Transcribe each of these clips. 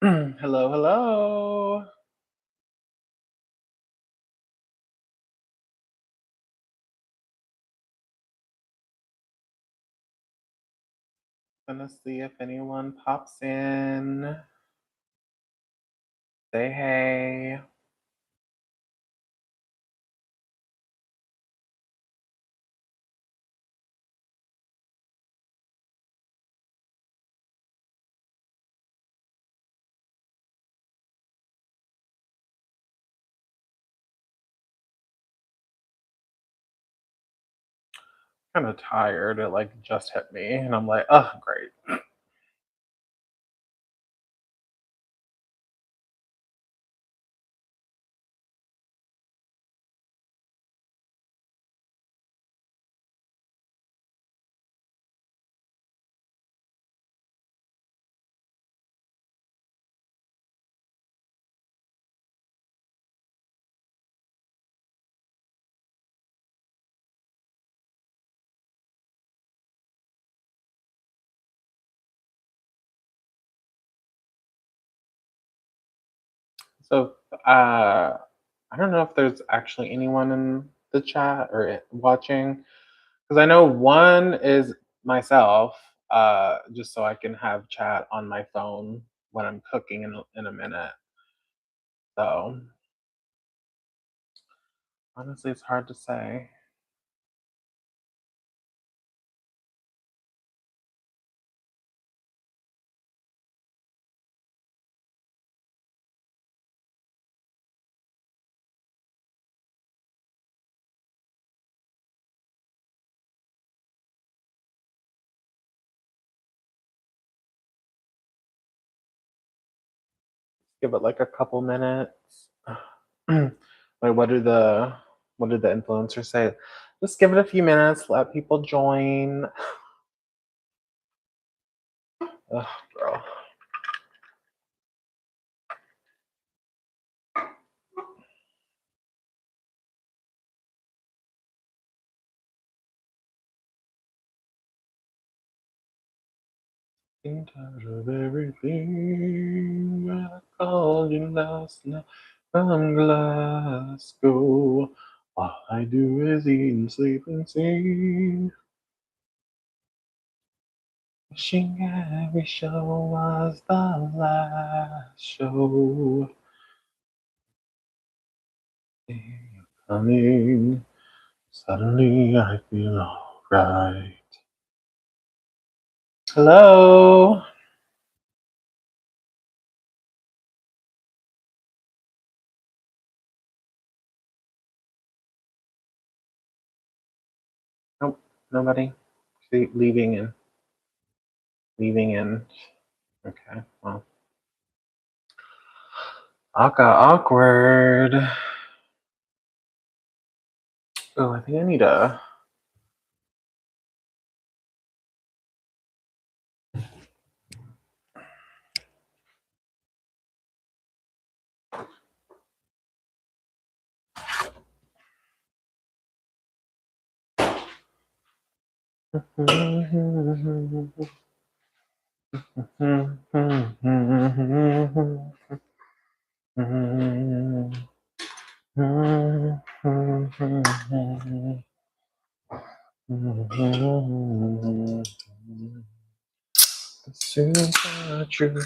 Hello, hello. Gonna see if anyone pops in. Say hey. Kind of tired. It like just hit me, and I'm like, oh, great. So, I don't know if there's actually anyone in the chat or watching, because I know one is myself. Just so I can have chat on my phone when I'm cooking in a minute. So, honestly, it's hard to say. Give it like a couple minutes. Like what did the influencer say? Just give it a few minutes, let people join. Ugh, girl. In charge of everything. When I called you last night from Glasgow. All I do is eat and sleep and sing. Wishing every show was the last show. You're coming. Suddenly I feel alright. Hello. Nope, nobody. Leaving in. Leaving in. Okay, well. Awkward. Oh, I think I need a. Super true.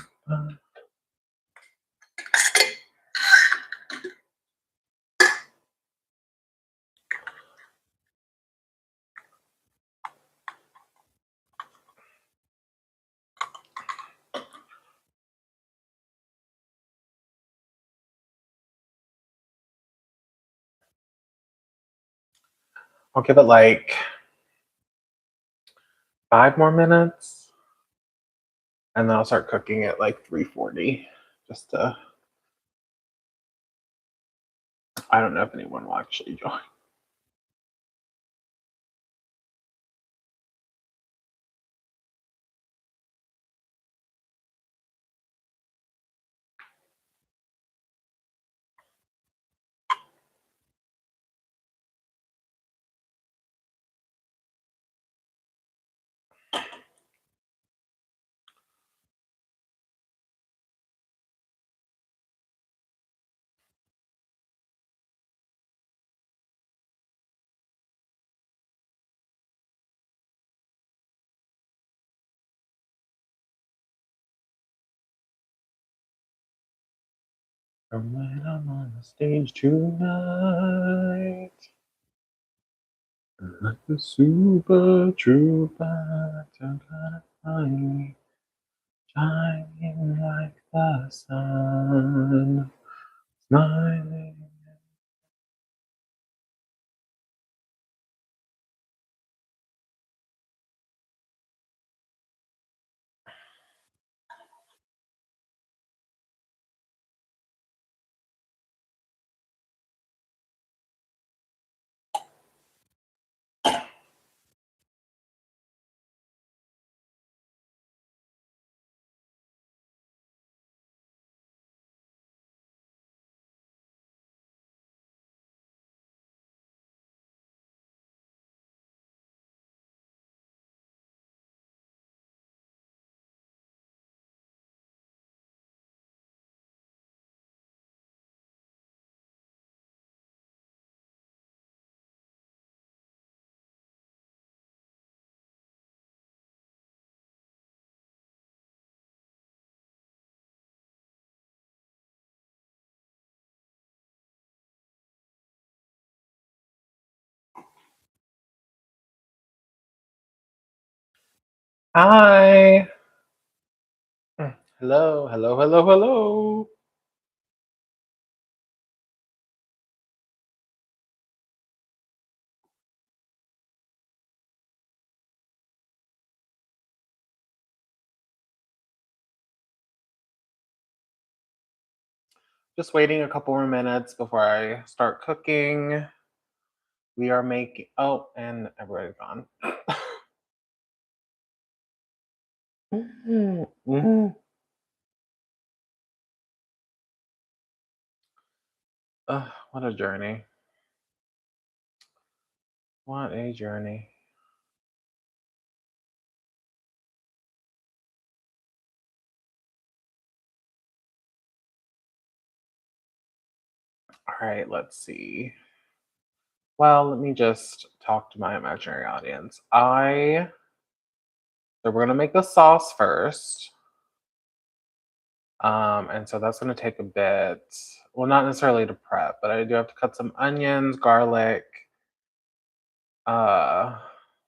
I'll give it like 5 more minutes, and then I'll start cooking at like 3:40. Just to. I don't know if anyone will actually join. From when I'm on the stage tonight, like a super trooper, to gotta find me, shining like the sun, smiling. Hi. Hello, hello, hello, hello. Just waiting a couple more minutes before I start cooking. We are making, oh, and everybody's gone. Mhm, mhm. Ugh, what a journey. What a journey. All right, let's see. Well, let me just talk to my imaginary audience. So we're gonna make the sauce first. And so that's gonna take a bit. Well, not necessarily to prep, but I do have to cut some onions, garlic. Uh,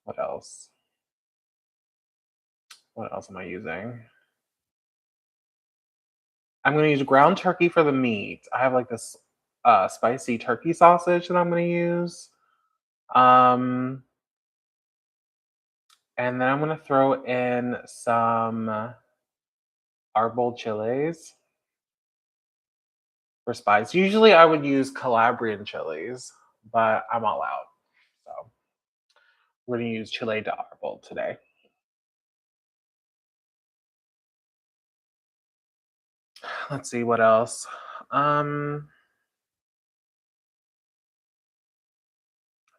what else? What else am I using? I'm gonna use ground turkey for the meat. I have like this spicy turkey sausage that I'm gonna use. Um, and then I'm gonna throw in some arbol chilies for spice. Usually I would use Calabrian chilies, but I'm all out. So we're gonna use chile de arbol today. Let's see what else. Um,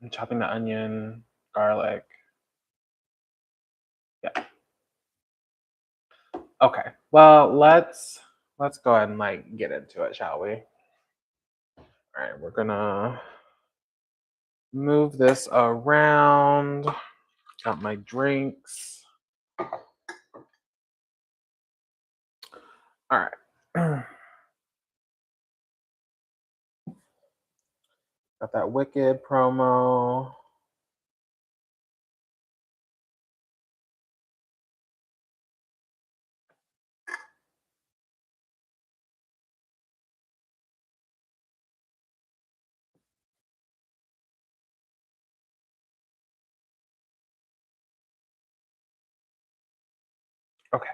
I'm chopping the onion, garlic. Yeah. Okay. Well, let's go ahead and like get into it, shall we? All right, we're gonna move this around. Got my drinks. All right. Got that Wicked promo. Okay.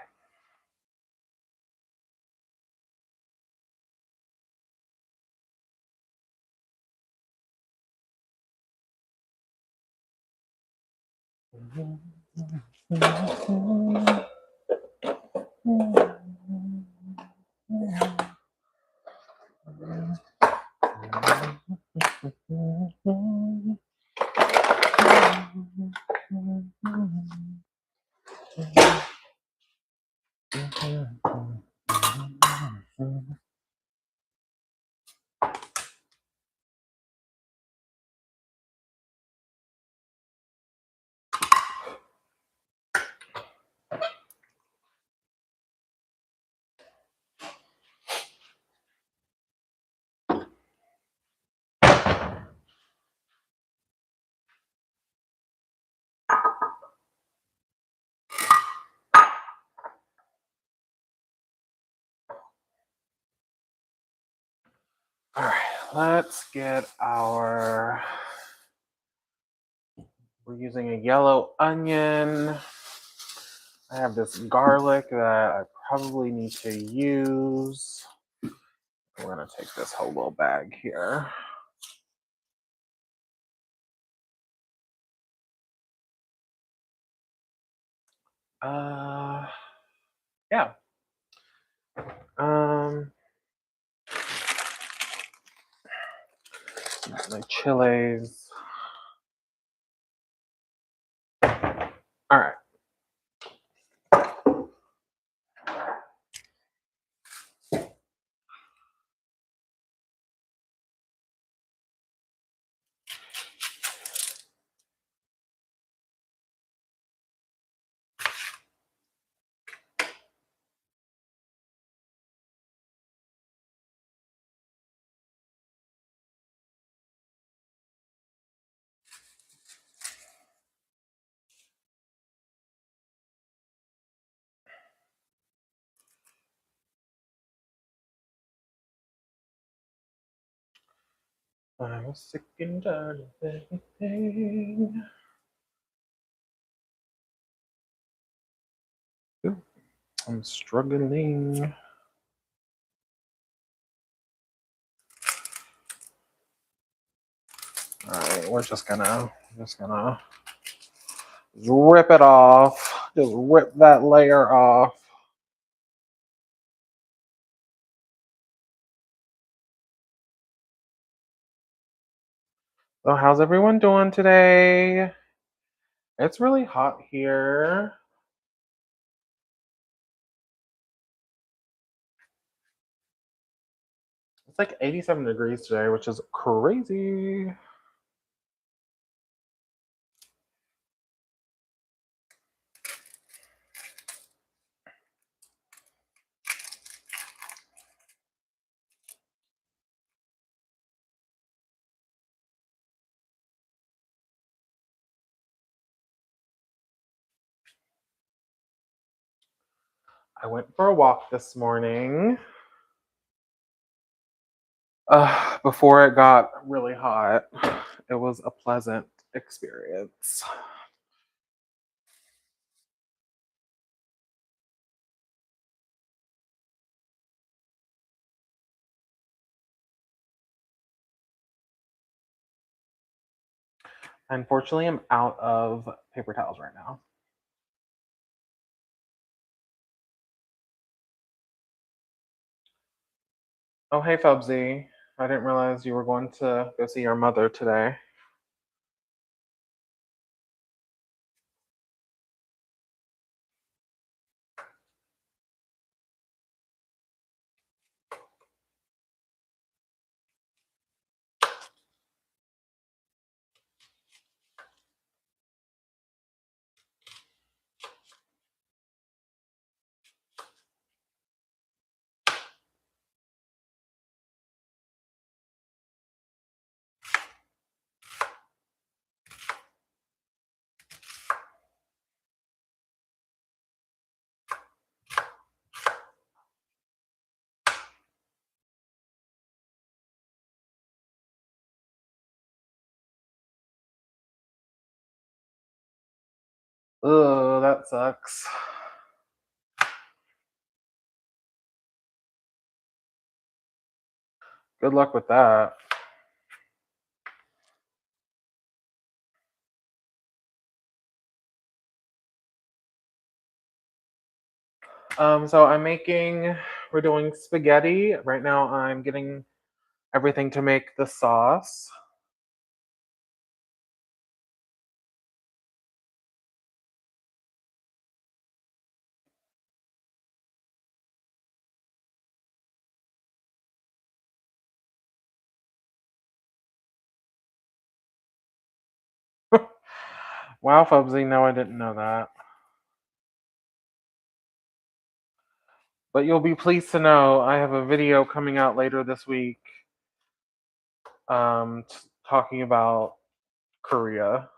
let's get our. We're using a yellow onion. I have this garlic that I probably need to use. We're gonna take this whole little bag here. Yeah. My chilies. All right. I was sick and tired of everything. Ooh, I'm struggling. All right, we're just gonna rip it off. Just rip that layer off. So how's everyone doing today? It's really hot here. It's like 87 degrees today, which is crazy. I went for a walk this morning before it got really hot. It was a pleasant experience. Unfortunately, I'm out of paper towels right now. Oh, hey, Fubsy. I didn't realize you were going to go see your mother today. Ugh, that sucks. Good luck with that. So we're doing spaghetti. Right now I'm getting everything to make the sauce. Wow, Fubsy, no, I didn't know that. But you'll be pleased to know I have a video coming out later this week talking about Korea.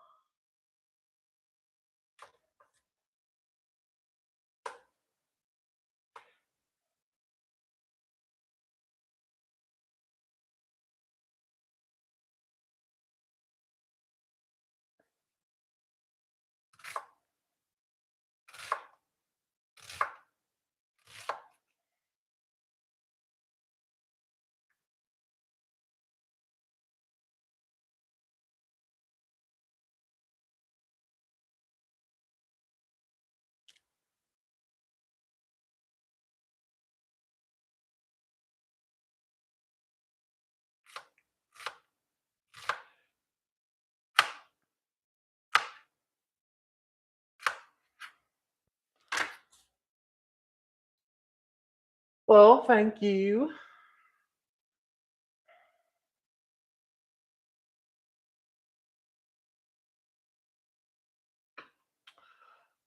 Well, thank you.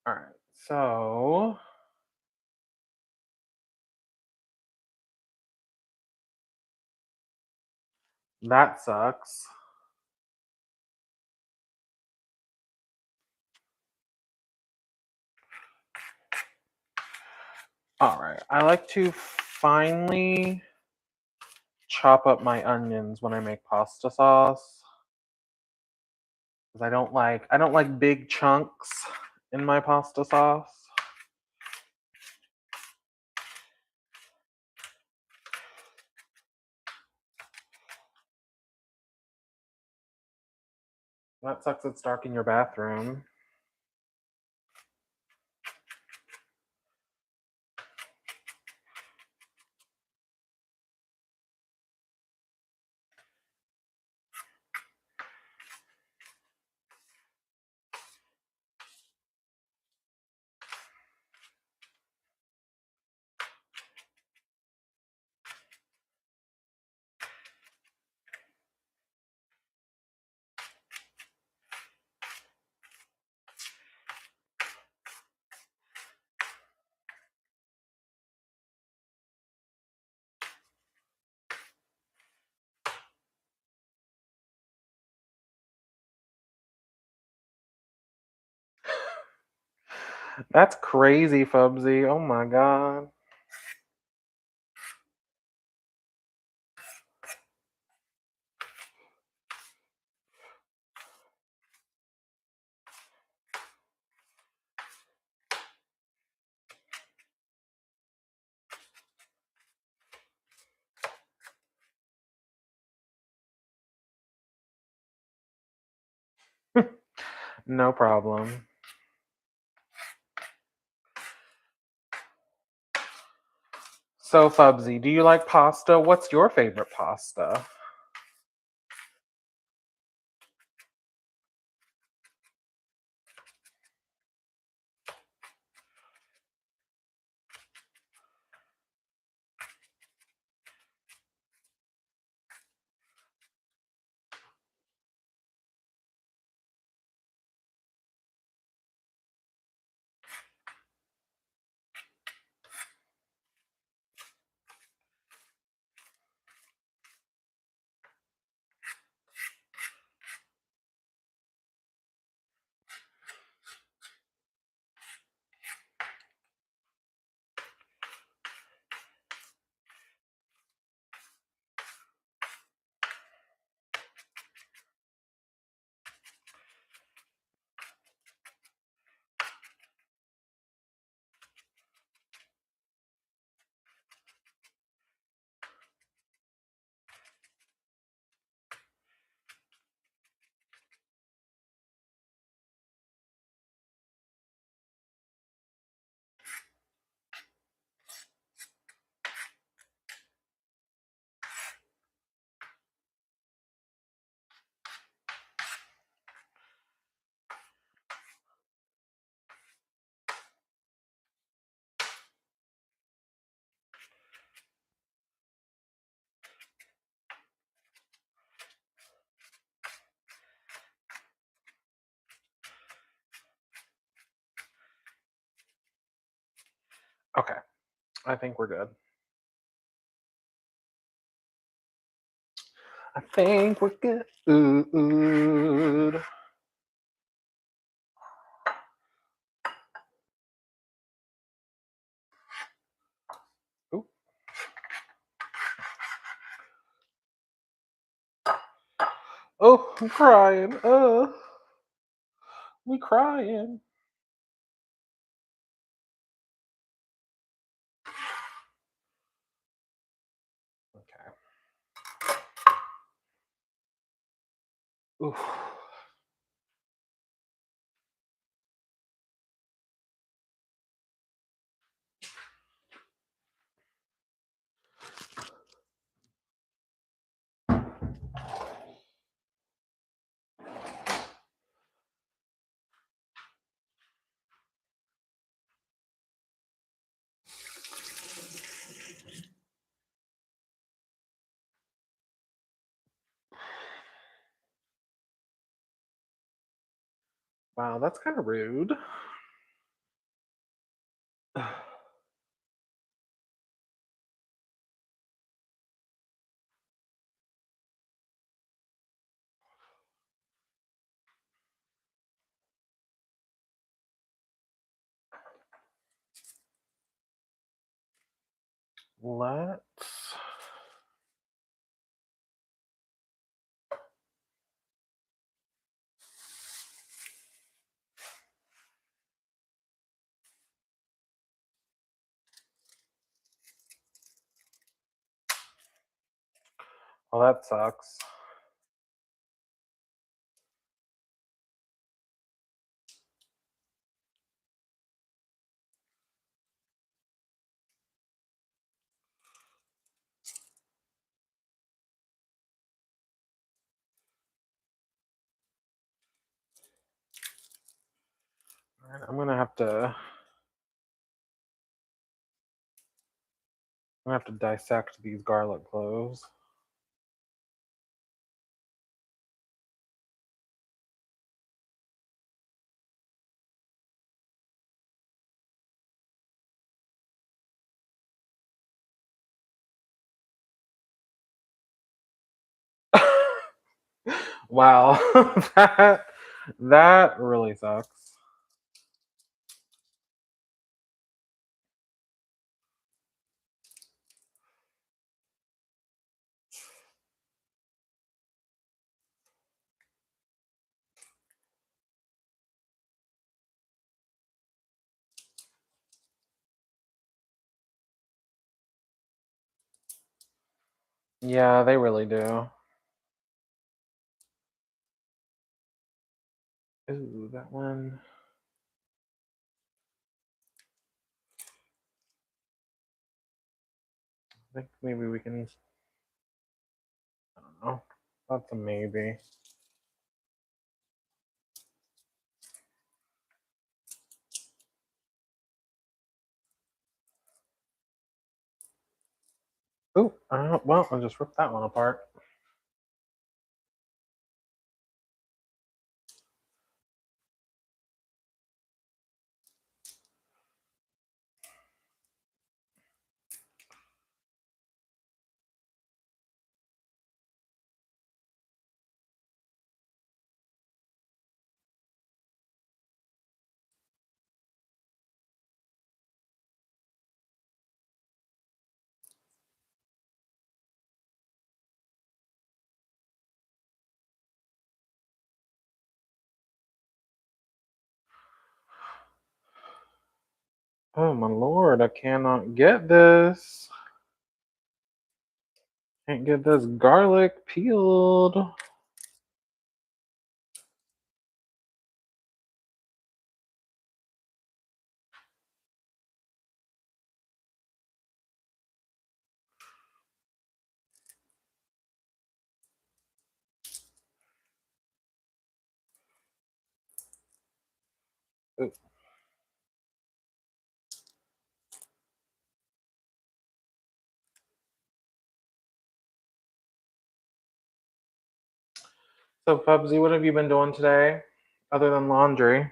All right. So that sucks. All right. I like to finely chop up my onions when I make pasta sauce because I don't like big chunks in my pasta sauce. That sucks. It's dark in your bathroom. That's crazy, Fubsy. Oh my god. No problem. So, Fubsy, do you like pasta? What's your favorite pasta? Okay, I think we're good. I think we're good. Ooh. Oh, I'm crying. We crying. Okay. Ooh. Wow, that's kind of rude. Let's. Well, that sucks. All right, I'm gonna have to dissect these garlic cloves. Wow, that that really sucks. Yeah, they really do. Ooh, that one. I think maybe we can. I don't know. That's a maybe. Ooh, well, I'll just rip that one apart. Oh my lord, I cannot get this. Can't get this garlic peeled. Ooh. So, Pubsy, what have you been doing today other than laundry?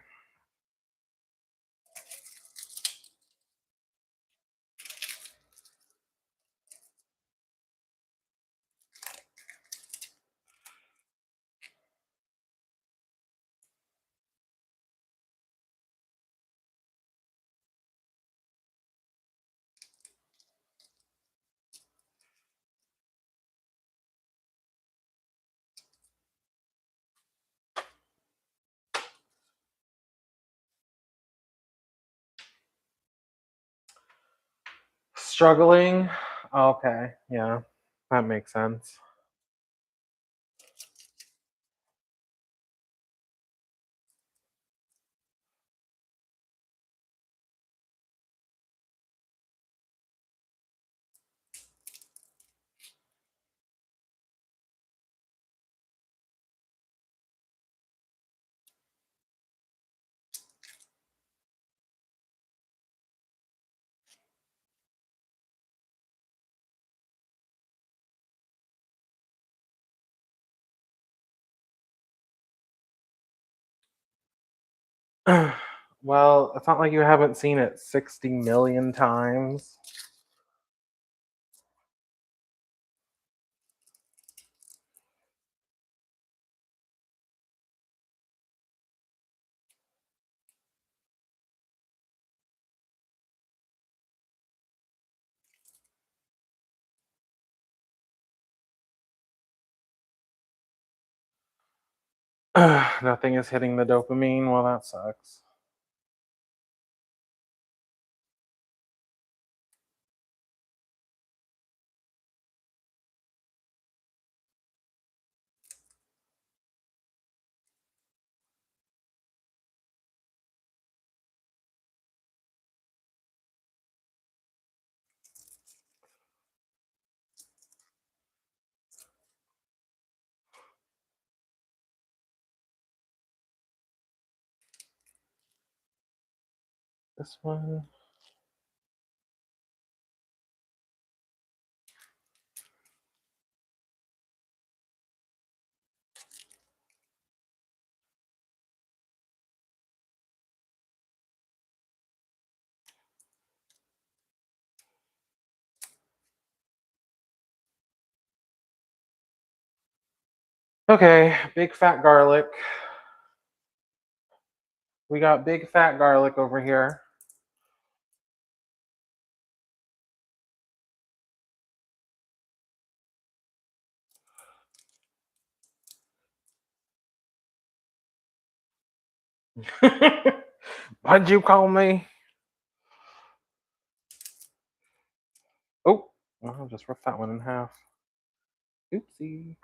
Struggling? Okay, yeah, that makes sense. Well, it's not like you haven't seen it 60 million times. Nothing is hitting the dopamine. Well, that sucks. This one. Okay, big fat garlic. We got big fat garlic over here. What'd you call me? Oh, well, I'll just rip that one in half. Oopsie.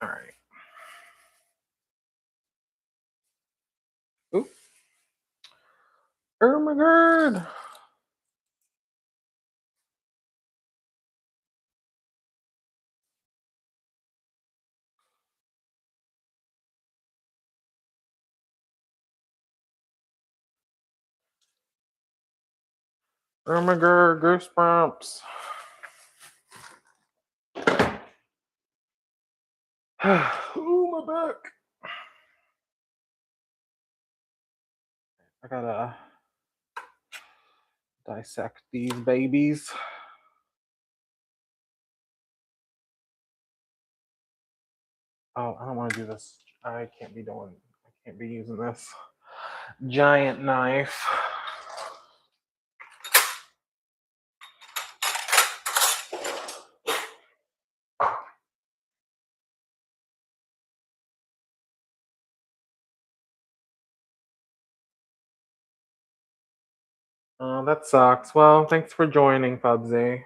All right. Oop. Oh my god. Oh my god, goosebumps. Ooh, my back. I gotta dissect these babies. Oh, I don't want to do this. I can't be doing. I can't be using this giant knife. Oh, that sucks. Well, thanks for joining, Fubsy.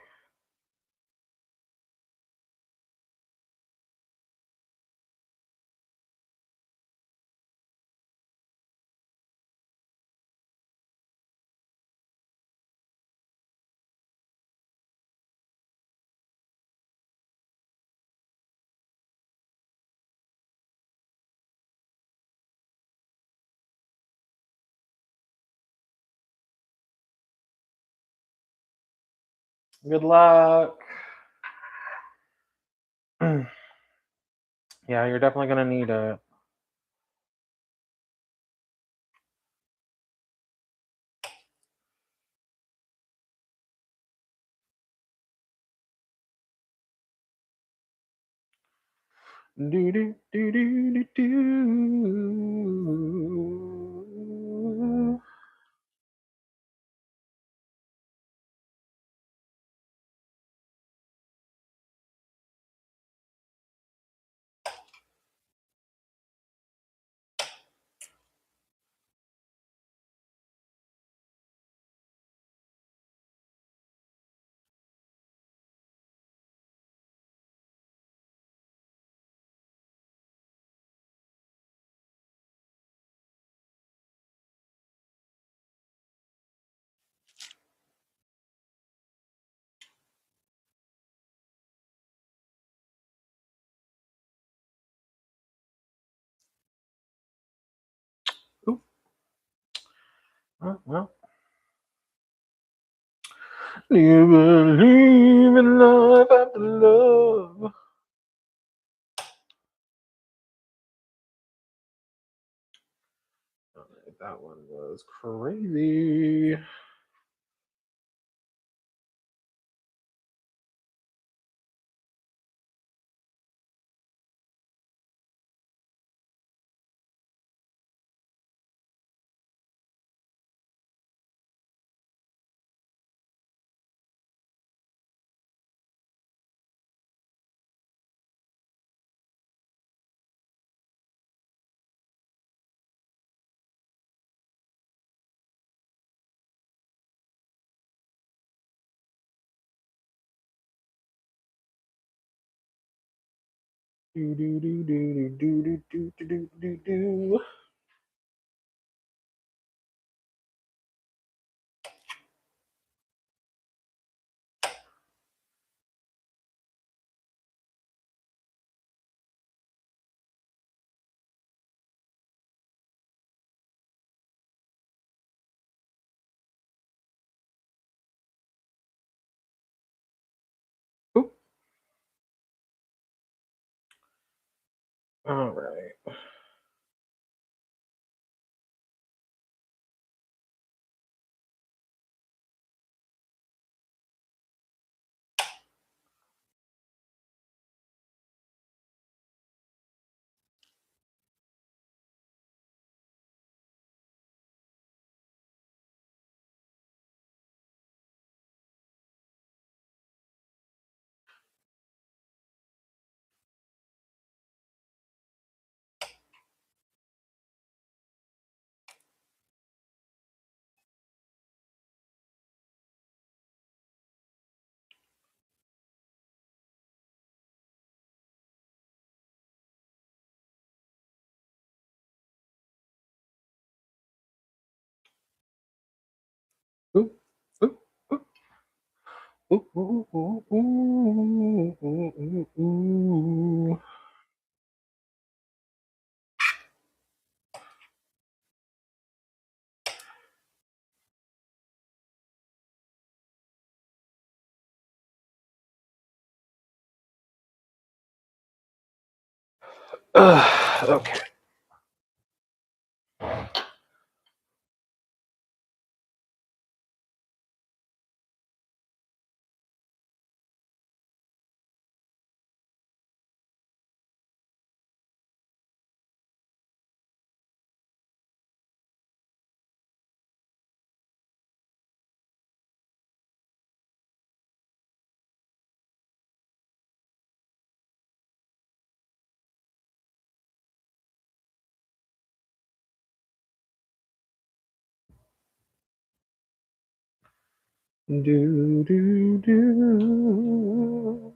Good luck. Yeah, you're definitely gonna need it. Do do do do do do. Ooh, well. Do you believe in love after love? That one was crazy. Do do do do do do do do do do do. Oop. All right. Oop, oop, oop. Ooh, ooh, ooh, ooh, ooh, ooh, ooh. Okay. Do do do.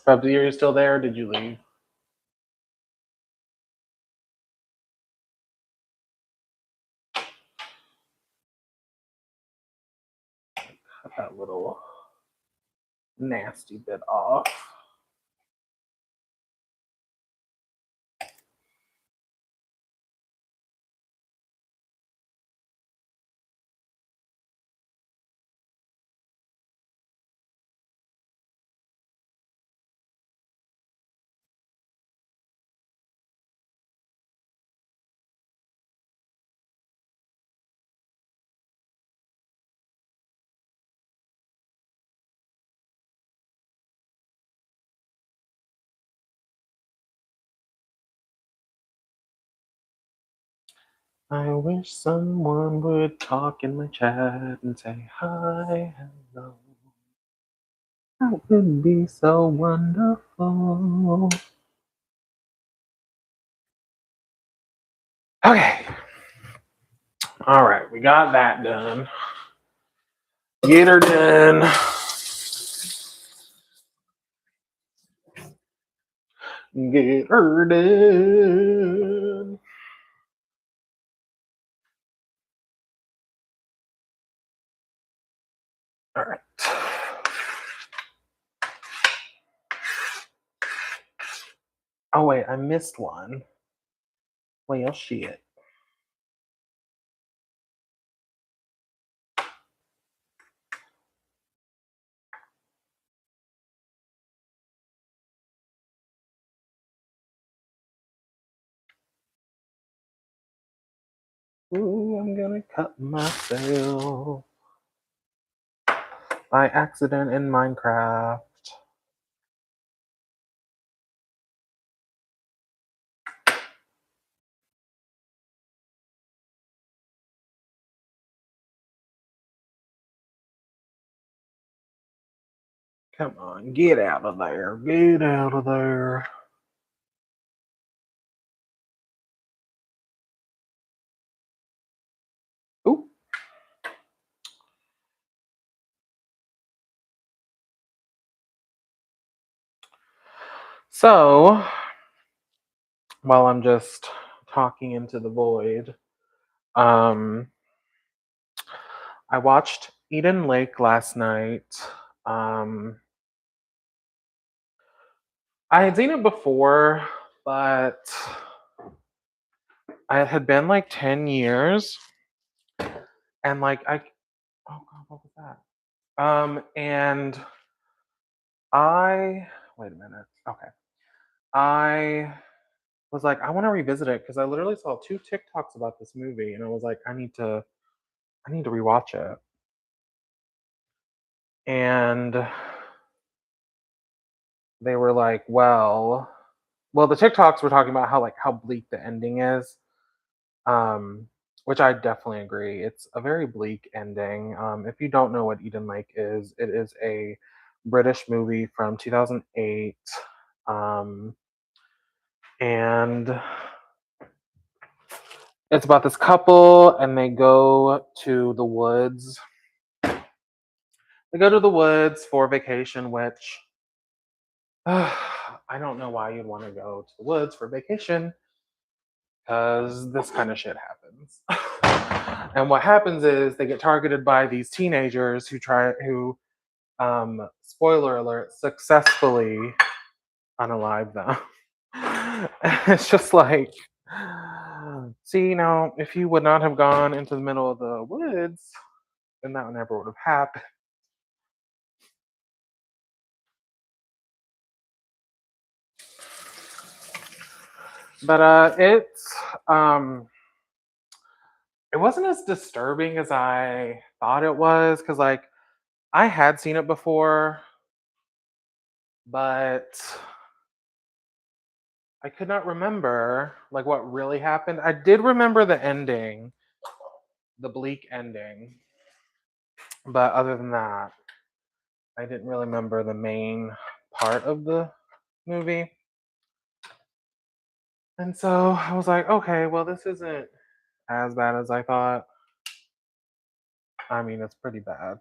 Fabs, are you still there? Or did you leave? Cut that little nasty bit off. I wish someone would talk in my chat and say hi, hello. That would be so wonderful. Okay. All right, we got that done. Get her done. Get her done. All right. Oh wait, I missed one. Well, shit. Ooh, I'm gonna cut myself by accident in Minecraft. Come on, get out of there. Get out of there. Ooh. So, while I'm just talking into the void, um, I watched Eden Lake last night. Um, I had seen it before, but it had been like 10 years. And like, oh God, what was that? And wait a minute. Okay. I was like, I want to revisit it because I literally saw two TikToks about this movie, and I was like, I need to rewatch it. And they were like, well, the TikToks were talking about how bleak the ending is, which I definitely agree. It's a very bleak ending. If you don't know what Eden Lake is, it is a British movie from 2008, um, and it's about this couple, and they go to the woods. They go to the woods for vacation, which I don't know why you'd want to go to the woods for vacation because this kind of shit happens. And what happens is they get targeted by these teenagers who spoiler alert, successfully unalive them. It's just like, see, now if you would not have gone into the middle of the woods, then that never would have happened. But um it wasn't as disturbing as I thought it was because like I had seen it before, but I could not remember like what really happened. I did remember the ending, the bleak ending, but other than that, I didn't really remember the main part of the movie. And so I was like, okay, well, this isn't as bad as I thought. I mean, it's pretty bad.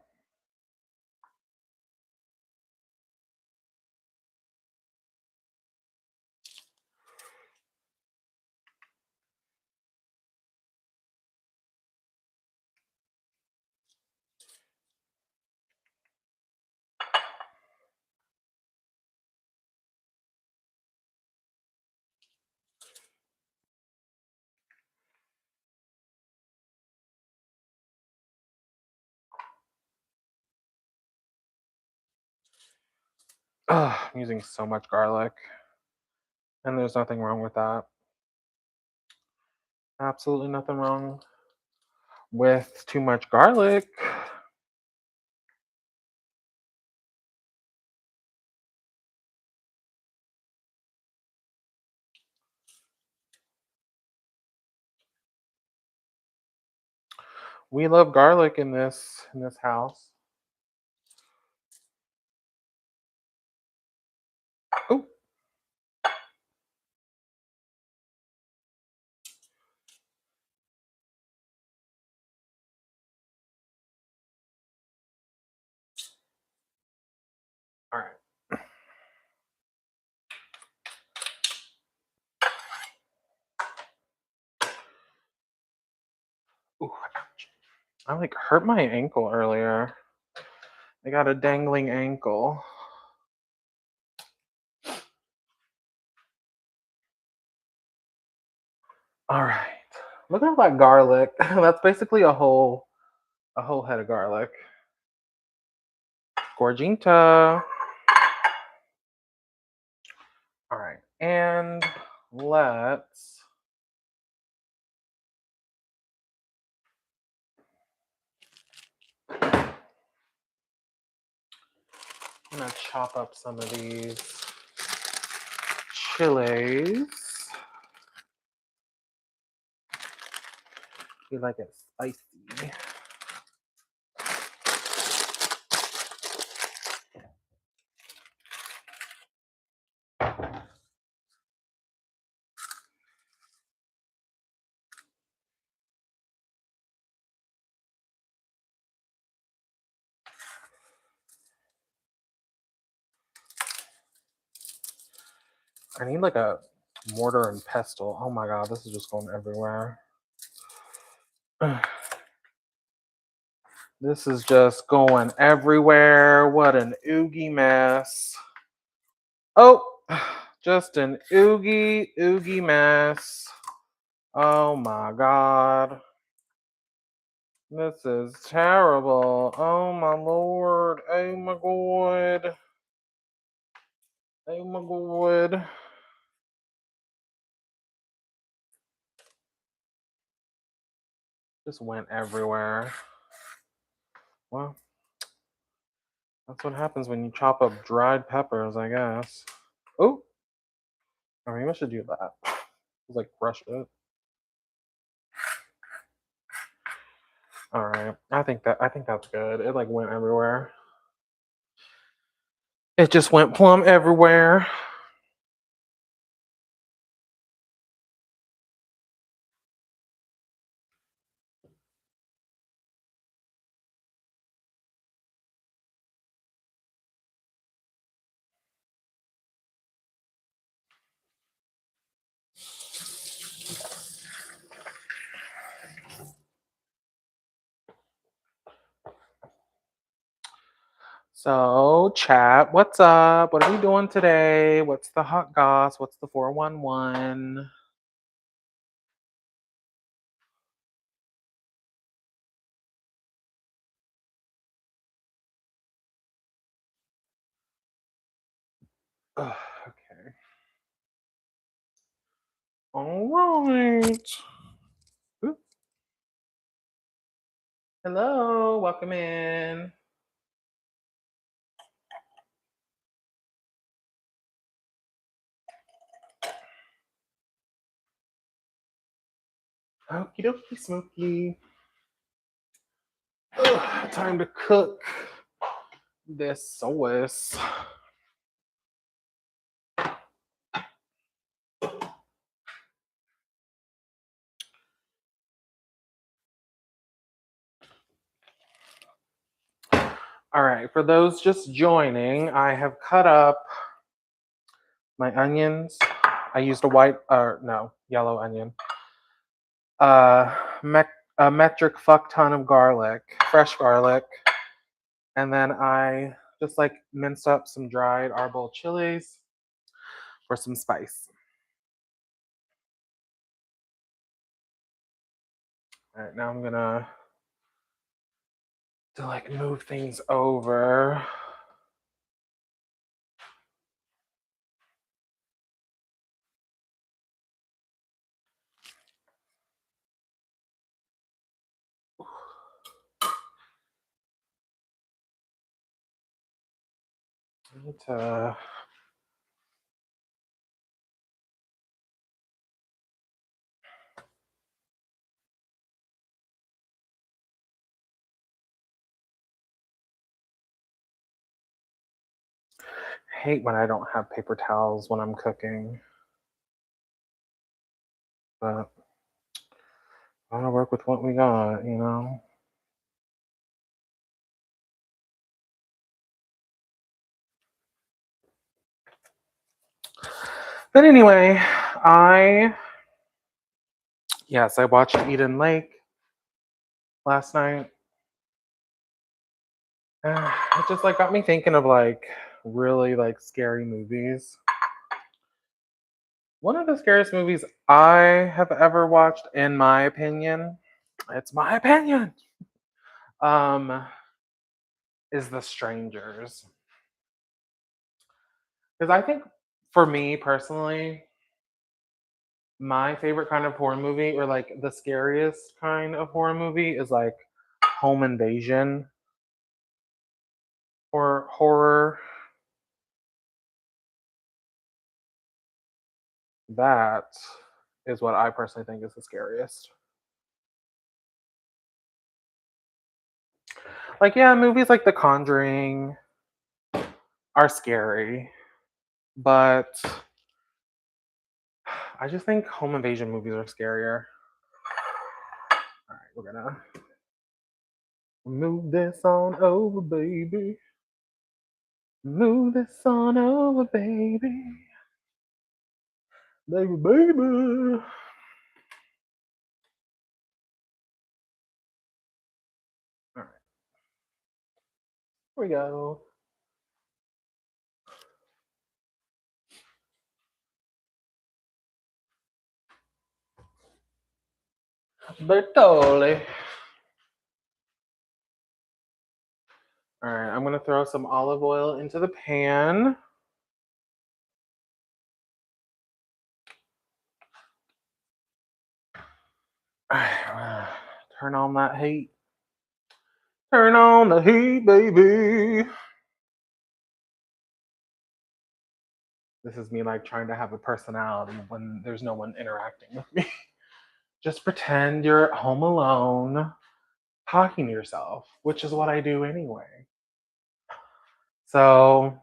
Ugh, I'm using so much garlic, and there's nothing wrong with that. Absolutely nothing wrong with too much garlic. We love garlic in this house. Oh, all right. Ooh, ouch. I like hurt my ankle earlier. I got a dangling ankle. All right. Look at all that garlic. That's basically a whole head of garlic. Gorginta. All right. And let's I'm gonna chop up some of these chilies. You like it spicy. I need like a mortar and pestle. Oh my god, this is just going everywhere. This is just going everywhere. What an oogie mess. Oh, just an oogie mess. Oh my god. This is terrible. Oh my lord. Oh my god. Oh my god. Just went everywhere. Well, that's what happens when you chop up dried peppers, I guess. Oh, I mean, I should do that. Just like brush it. All right. I think that's good. It like went everywhere. It just went plumb everywhere. So, chat, what's up? What are we doing today? What's the hot goss? What's the 411? Ugh, okay. All right. Ooh, hello, welcome in. Okie dokie, smoky. Ugh, time to cook this sauce. All right, for those just joining, I have cut up my onions. I used yellow onion. Uh, a metric fuck ton of garlic, fresh garlic, and then I just like minced up some dried arbol chilies for some spice. All right, now I'm gonna to like move things over. I need to hate when I don't have paper towels when I'm cooking, but I gotta work with what we got, you know. But anyway, I watched Eden Lake. last night. It just like got me thinking of like really like scary movies. One of the scariest movies I have ever watched, in my opinion, it's my opinion, um, is The Strangers. Because I think for me personally, my favorite kind of horror movie, or like the scariest kind of horror movie, is like home invasion or horror. That is what I personally think is the scariest. Like, yeah, movies like The Conjuring are scary, but I just think home invasion movies are scarier. All right, we're gonna move this on over, baby. Move this on over, baby. Baby, baby. All right, here we go. Bertoli. All right, I'm gonna throw some olive oil into the pan. All right, turn on that heat. Turn on the heat, baby. This is me like trying to have a personality when there's no one interacting with me. Just pretend you're at home alone, talking to yourself, which is what I do anyway. So,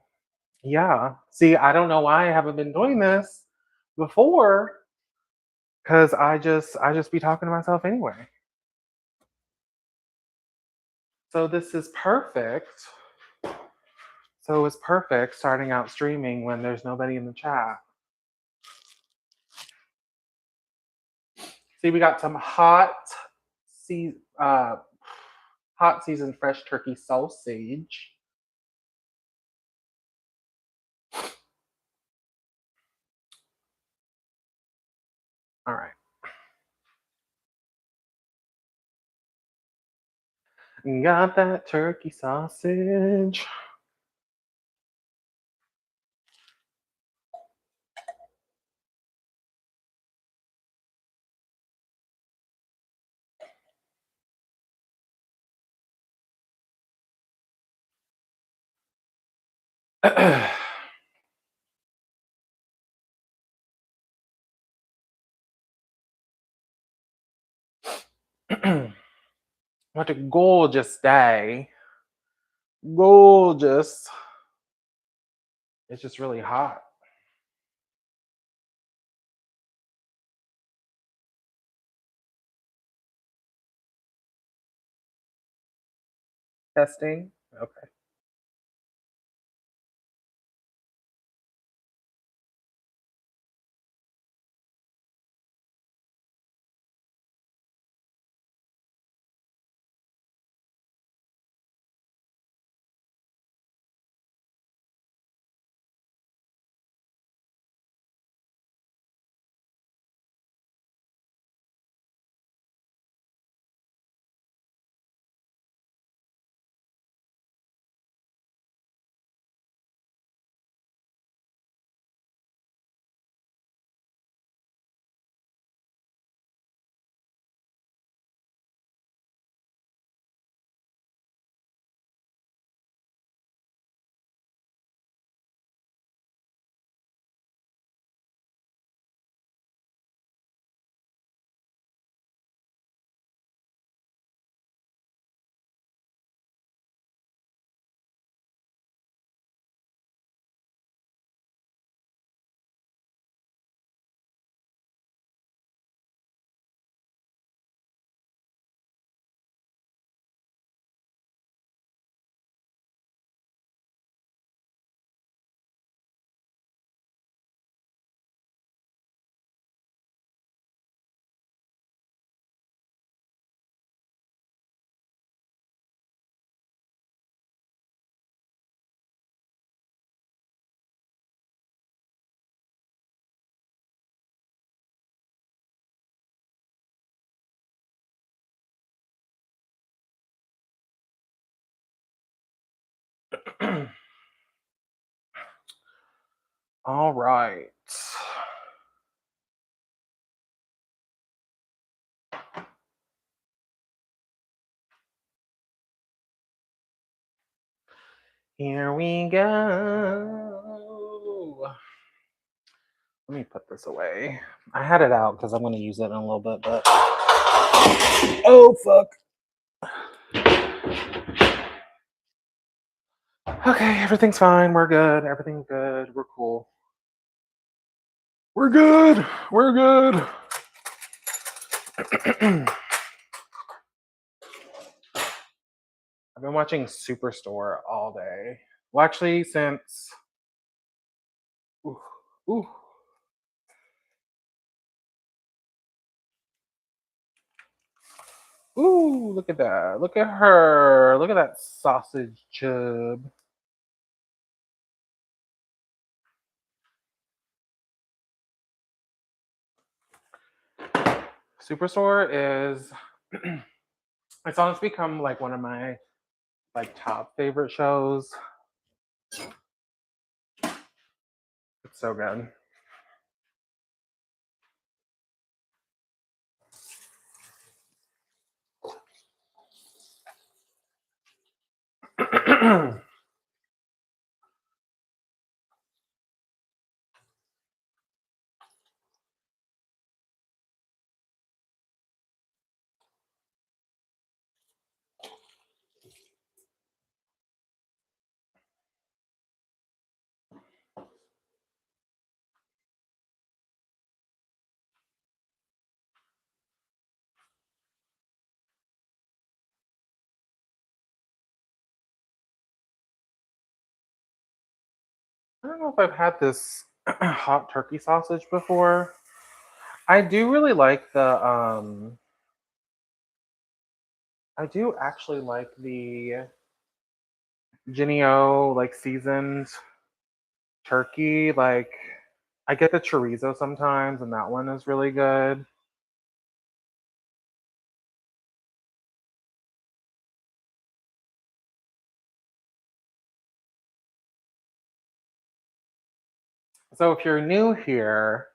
yeah. See, I don't know why I haven't been doing this before, because I just be talking to myself anyway. So this is perfect. So it's perfect starting out streaming when there's nobody in the chat. See, we got some hot seasoned fresh turkey sausage. All right. Got that turkey sausage. What a gorgeous day. Gorgeous. It's just really hot. Testing. Okay. All right. Here we go. Let me put this away. I had it out because I'm going to use it in a little bit, but oh fuck. Okay, everything's fine. We're good. Everything's good. We're cool. We're good. We're good. I've been watching Superstore all day. Well, actually, since ooh, ooh, ooh, look at that. Look at her. Look at that sausage chub. Superstore is it's honestly become like one of my like top favorite shows. It's so good. I don't know if I've had this hot turkey sausage before. I do really like the I do actually like the Genio like seasoned turkey. Like I get the chorizo sometimes and that one is really good. So if you're new here,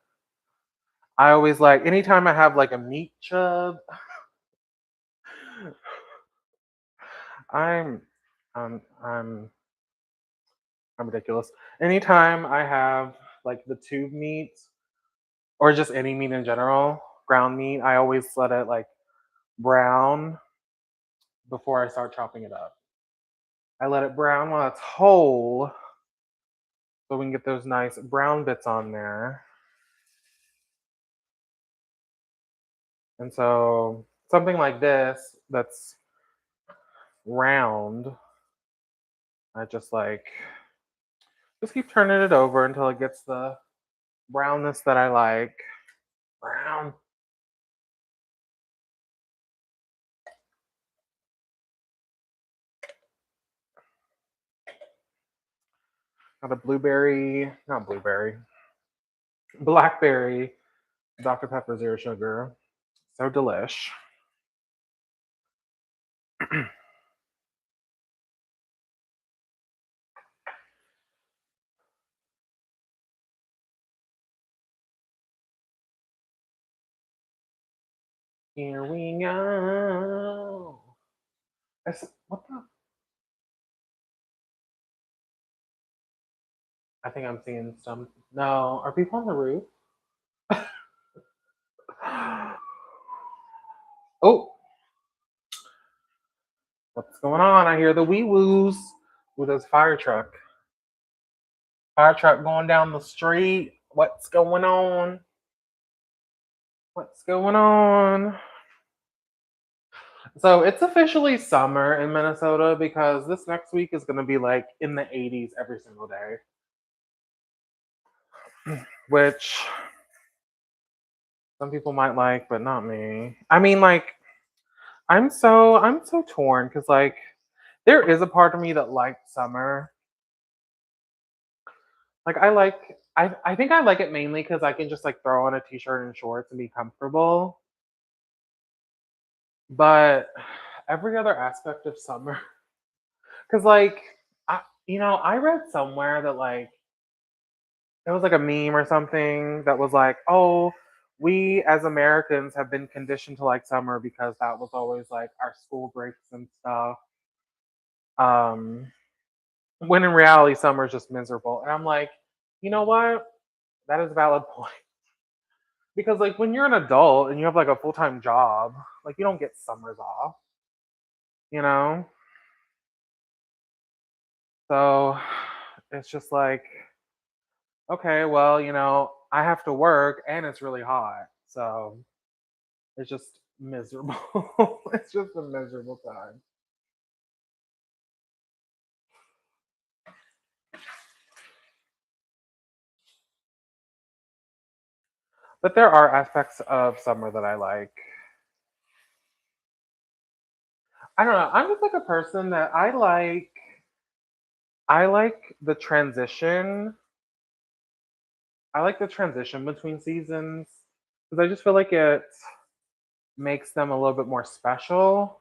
I always like anytime I have like a meat chub, I'm I'm I'm ridiculous. Anytime I have like the tube meat or just any meat in general, ground meat, I always let it like brown before I start chopping it up. I let it brown while it's whole so we can get those nice brown bits on there. And so something like this that's round, I just keep turning it over until it gets the brownness that I like. Brown. Got a blueberry, not blueberry, blackberry, Dr. Pepper zero sugar. So delish. Here we go. What the? I think I'm seeing some. No, are people on the roof? Oh, what's going on? I hear the wee woos with this fire truck. Fire truck going down the street. What's going on? What's going on? So it's officially summer in Minnesota because this next week is going to be like in the 80s every single day, which some people might like, but not me. I mean, like I'm so torn because like there is a part of me that likes summer. Like I think I like it mainly because I can just like throw on a t-shirt and shorts and be comfortable. But every other aspect of summer, because like I read somewhere that like it was like a meme or something that was like, "Oh, we as Americans have been conditioned to like summer because that was always like our school breaks and stuff." Um, when in reality, summer is just miserable. And I'm like, you know what? That is a valid point. Because like when you're an adult and you have like a full time job, like you don't get summers off, you know? So it's just like, okay, well, I have to work and it's really hot. So it's just miserable. It's just a miserable time. But there are aspects of summer that I like. I don't know. I'm just like a person that I like the transition. I like the transition between seasons because I just feel like it makes them a little bit more special.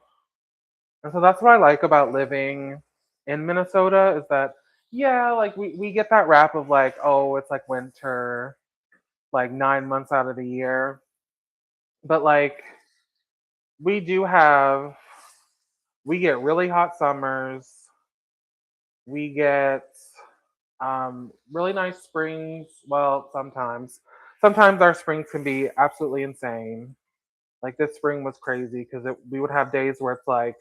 And so that's what I like about living in Minnesota is that yeah, like we get that rap of like, oh, it's like winter, like 9 months out of the year. But like we do have we get really hot summers, we get really nice springs. Well, sometimes. Sometimes our springs can be absolutely insane. Like this spring was crazy because we would have days where it's like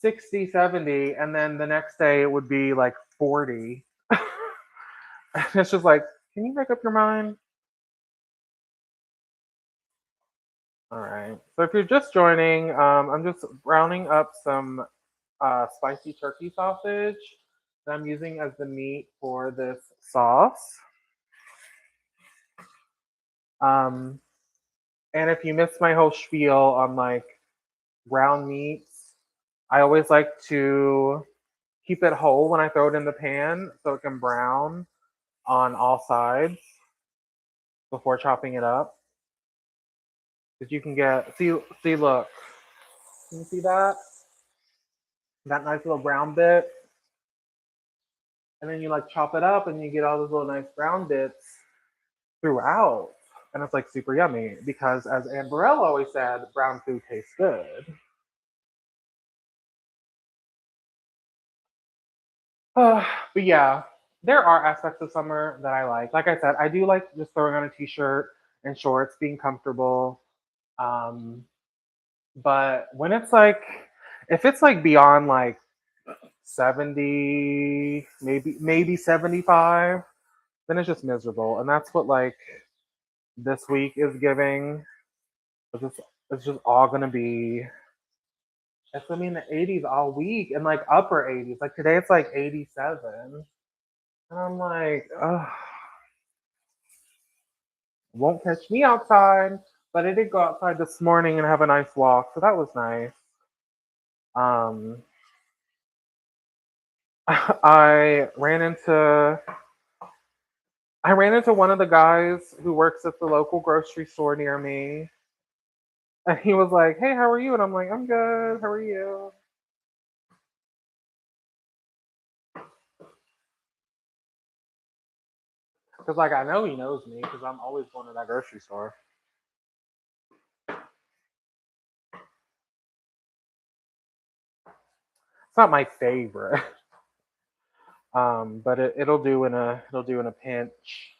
60, 70, and then the next day it would be like 40. And it's just like, can you make up your mind? All right. So if you're just joining, I'm just browning up some spicy turkey sausage that I'm using as the meat for this sauce. Um, and if you missed my whole spiel on like ground meats, I always like to keep it whole when I throw it in the pan so it can brown on all sides before chopping it up. Because you can get see look, can you see that nice little brown bit, and then you like chop it up and you get all those little nice brown bits throughout, and it's like super yummy because as Anne Burrell always said, brown food tastes good. But yeah, there are aspects of summer that I like. Like I said, I do like just throwing on a t-shirt and shorts, being comfortable. Um, but when it's like, if it's like beyond like 70, maybe 75, then it's just miserable. And that's what like this week is giving. It's just all gonna be it's gonna be in the 80s all week and like upper 80s. Like today it's like 87. And I'm like, ugh, won't catch me outside. But I did go outside this morning and have a nice walk, so that was nice. Um I ran into I ran into one of the guys who works at the local grocery store near me. And he was like, "Hey, how are you?" And I'm like, "I'm good. How are you?" Because like I know he knows me because I'm always going to that grocery store. It's not my favorite, but it'll do in a pinch.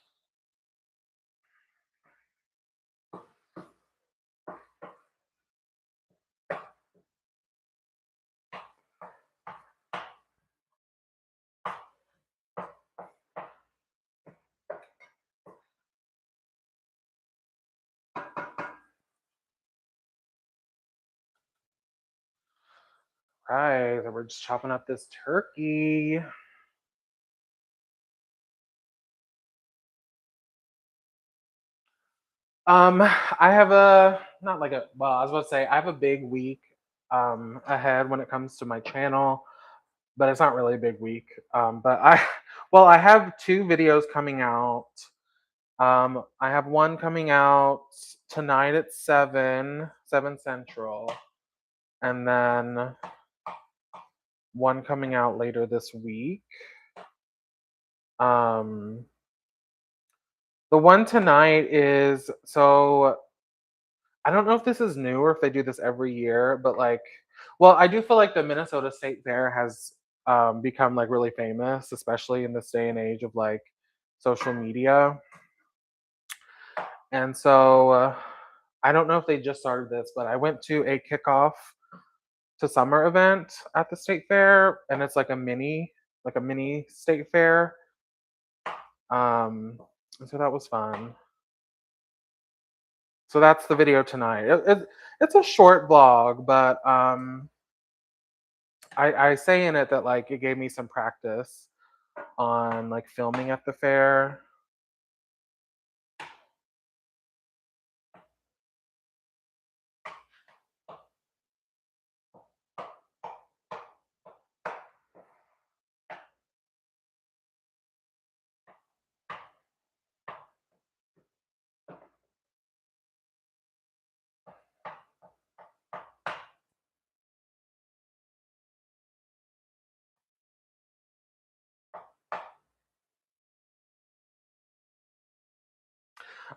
Right, so we're just chopping up this turkey. I have a not like a well, I was about to say I have a big week ahead when it comes to my channel, but it's not really a big week. But I well, I have two videos coming out. I have one coming out tonight at 7 Central, and then one coming out later this week. Um, the one tonight is so I don't know if this is new or if they do this every year, but like, well, I do feel like the Minnesota State Fair has become like really famous, especially in this day and age of like social media. And so I don't know if they just started this, but I went to a kickoff to summer event at the state fair, and it's like a mini state fair. And so that was fun. So that's the video tonight. It's a short vlog, but I say in it that like it gave me some practice on like filming at the fair.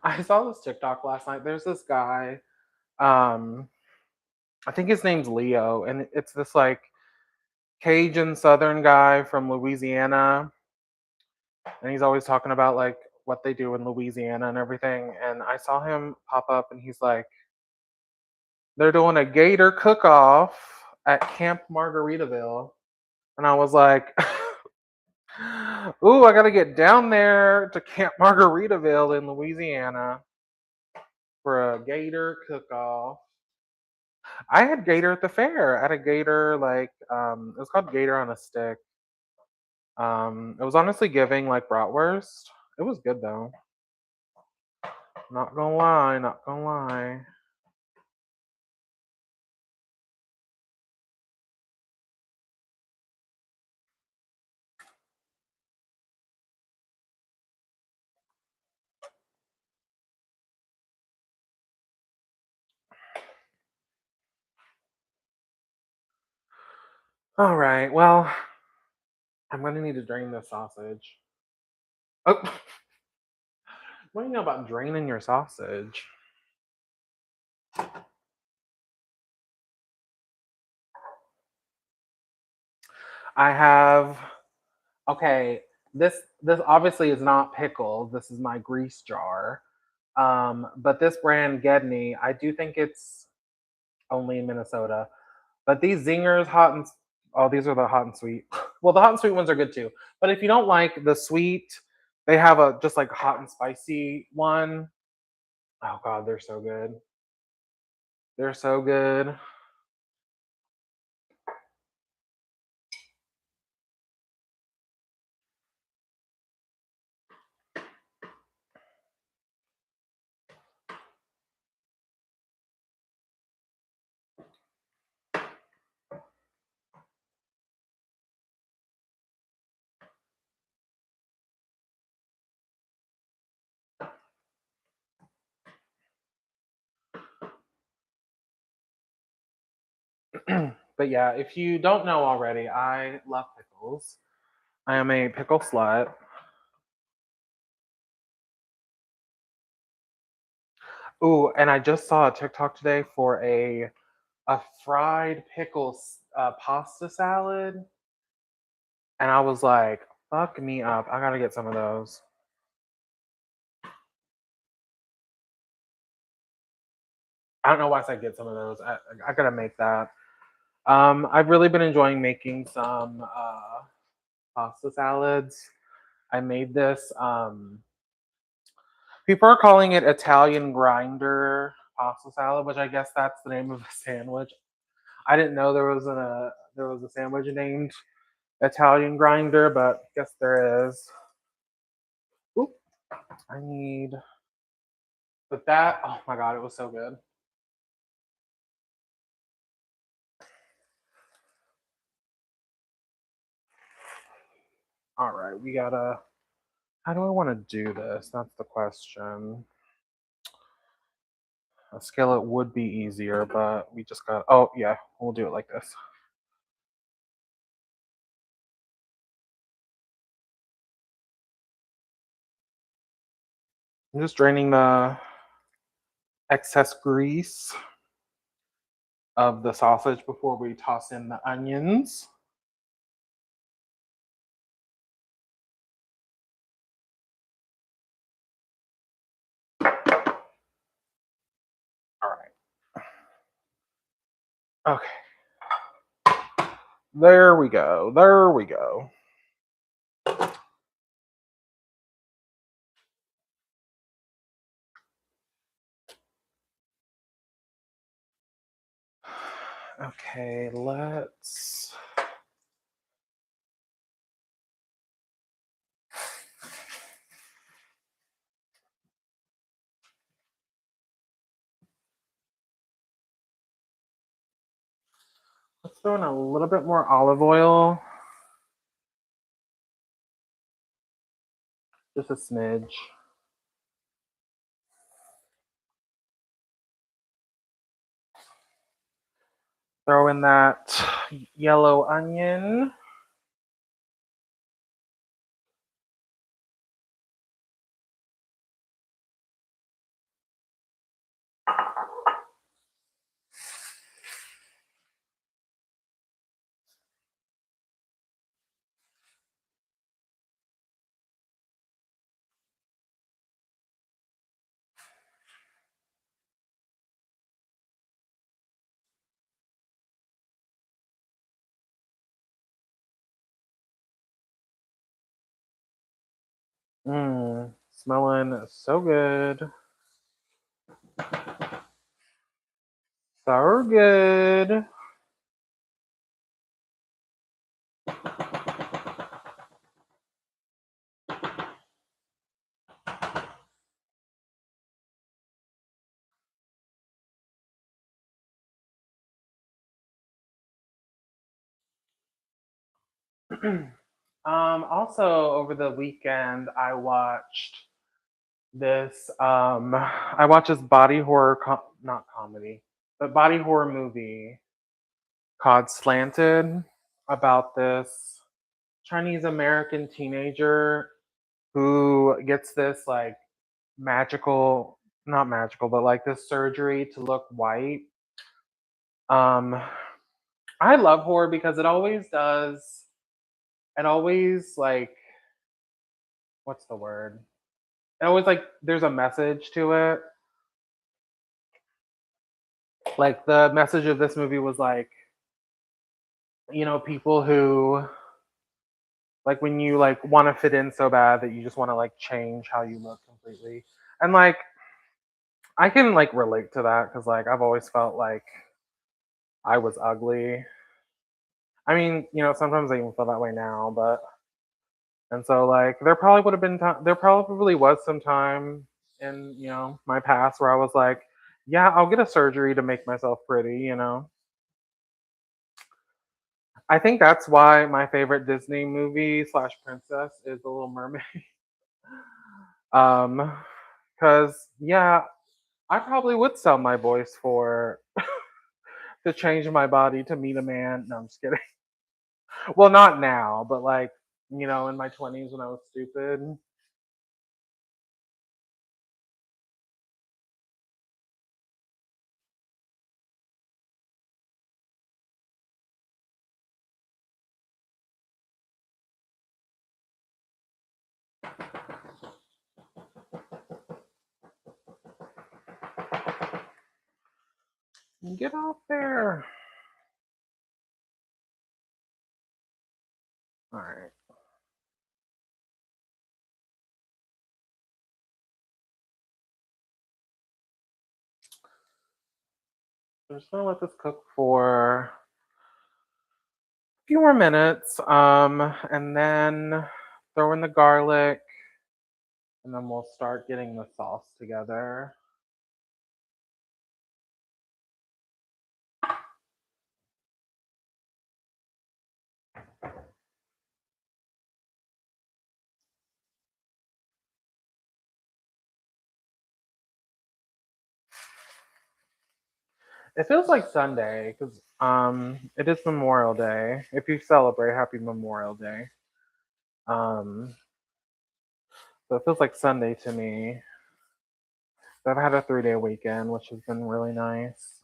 I saw this TikTok last night. There's this guy, um, I think his name's Leo, and it's this like Cajun Southern guy from Louisiana, and he's always talking about like what they do in Louisiana and everything. And I saw him pop up, and he's like, they're doing a gator cook-off at Camp Margaritaville, and I was like, ooh, I gotta get down there to Camp Margaritaville in Louisiana for a gator cook-off. I had gator at the fair. I had a gator like it was called gator on a stick. It was honestly giving like bratwurst. It was good though. Not gonna lie, not gonna lie. All right, well, I'm gonna need to drain this sausage. Oh, what do you know about draining your sausage? I have okay. This obviously is not pickles. This is my grease jar. But this brand Gedney, I do think it's only in Minnesota. But these zingers, hot and oh, these are the hot and sweet. Well, the hot and sweet ones are good too. But if you don't like the sweet, they have a just like hot and spicy one. Oh god, they're so good. They're so good. But yeah, if you don't know already, I love pickles. I am a pickle slut. Ooh, and I just saw a TikTok today for a fried pickles pasta salad, and I was like, "Fuck me up! I gotta get some of those." I don't know why I said get some of those. I gotta make that. I've really been enjoying making some pasta salads. I made this. People are calling it Italian grinder pasta salad, which I guess that's the name of the sandwich. I didn't know there was a sandwich named Italian grinder, but I guess there is. Oop, I need. But that, oh my god, it was so good. All right, we gotta. How do I want to do this? That's the question. A skillet would be easier, but we just got. Oh yeah, we'll do it like this. I'm just draining the excess grease of the sausage before we toss in the onions. All right. Okay. There we go. There we go. Okay, let's. Let's throw in a little bit more olive oil. Just a smidge. Throw in that yellow onion. Smelling so good. So good. Also over the weekend I watched this body horror not comedy, but body horror movie called Slanted about this Chinese American teenager who gets this like magical not magical, but like this surgery to look white. Um I love horror because it always like what's the word? It always like there's a message to it. Like the message of this movie was like, people who like when you like want to fit in so bad that you just want to like change how you look completely. And like I can like relate to that cuz like I've always felt like I was ugly. I mean, sometimes I even feel that way now, but and so like there probably was some time in, my past where I was like, yeah, I'll get a surgery to make myself pretty. I think that's why my favorite Disney movie slash princess is The Little Mermaid. um, because yeah, I probably would sell my voice for to change my body to meet a man. No, I'm just kidding. Well, not now, but like in my 20s when I was stupid. Get out there. All right. I'm just gonna let this cook for a few more minutes. And then throw in the garlic, and then we'll start getting the sauce together. It feels like Sunday because it is Memorial Day. If you celebrate, Happy Memorial Day. Um, so it feels like Sunday to me. So I've had a 3-day weekend, which has been really nice.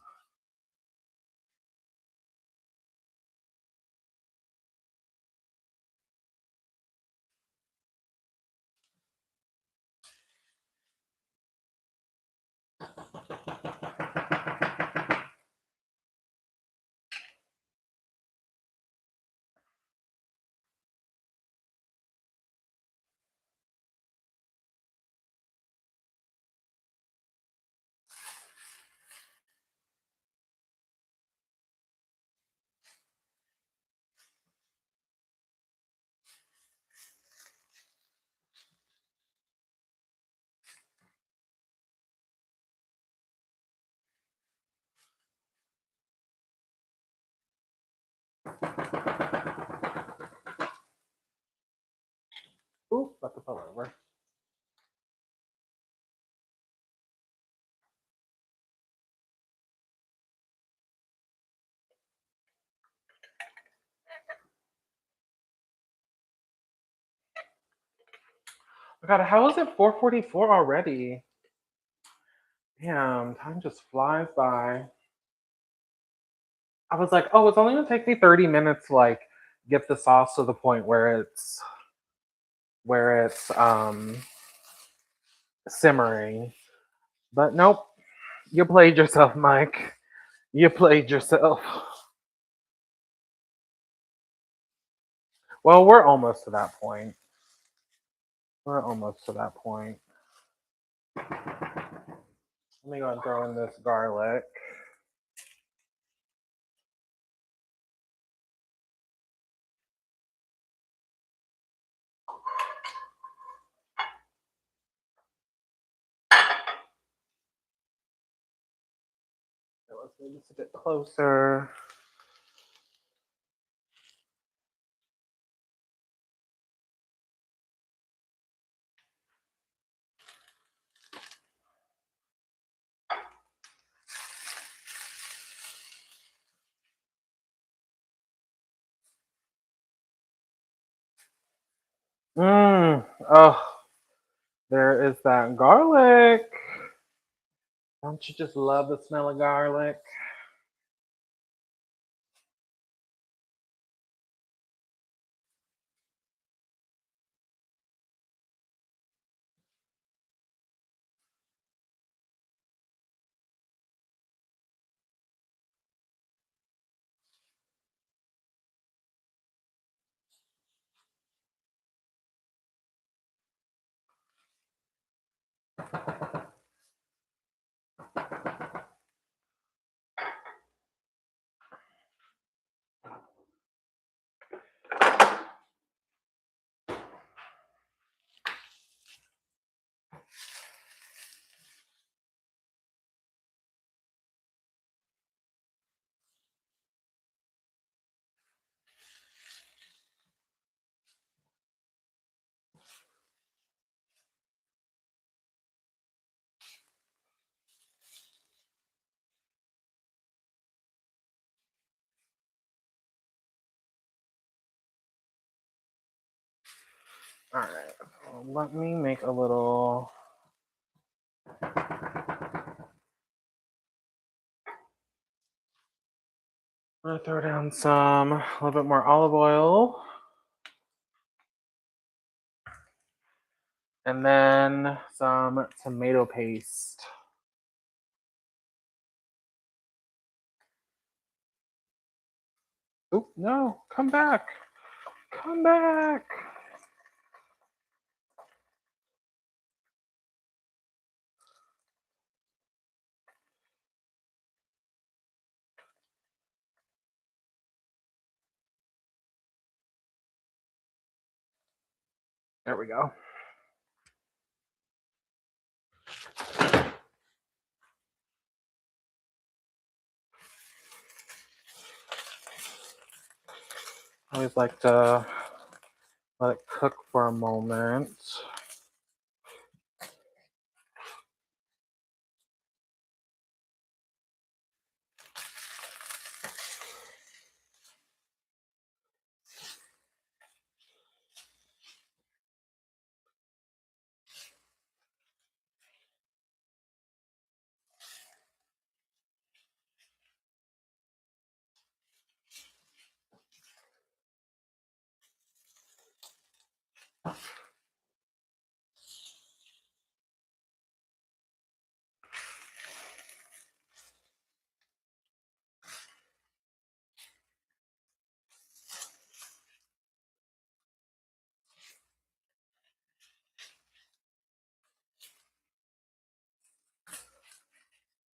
Ooh, about to fall over. Oh God, how is it 4:44 already? Damn, time just flies by. I was like, oh, it's only gonna take me 30 minutes to like get the sauce to the point where it's simmering. But nope, you played yourself, Mike. You played yourself. Well, we're almost to that point. We're almost to that point. Let me go and throw in this garlic. Okay, let's move this a bit closer. Mmm. Oh, there is that garlic. Don't you just love the smell of garlic? All right. Let me make a little. I'm gonna throw down a little bit more olive oil, and then some tomato paste. Oh no! Come back! Come back! There we go. I always like to let it cook for a moment.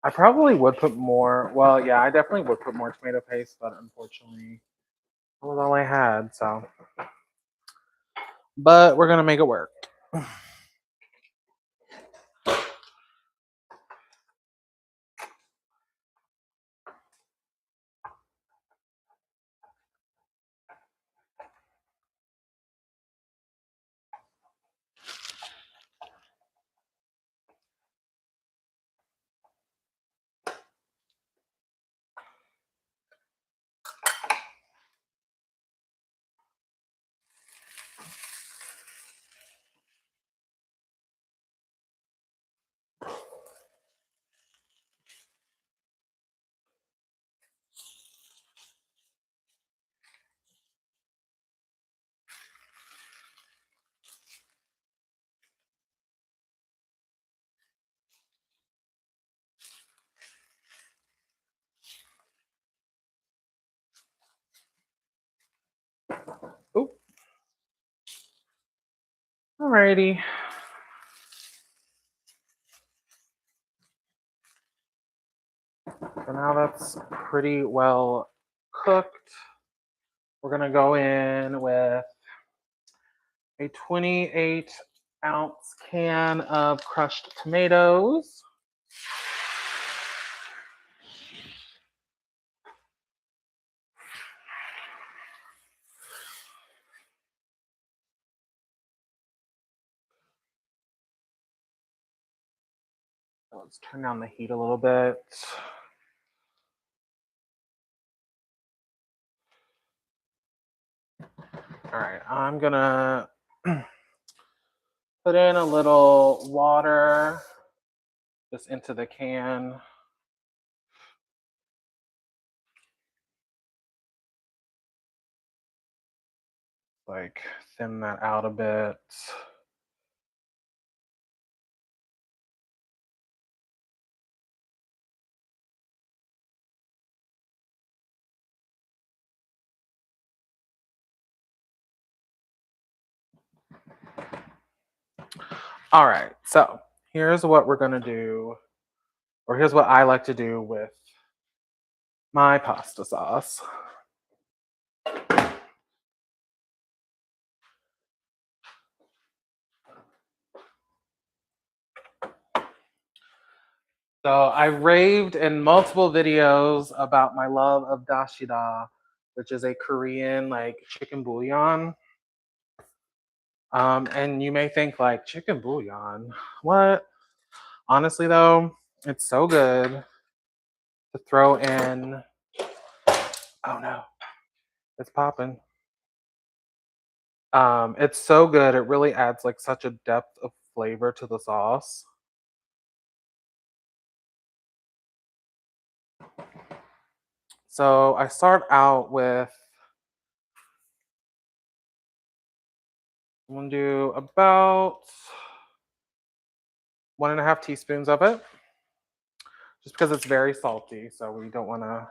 I probably would put more. Well, yeah, I definitely would put more tomato paste, but unfortunately, that was all I had. So, but we're gonna make it work. Oop. Alrighty. So now that's pretty well cooked. We're gonna go in with a 28-ounce can of crushed tomatoes. Let's turn down the heat a little bit. All right, I'm gonna put in a little water just into the can. Like thin that out a bit. All right, so here's what we're gonna do, or here's what I like to do with my pasta sauce. So I raved in multiple videos about my love of dashida, which is a Korean like chicken bouillon. And you may think like chicken bouillon, what? Honestly though, it's so good to throw in. Oh no, it's popping. It's so good. It really adds like such a depth of flavor to the sauce. So I start out with, I'm gonna do about 1.5 teaspoons of it, just because it's very salty. So we don't want to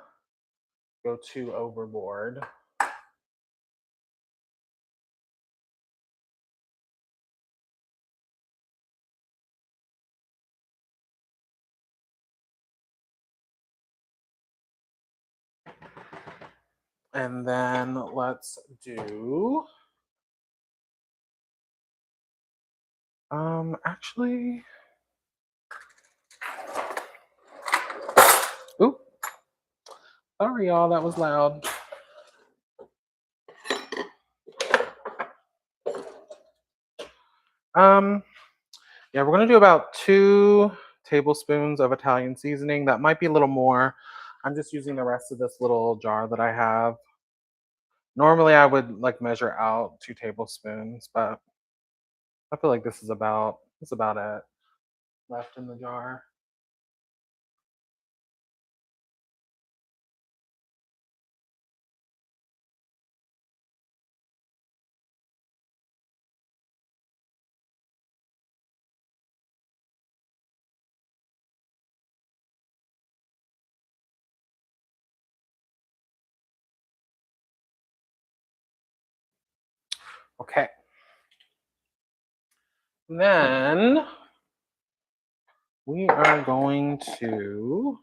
go too overboard. And then let's do, actually, oop, sorry y'all, that was loud. Um, yeah, we're gonna do about 2 tablespoons of Italian seasoning. That might be a little more. I'm just using the rest of this little jar that I have. Normally I would like measure out 2 tablespoons, but I feel like this is about it left in the jar. Okay. Then we are going to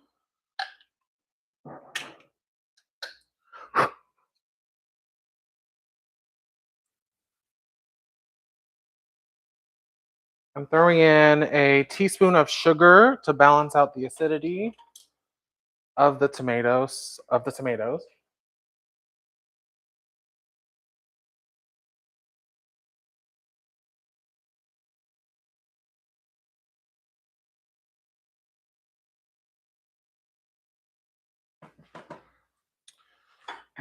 I'm throwing in a teaspoon of sugar to balance out the acidity of the tomatoes.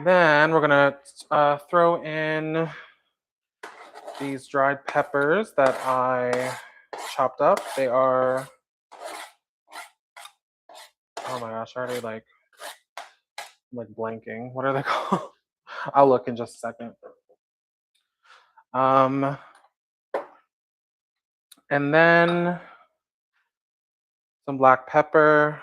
Then we're gonna throw in these dried peppers that I chopped up. They are, oh my gosh, I already I'm like blanking. What are they called? I'll look in just a second. Um, and then some black pepper.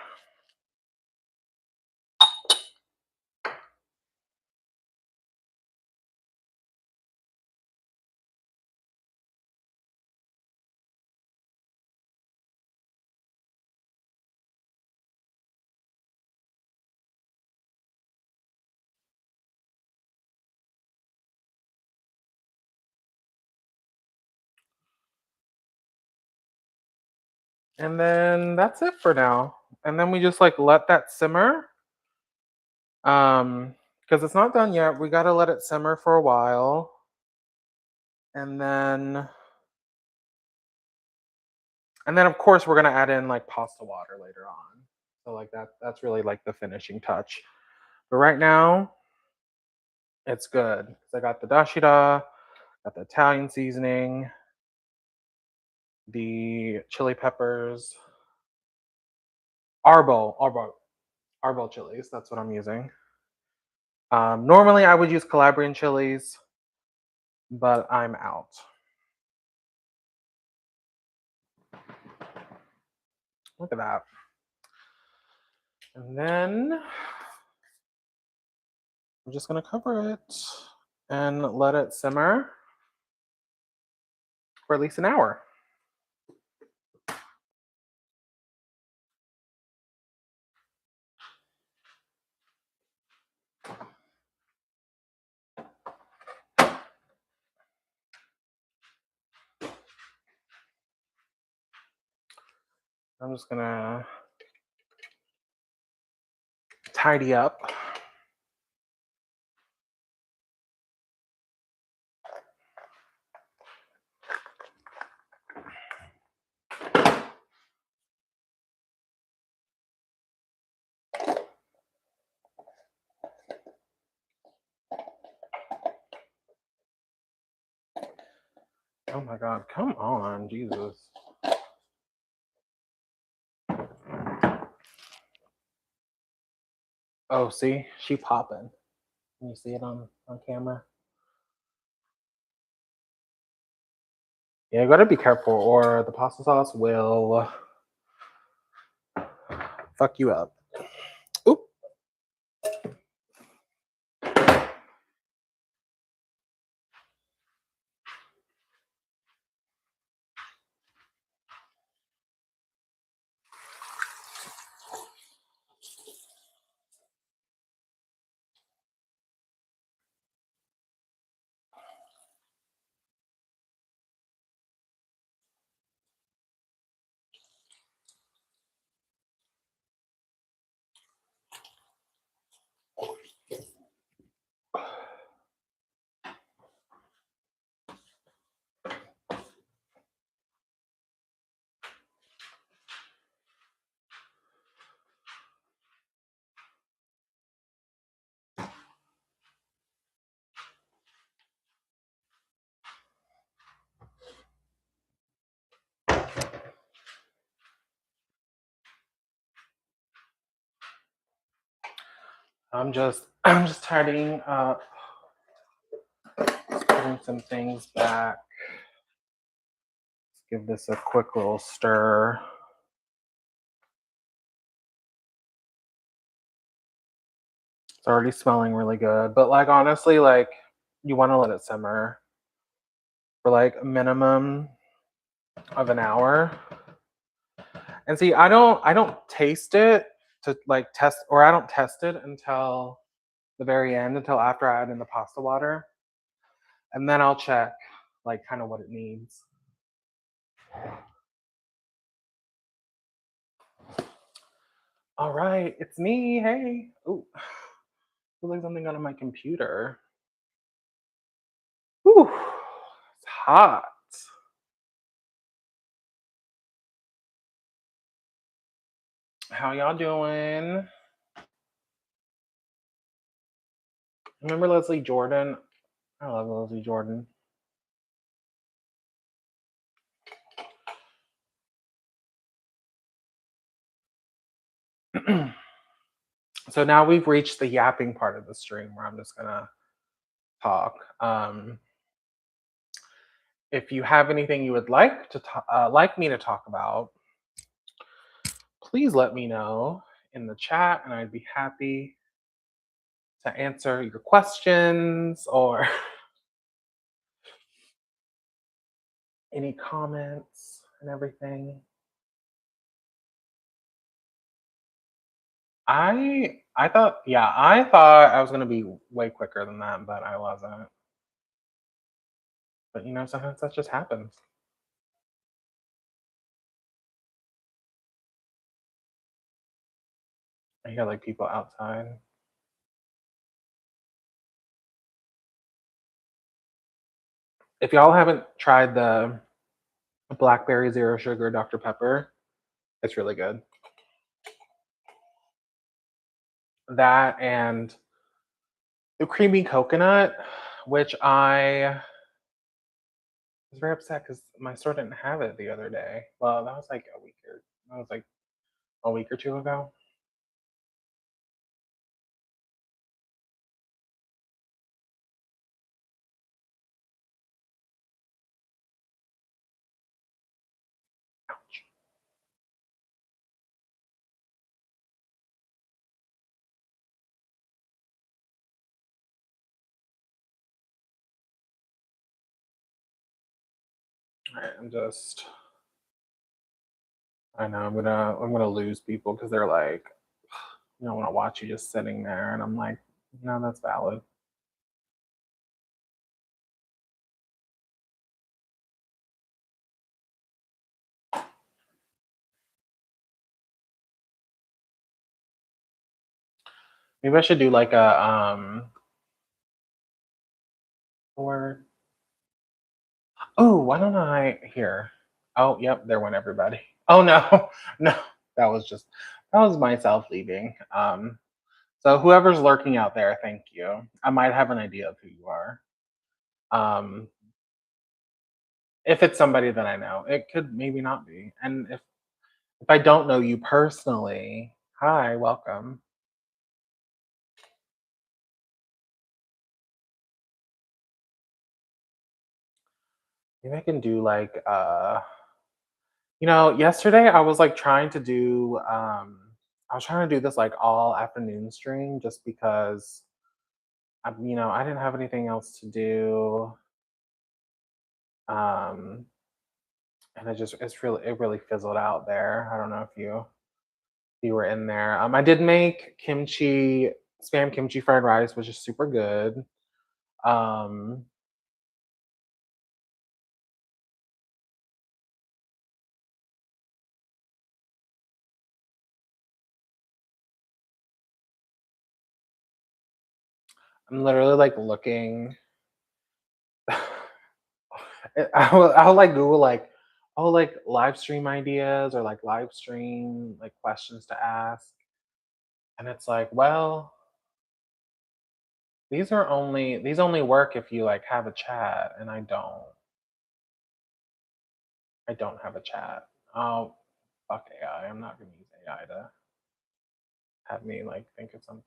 And then that's it for now. And then we just like let that simmer. Because it's not done yet. We gotta let it simmer for a while. And then of course we're gonna add in like pasta water later on. So like that's really like the finishing touch. But right now, it's good. So I got the dashida, got the Italian seasoning, the chili peppers, arbol chilies. That's what I'm using. Normally I would use Calabrian chilies, but I'm out. Look at that. And then I'm just gonna cover it and let it simmer for at least an hour. I'm just gonna tidy up. Oh my god, come on, Jesus. Oh, see, she popping. Can you see it on camera? Yeah, you gotta be careful, or the pasta sauce will fuck you up. Oop. I'm just tidying up, just putting some things back. Let's give this a quick little stir. It's already smelling really good, but like honestly, like you want to let it simmer. for like a minimum of an hour. And see, I don't taste it to like test, or I don't test it until the very end, until after I add in the pasta water. And then I'll check like kind of what it needs. All right, it's me. Hey. Oh, feel like something got on my computer. Whew, it's hot. How y'all doing? Remember Leslie Jordan? I love Leslie Jordan. So now we've reached the yapping part of the stream where I'm just gonna talk. If you have anything you would like to like me to talk about, please let me know in the chat, and I'd be happy to answer your questions or any comments and everything. I thought I was gonna be way quicker than that, but I wasn't. But sometimes that just happens. I hear like people outside. If y'all haven't tried the blackberry zero sugar Dr. Pepper, it's really good. That and the creamy coconut, which I was very upset because my store didn't have it the other day. Well, that was like a week or two ago. Ouch. All right, I know I'm gonna lose people because they're like, I want to watch you just sitting there, and I'm like, no, that's valid. Maybe I should do like a or oh, why don't I here? Oh, yep, there went everybody. Oh no, no, that was myself leaving. So whoever's lurking out there, thank you. I might have an idea of who you are. Um, if it's somebody that I know, it could maybe not be. And if I don't know you personally, hi, welcome. Maybe I can do like yesterday I was like trying to do I was trying to do this like all afternoon stream just because I didn't have anything else to do. Um and it really fizzled out there. I don't know if you were in there. I did make spam kimchi fried rice, which is super good. Um I'm literally like looking. I'll like Google like, oh, like live stream ideas or like live stream like questions to ask. And it's like, well, these only work if you like have a chat, and I don't. I don't have a chat. Oh, fuck AI. I'm not gonna use AI to have me like think of something.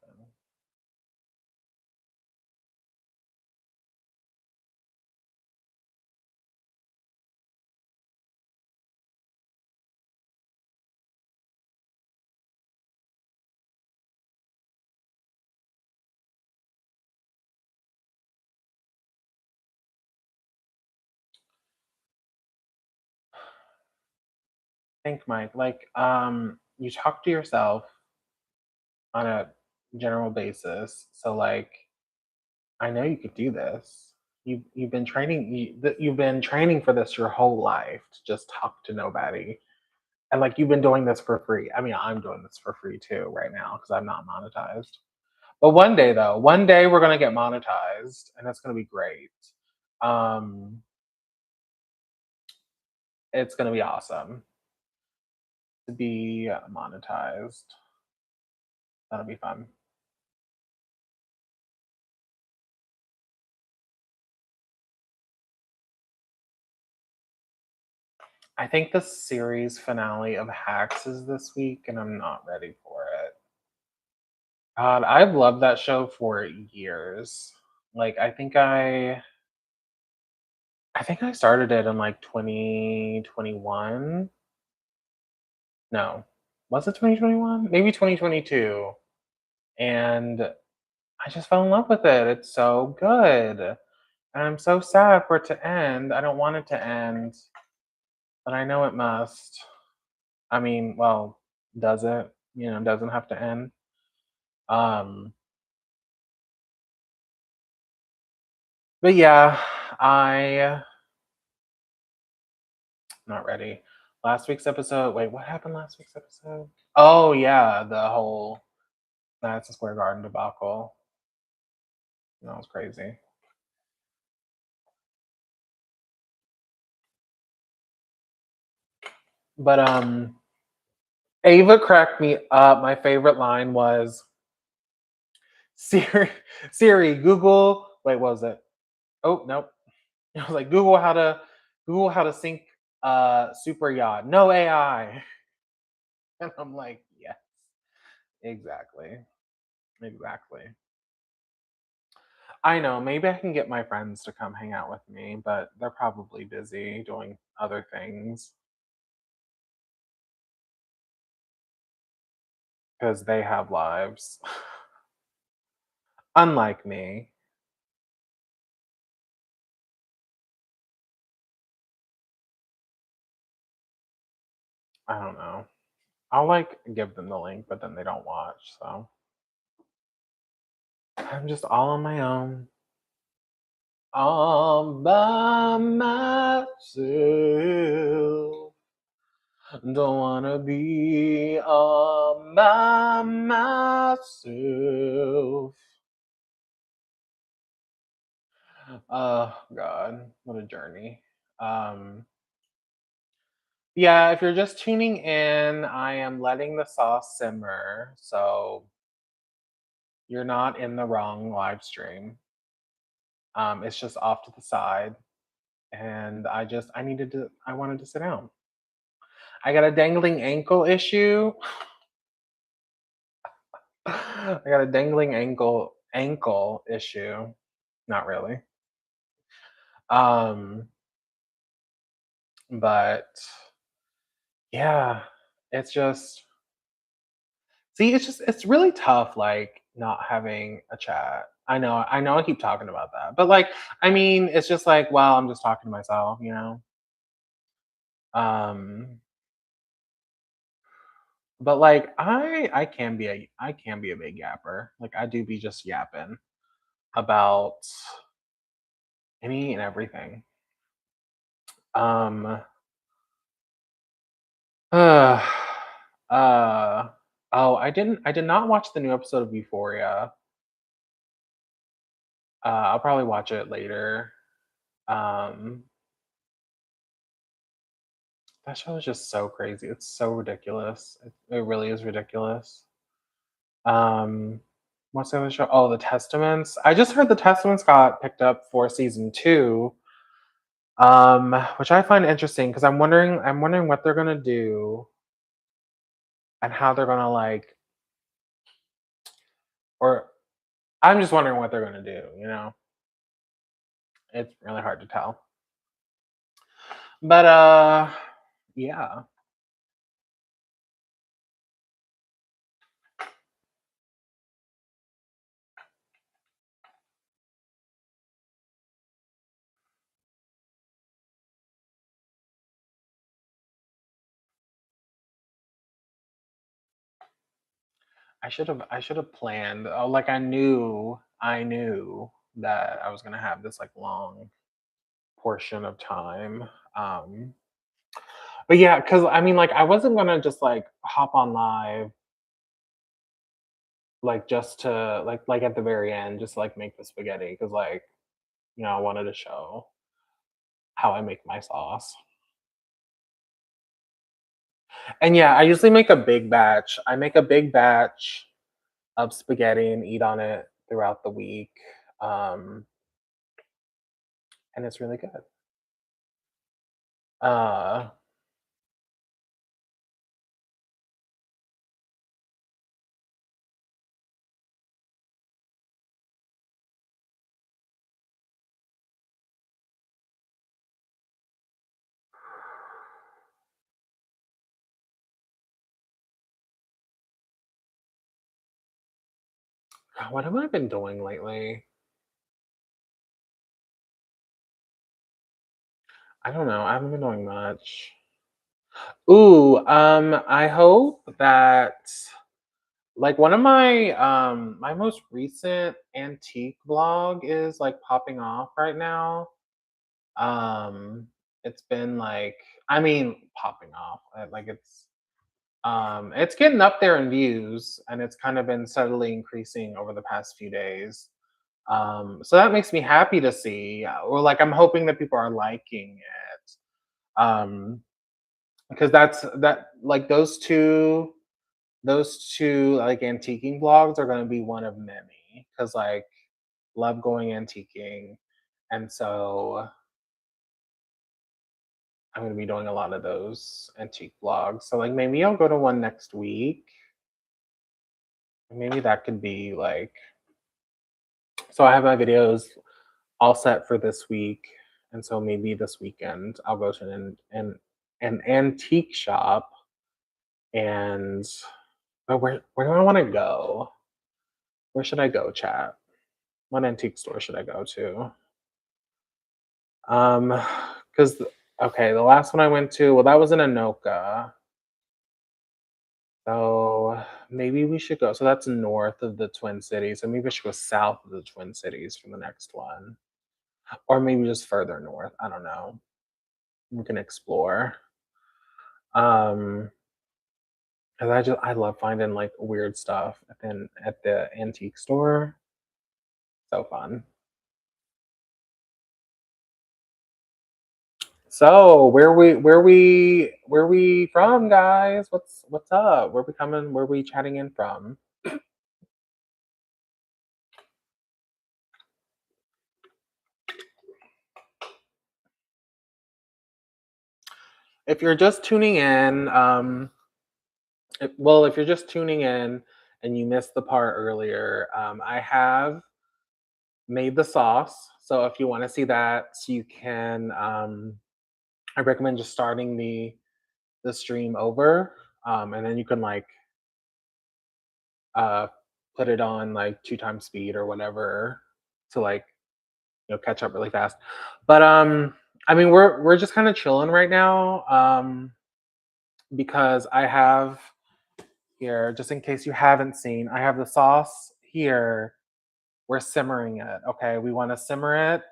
think, Mike, like, you talk to yourself on a general basis. So, like, I know you could do this. You've been training you've been training for this your whole life to just talk to nobody. And like you've been doing this for free. I mean, I'm doing this for free too right now because I'm not monetized. But one day though, one day we're gonna get monetized and that's gonna be great. Um, it's gonna be awesome to be monetized. That'll be fun. I think the series finale of Hacks is this week, and I'm not ready for it. God, I've loved that show for years. Like I think I started it in like 2021. No. Was it 2021? Maybe 2022. And I just fell in love with it. It's so good. And I'm so sad for it to end. I don't want it to end, but I know it must. I mean, well, does it? You know, doesn't have to end. Um, but yeah, I not ready. Last week's episode. Wait, what happened last week's episode? Oh yeah, the whole Madison Square Garden debacle. That was crazy. But Ava cracked me up. My favorite line was Siri, Siri, Google. Wait, what was it? Oh nope. I was like Google how to sink super yacht. No AI. And I'm like, yes, exactly. Exactly. I know, maybe I can get my friends to come hang out with me, but they're probably busy doing other things because they have lives. Unlike me. I don't know. I'll like give them the link, but then they don't watch. So I'm just all on my own. All by myself. Don't wanna be all by myself. Oh God, what a journey. Um, yeah, if you're just tuning in, I am letting the sauce simmer, so you're not in the wrong live stream. It's just off to the side, and I wanted to sit down. I got a dangling ankle issue. I got a dangling ankle issue. Not really. Um, but yeah, it's just see, it's really tough like not having a chat. I know I keep talking about that. But like I mean, it's just like, well, I'm just talking to myself, you know? Um, but like I can be a big yapper. Like I do be just yapping about any and everything. Um uh, uh oh, I did not watch the new episode of Euphoria. I'll probably watch it later. Um that show is just so crazy. It's so ridiculous. It really is ridiculous. Um what's the other show? Oh, The Testaments. I just heard The Testaments got picked up for season 2. Which I find interesting because I'm wondering what they're gonna do and how they're gonna like or I'm just wondering what they're gonna do, you know? It's really hard to tell. But yeah. I should have planned. Oh, like I knew that I was gonna have this like long portion of time. Um, but yeah, because I mean, like I wasn't gonna just like hop on live like just to like at the very end, just like make the spaghetti because like I wanted to show how I make my sauce. And yeah, I usually make a big batch. I make a big batch of spaghetti and eat on it throughout the week. Um, and it's really good. Uh, God, what have I been doing lately? I don't know. I haven't been doing much. Ooh, I hope that like one of my most recent antique vlog is like popping off right now. Um it's been like I mean popping off. Like it's getting up there in views and it's kind of been steadily increasing over the past few days. So that makes me happy to see. Or like I'm hoping that people are liking it. Because that like those two like antiquing vlogs are going to be one of many because like love going antiquing, and so I'm going to be doing a lot of those antique vlogs. So like maybe I'll go to one next week. Maybe that could be like, so I have my videos all set for this week, and so maybe this weekend I'll go to an antique shop. And but where do I want to go? Where should I go, chat? What antique store should I go to? Because okay, the last one I went to, well, that was in Anoka. So maybe we should go. So that's north of the Twin Cities. So maybe we should go south of the Twin Cities for the next one, or maybe just further north. I don't know. We can explore. Um, and I love finding like weird stuff at the antique store. So fun. So where we from, guys? What's up? Where we coming? Where we chatting in from? If you're just tuning in, if you're just tuning in and you missed the part earlier, I have made the sauce. So if you want to see that, you can. I recommend just starting the stream over, and then you can like uh, put it on like two times speed or whatever to like catch up really fast. But I mean we're just kind of chilling right now because I have here, just in case you haven't seen, I have the sauce here. We're simmering it. Okay, we want to simmer it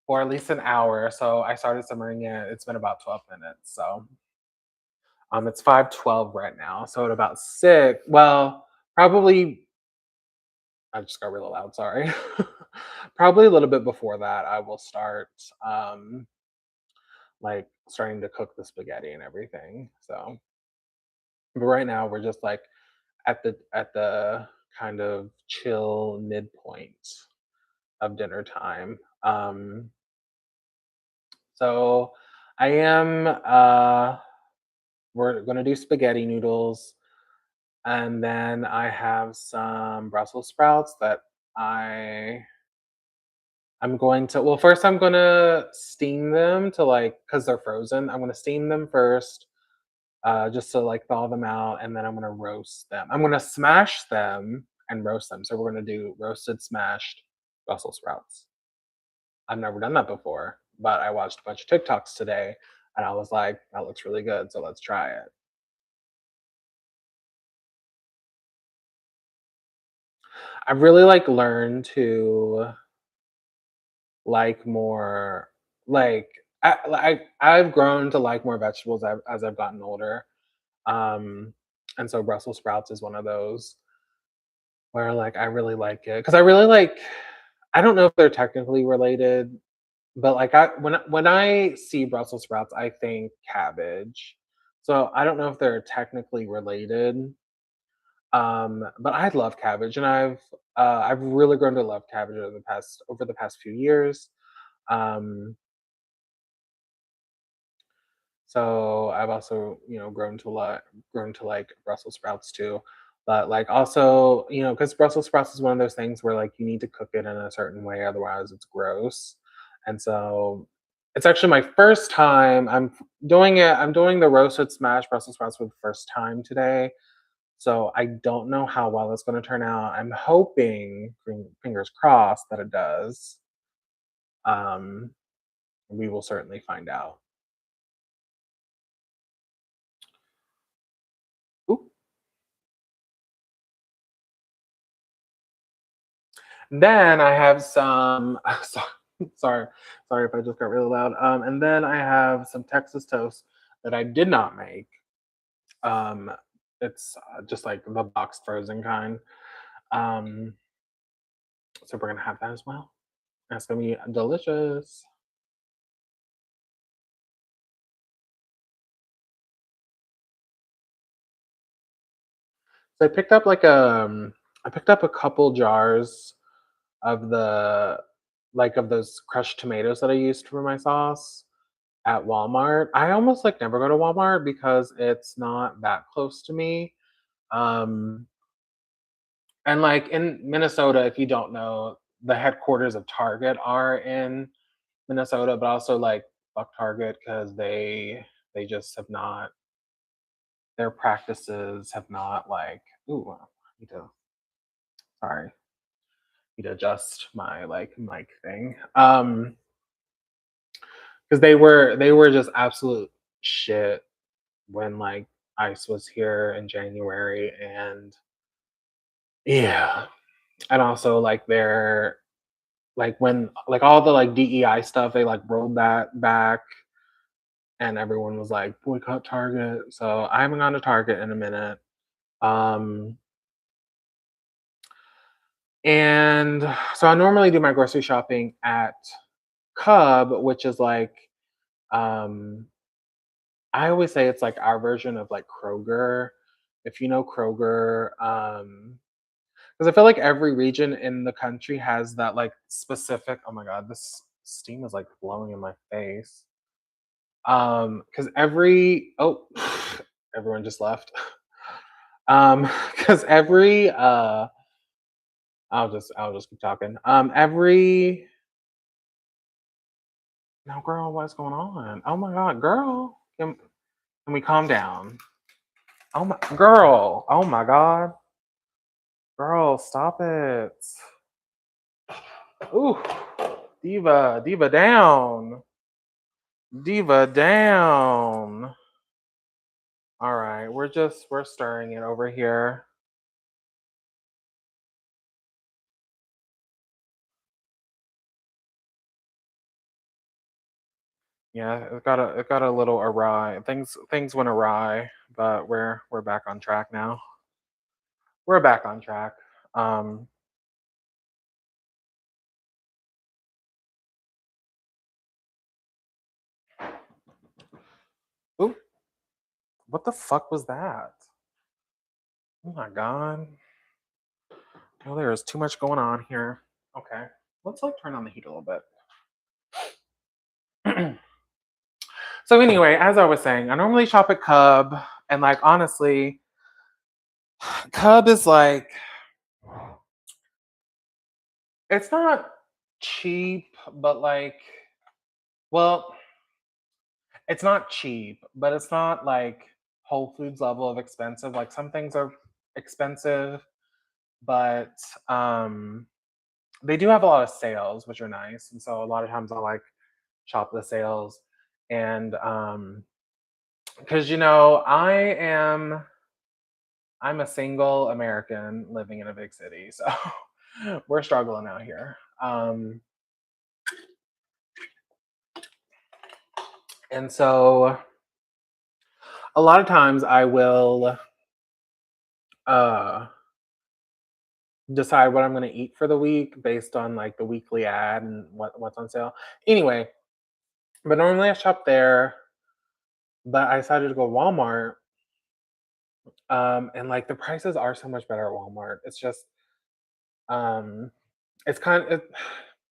for at least an hour. So I started simmering it. It's been about 12 minutes. So it's 5:12 right now. So at about six, well, probably I just got really loud. Sorry. Probably a little bit before that, I will start like starting to cook the spaghetti and everything. So, but right now we're just like at the kind of chill midpoint of dinner time. So I am we're gonna do spaghetti noodles, and then I have some Brussels sprouts that I I'm going to, well, first I'm gonna steam them to like, because they're frozen. I'm gonna steam them first, just to like thaw them out, and then I'm gonna roast them. I'm gonna smash them and roast them. So we're gonna do roasted smashed Brussels sprouts. I've never done that before, but I watched a bunch of TikToks today, and I was like, that looks really good. So let's try it. I've really like learned to like more like I've grown to like more vegetables as I've gotten older. Um, and so Brussels sprouts is one of those where like I really like it because I really like. I don't know if they're technically related, but like when I see Brussels sprouts, I think cabbage. So I don't know if they're technically related. But I love cabbage, and I've really grown to love cabbage over the past few years. Um, so I've also, grown to like Brussels sprouts too. But like also, because Brussels sprouts is one of those things where like you need to cook it in a certain way, otherwise it's gross. And so it's actually my first time. Doing it. I'm doing the roasted smash Brussels sprouts for the first time today. So I don't know how well it's going to turn out. I'm hoping, fingers crossed, that it does. Um, we will certainly find out. Oop. Then I have some. Sorry, sorry if I just got really loud. And then I have some Texas toast that I did not make. Um, it's just like the box frozen kind. Um, so we're gonna have that as well. That's gonna be delicious. So I picked up a couple jars of of those crushed tomatoes that I used for my sauce at Walmart. I almost like never go to Walmart because it's not that close to me. Um, and like in Minnesota, if you don't know, the headquarters of Target are in Minnesota, but also like fuck Target because they just have not their practices have not like ooh I need to sorry need to adjust my like mic thing. Because they were just absolute shit when like ice was here in January, and yeah, and also like they're like when like all the like DEI stuff, they like rolled that back, and everyone was like boycott Target. So I haven't gone to Target in a minute. Um, and so I normally do my grocery shopping at Cub, which is like um I always say it's like our version of like Kroger. If you know Kroger, because I feel like every region in the country has that like specific. Oh my god, this steam is like blowing in my face. Because every oh, everyone just left. Because every I'll just keep talking. Every no girl, what's going on? Oh my god, girl, can we calm down? Oh my girl, oh my god. Girl, stop it. Ooh, diva down. Diva down. All right, we're stirring it over here. Yeah, it got a little awry. Things went awry, but we're back on track now. We're back on track. Um, ooh, what the fuck was that? Oh my god. Oh, there is too much going on here. Okay, let's like turn on the heat a little bit. So anyway, as I was saying, I normally shop at Cub, and like honestly, Cub is like it's not cheap, but like well, it's not cheap, but it's not like Whole Foods level of expensive. Like some things are expensive, but they do have a lot of sales, which are nice. And so a lot of times I like shop the sales, and because I'm a single American living in a big city, so We're struggling out here. And so a lot of times I will uh decide what I'm gonna eat for the week based on like the weekly ad and what's on sale. Anyway, but normally I shop there, but I decided to go to Walmart. And like the prices are so much better at Walmart. It's just um it's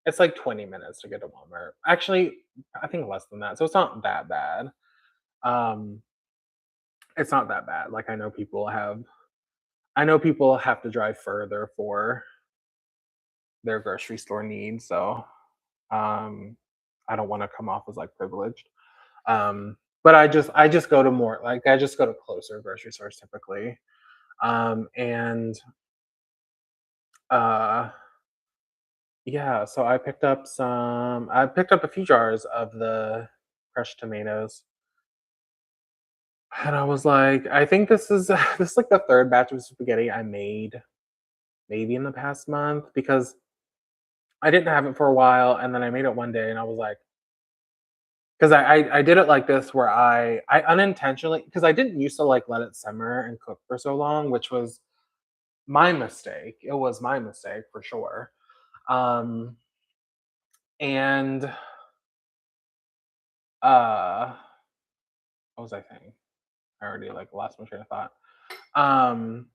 it's like 20 minutes to get to Walmart. Actually, I think less than that. So it's not that bad. Um it's not that bad. Like I know people have to drive further for their grocery store needs, so um I don't want to come off as like privileged. But I just go to more like I just go to closer grocery stores typically. And uh Yeah, so I picked up a few jars of the crushed tomatoes. And I was like, I think this is this is like the third batch of spaghetti I made maybe in the past month because I didn't have it for a while and then I made it one day and I was like, because I did it like this where I unintentionally because I didn't used to like let it simmer and cook for so long, which was my mistake. It was my mistake for sure. Um and uh what was I saying? I already like lost my train of thought. Um,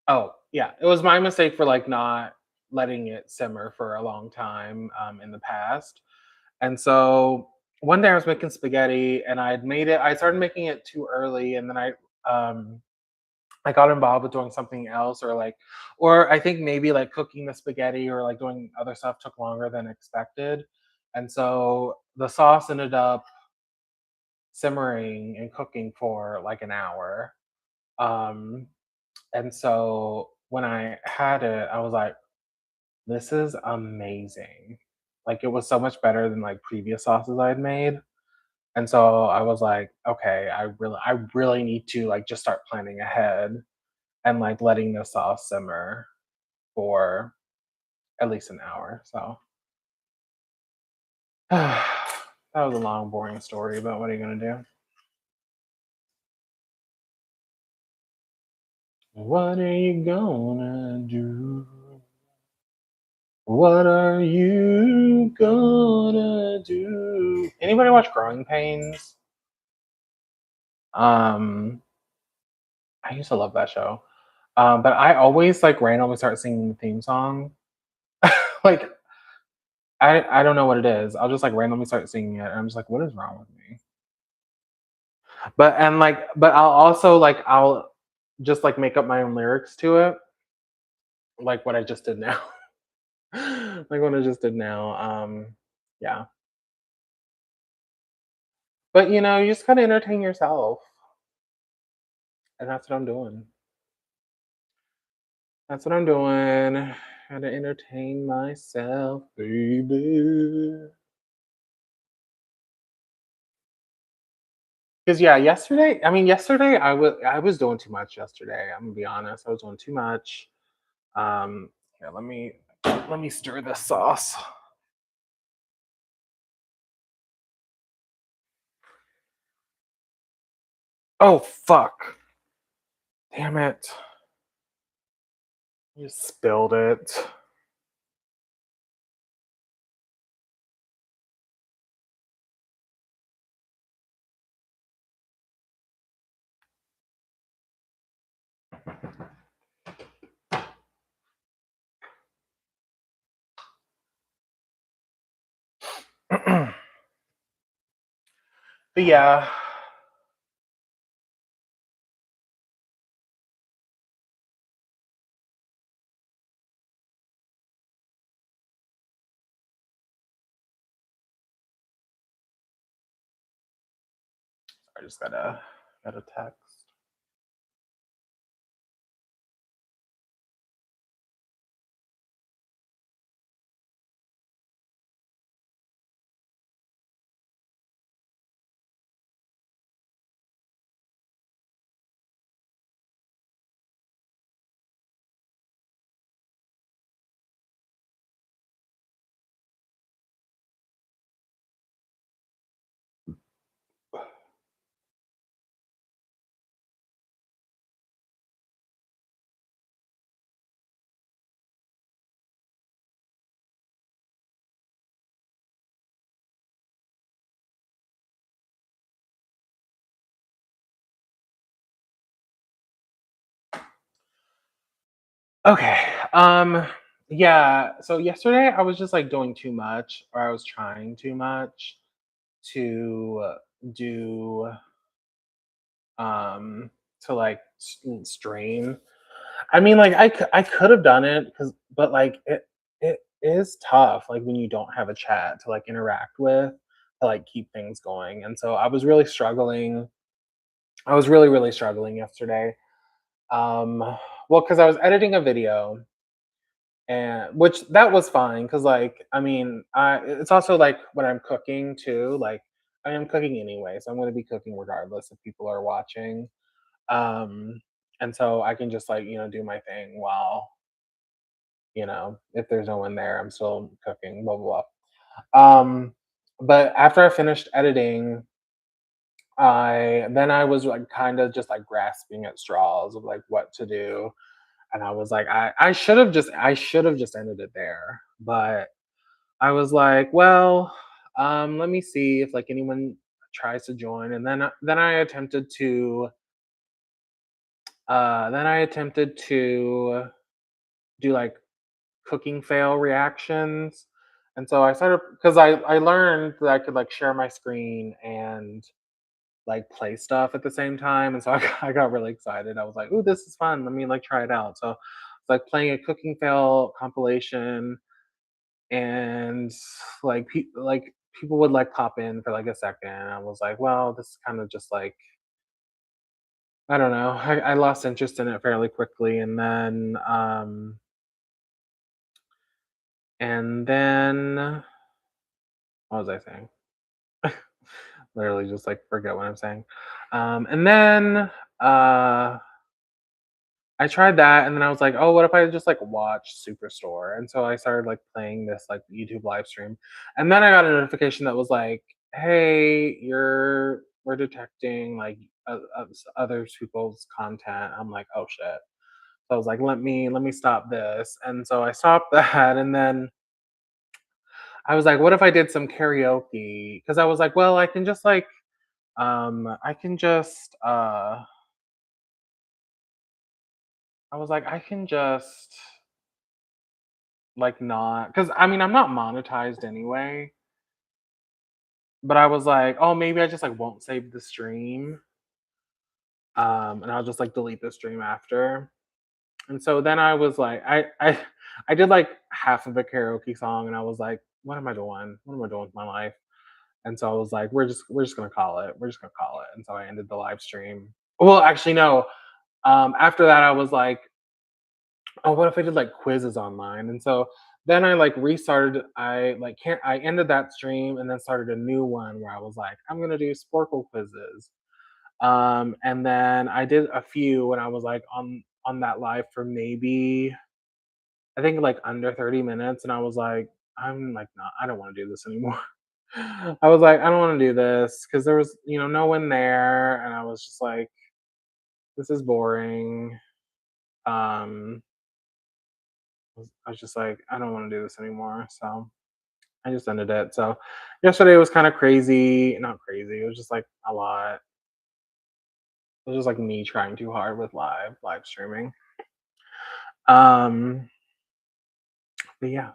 oh yeah, it was my mistake for like not letting it simmer for a long time in the past. And so one day I was making spaghetti and I started making it too early and then um I got involved with doing something else or I think maybe like cooking the spaghetti or like doing other stuff took longer than expected. And so the sauce ended up simmering and cooking for like an hour. Um And so when I had it, I was like, "This is amazing." Like, it was so much better than, like, previous sauces I had made. And so I was like, "Okay, I really need to, like, just start planning ahead and, like, letting the sauce simmer for at least an hour." So that was a long, boring story, but what are you gonna do? What are you gonna do? What are you gonna do? Anybody watch Growing Pains? Um, I used to love that show. But I always like randomly start singing the theme song. Like I don't know what it is. I'll just like randomly start singing it. And I'm just like, what is wrong with me? But I'll also like I'll just like make up my own lyrics to it, like what I just did now. Like what I just did now. Yeah. But you just gotta entertain yourself. And that's what I'm doing. That's what I'm doing. How to entertain myself, baby. Because yeah, yesterday I was doing too much yesterday. I'm gonna be honest. I was doing too much. Here, let me stir this sauce. Oh fuck. Damn it. You spilled it. But yeah. I just got a text. Okay. Um, yeah. So yesterday I was just like doing too much, or I was trying too much to do um to like strain. I mean, like I could have done it because, but like it is tough like when you don't have a chat to like interact with to like keep things going. And so I was really struggling. I was really struggling yesterday. Um, well, because I was editing a video, and which that was fine because like I mean I it's also like when I'm cooking too, like I am cooking anyway, so I'm going to be cooking regardless if people are watching. um and so I can just like do my thing while if there's no one there, I'm still cooking, blah blah blah. But after I finished editing, I was like kind of just like grasping at straws of like what to do. And I was like, I should have just ended it there. But I was like, well, let me see if like anyone tries to join. And then I attempted to do like cooking fail reactions. And so I started because I learned that I could like share my screen and like play stuff at the same time. And so I got really excited. I was like, "Ooh, this is fun. Let me like try it out." So it's like playing a cooking fail compilation, and like people would like pop in for like a second. I was like, "Well, this is kind of just like I don't know." I lost interest in it fairly quickly, and then what was I saying? Literally just like forget what I'm saying. And then uh I tried that, and then I was like, "Oh, what if I just like watch Superstore?" And so I started like playing this like YouTube live stream, and then I got a notification that was like, "Hey, we're detecting like other people's content." I'm like, "Oh shit!" So I was like, "Let me stop this," and so I stopped that, and then I was like, "What if I did some karaoke?" Because I was like, "Well, I can just like I can just I was like, I can just like not because I mean I'm not monetized anyway, but I was like, oh maybe I just like won't save the stream. And I'll just like delete the stream after. And so then I was like, I did like half of a karaoke song, and I was like, what am I doing? What am I doing with my life? And so I was like, we're just gonna call it. We're just gonna call it. And so I ended the live stream. Well, actually no. After that I was like, oh, what if I did like quizzes online? And so then I like restarted. I like can't. I ended that stream and then started a new one where I was like, I'm gonna do Sporkle quizzes. And then I did a few when I was like on that live for maybe I think like under 30 minutes, and I was like, I'm like not. I don't want to do this anymore. I was like, I don't want to do this because there was no one there, and I was just like, this is boring. Um, I was just like, I don't want to do this anymore. So I just ended it. So yesterday was kind of crazy. Not crazy. It was just like a lot. It was just like me trying too hard with live streaming. Um, but yeah.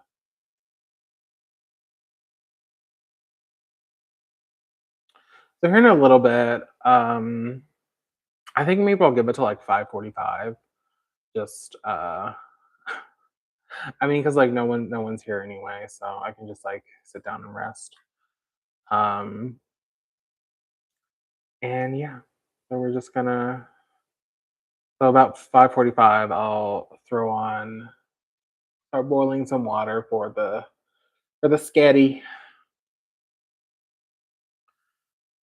So here in a little bit, I think maybe I'll give it to like 5:45. Just I mean, because like no one's here anyway, so I can just like sit down and rest. Um, and yeah. So we're just gonna so about 5:45 I'll throw on start boiling some water for the sketty.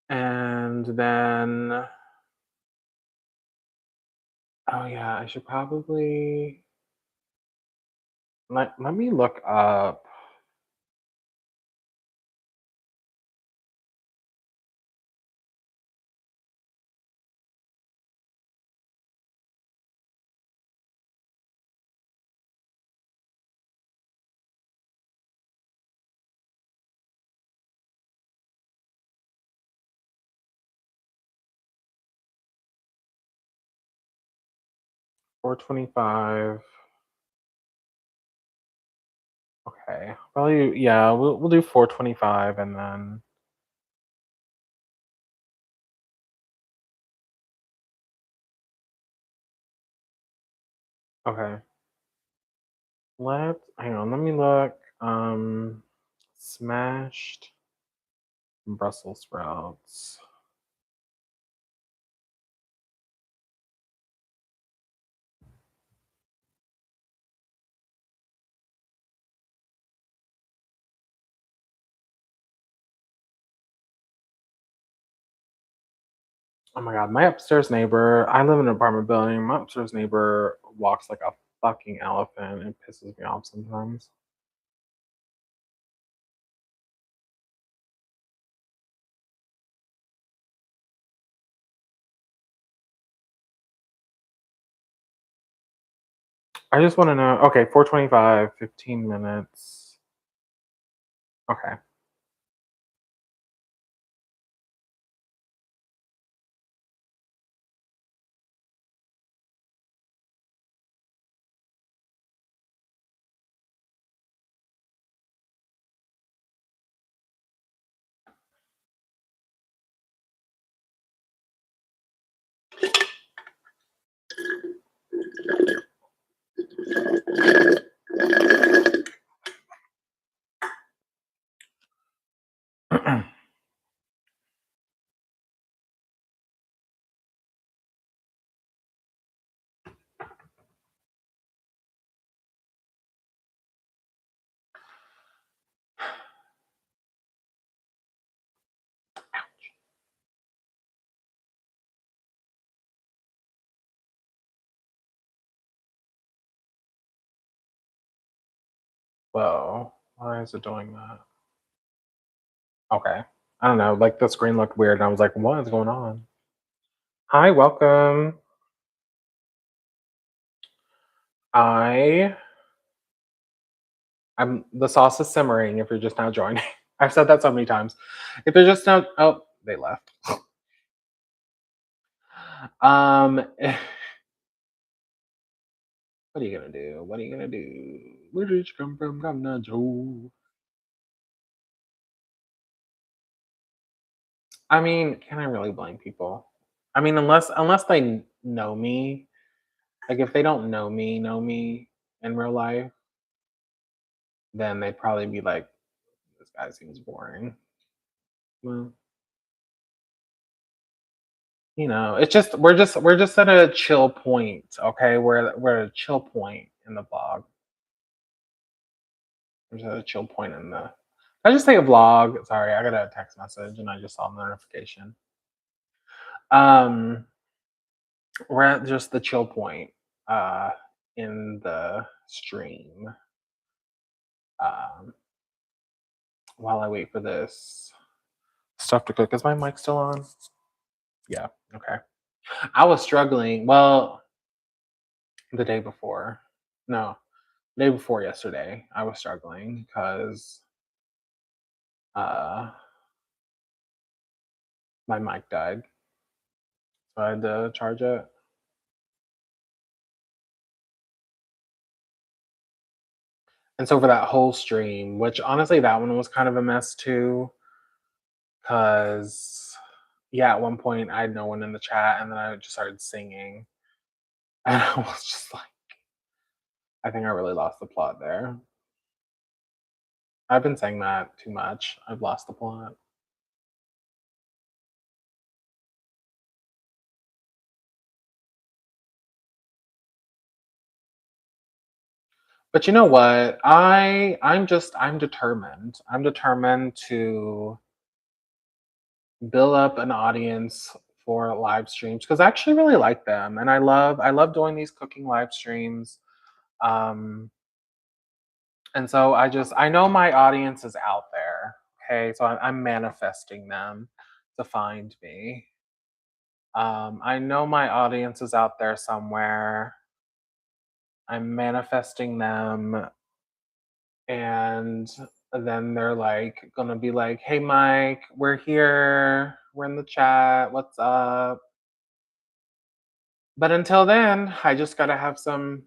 And then oh yeah, I should probably let me look up 4:25. Okay. Probably yeah, we'll do 4:25 and then okay. Let's hang on, let me look. Smashed Brussels sprouts. Oh my god, my upstairs neighbor, I live in an apartment building. My upstairs neighbor walks like a fucking elephant and pisses me off sometimes. I just want to know. Okay, 4:25, 15 minutes. Okay. Whoa. Why is it doing that? Okay. I don't know. Like the screen looked weird and I was like, what is going on? Hi, welcome. I I'm the sauce is simmering if you're just now joining. I've said that so many times. If you're just now oh, they left. What are you gonna do? What are you gonna do? Where did you come from, Governor Joe? I mean, can I really blame people? I mean, unless they know me, like if they don't know me in real life, then they'd probably be like, "This guy seems boring." Well, it's just we're just at a chill point, okay? We're at a chill point in the vlog. We're just at a chill point in the. I just say a vlog. Sorry, I got a text message and I just saw the notification. Um, we're at just the chill point uh in the stream. Um, while I wait for this stuff to cook. Is my mic still on? Yeah. Okay. I was struggling. Well, the day before. No, the day before yesterday, I was struggling because uh my mic died. So I had to charge it. And so for that whole stream, which honestly that one was kind of a mess too, because yeah, at one point I had no one in the chat and then I just started singing. And I was just like, I think I really lost the plot there. I've been saying that too much. I've lost the plot. But you know what? I'm determined. I'm determined to build up an audience for live streams because I actually really like them and I love doing these cooking live streams. Um and so I know my audience is out there. Okay. So I'm manifesting them to find me. I know my audience is out there somewhere. I'm manifesting them and then they're like gonna be like, "Hey, Mike, we're here. We're in the chat. What's up?" But until then, I just gotta have some.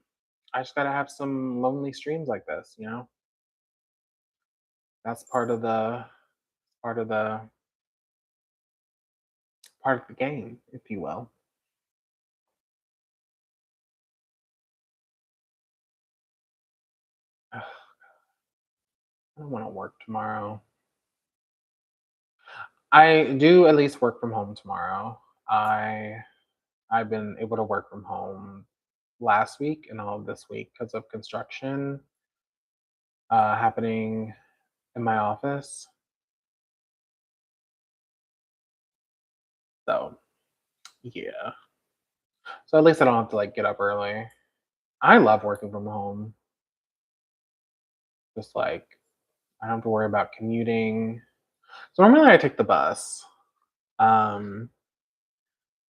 I just gotta have some lonely streams like this. That's part of the part of the game, if you will. Ugh, I don't want to work tomorrow. I do at least work from home tomorrow. I I've been able to work from home last week and all of this week because of construction happening in my office. So yeah. So at least I don't have to like get up early. I love working from home. Just like I don't have to worry about commuting. So normally I take the bus. Um,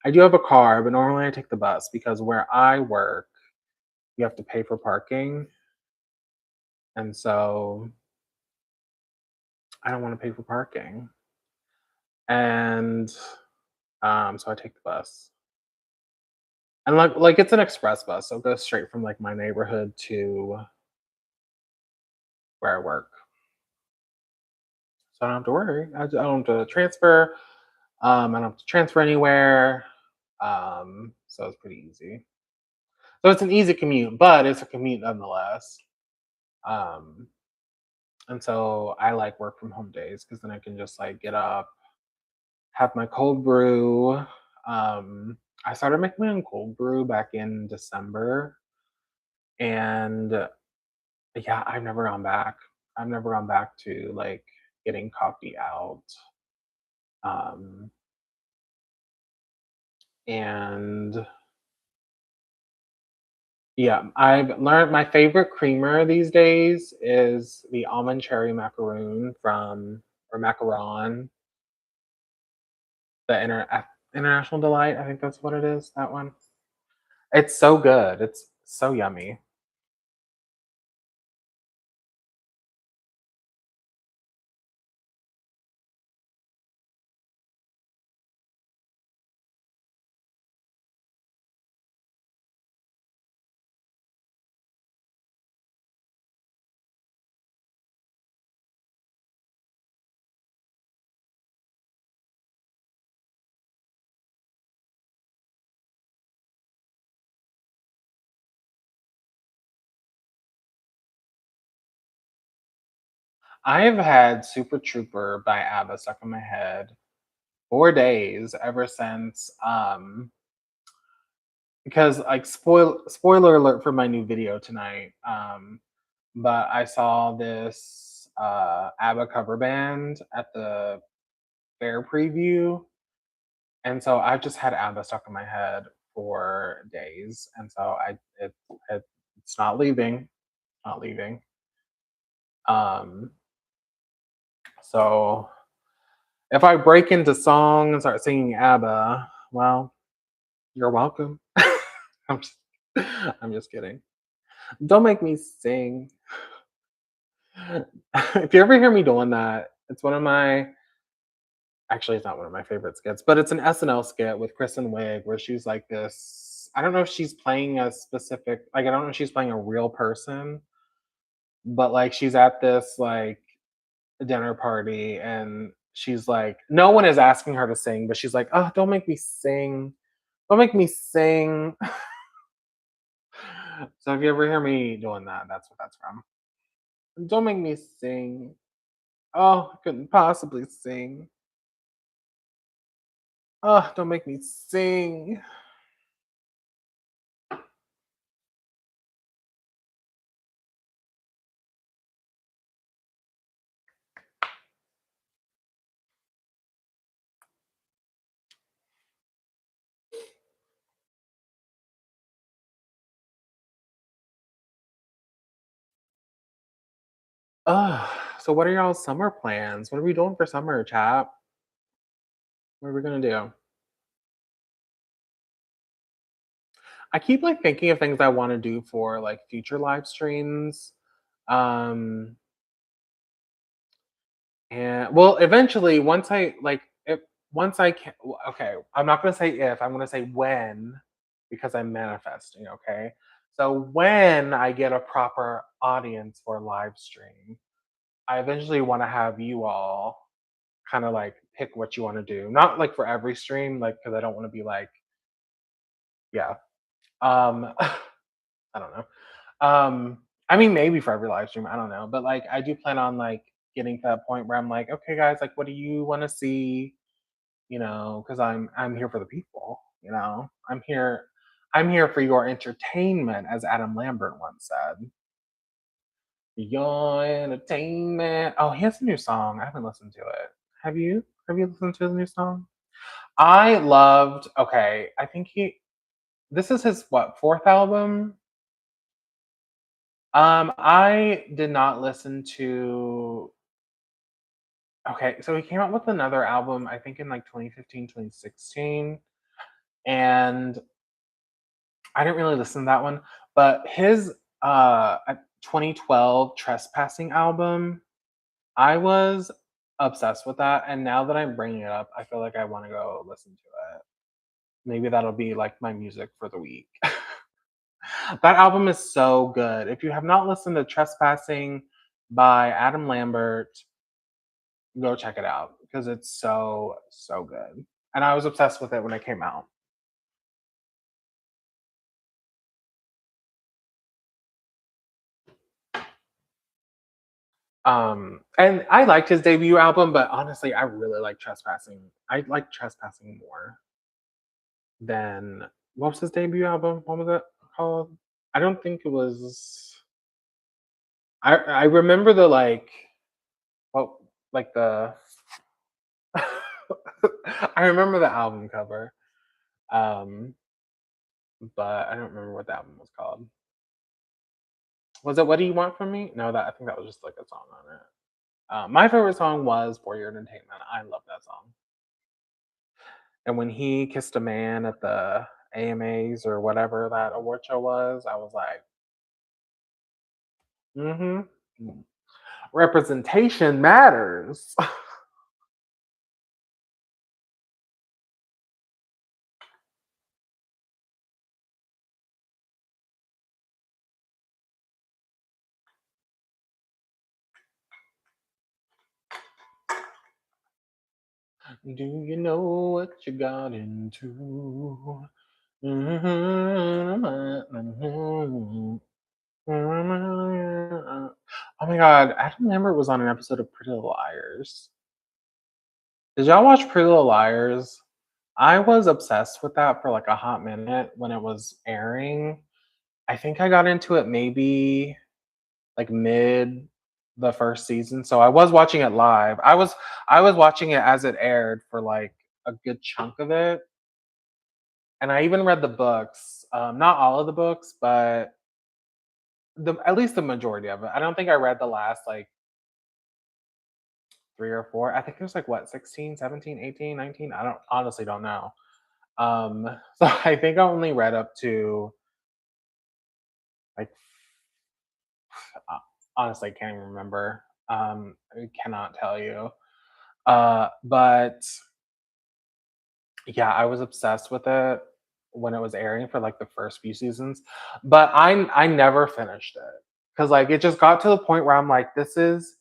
I do have a car, but normally I take the bus because where I work, you have to pay for parking, and so I don't want to pay for parking, and so I take the bus. And like it's an express bus, so it goes straight from like my neighborhood to where I work. So I don't have to worry. I don't have to transfer. I don't have to transfer anywhere. So it's pretty easy. So it's an easy commute, but it's a commute nonetheless. Um, and so I like work from home days because then I can just like get up, have my cold brew. I started making my own cold brew back in December, and yeah, I've never gone back. I've never gone back to like getting coffee out. Um, and yeah, I've learned my favorite creamer these days is the almond cherry macaroon from or macaron, the International Delight. I think that's what it is. That one. It's so good. It's so yummy. I've had Super Trooper by ABBA stuck in my head 4 days ever since. Because like spoiler alert for my new video tonight. But I saw this ABBA cover band at the fair preview, and so I've just had ABBA stuck in my head for days, and so it it's not leaving, not leaving. Um, so if I break into song and start singing ABBA, well, you're welcome. I'm just, I'm just kidding. Don't make me sing. If you ever hear me doing that, it's one of my actually it's not one of my favorite skits, but it's an SNL skit with Kristen Wiig where she's like this. I don't know if she's playing a specific like I don't know if she's playing a real person, but like she's at this like dinner party and she's like no one is asking her to sing, but she's like, "Oh, don't make me sing. Don't make me sing." So if you ever hear me doing that, that's what that's from. Don't make me sing. Oh, I couldn't possibly sing. Oh, don't make me sing. So what are y'all's summer plans? What are we doing for summer, chap? What are we gonna do? I keep like thinking of things I want to do for like future live streams. Um and well eventually once I like if once I can okay, I'm not gonna say if, I'm gonna say when because I'm manifesting, okay? So when I get a proper audience for a live stream, I eventually want to have you all kind of like pick what you want to do. Not like for every stream, like because I don't want to be like, yeah. I don't know. I mean, maybe for every live stream, I don't know, but like, I do plan on like getting to that point where I'm like, okay, guys, like, what do you want to see? You know, because I'm here for the people. You know, I'm here for your entertainment, as Adam Lambert once said. Your entertainment. Oh, he has a new song. I haven't listened to it. Have you? Have you listened to his new song? I loved. Okay, I think he. This is his what, fourth album? I did not listen to. Okay, so he came out with another album, I think in like 2015, 2016, and I didn't really listen to that one. But his 2012 Trespassing album, I was obsessed with that, and now that I'm bringing it up, I feel like I want to go listen to it. Maybe that'll be like my music for the week. That album is so good. If you have not listened to Trespassing by Adam Lambert, go check it out because it's so, so good. And I was obsessed with it when it came out. And I liked his debut album, but honestly, I really like Trespassing. I like Trespassing more than what was his debut album? What was it called? I don't think it was. I remember the like, well, like the. I remember the album cover, um, but I don't remember what the album was called. Was it "What Do You Want from Me"? No, that I think that was just like a song on it. My favorite song was "For Your Entertainment." I love that song. And when he kissed a man at the AMAs or whatever that award show was, I was like, mm-hmm. Representation matters. Do you know what you got into? Oh my god, Adam Lambert was on an episode of Pretty Little Liars. Did y'all watch Pretty Little Liars? I was obsessed with that for like a hot minute when it was airing. I think I got into it maybe like mid the first season. So I was watching it live. I was watching it as it aired for like a good chunk of it. And I even read the books. Not all of the books, but the at least the majority of it. I don't think I read the last like 3 or 4. I think it was like what, 16, 17, 18, 19. I don't honestly don't know. So I think I only read up to like uh, honestly, I can't even remember. I cannot tell you. But yeah, I was obsessed with it when it was airing for like the first few seasons. But I never finished it because like it just got to the point where I'm like, this is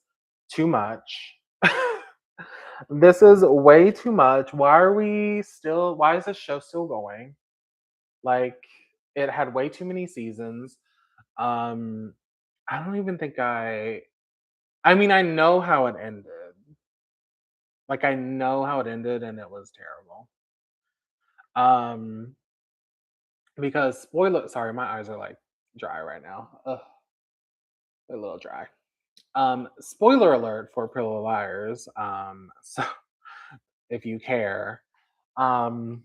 too much. This is way too much. Why is this show still going? Like it had way too many seasons. Um I don't even think I mean I know how it ended. Like I know how it ended and it was terrible. Um because spoiler sorry, my eyes are like dry right now. Ugh, they're a little dry. Spoiler alert for Pillow Liars. So if you care. Um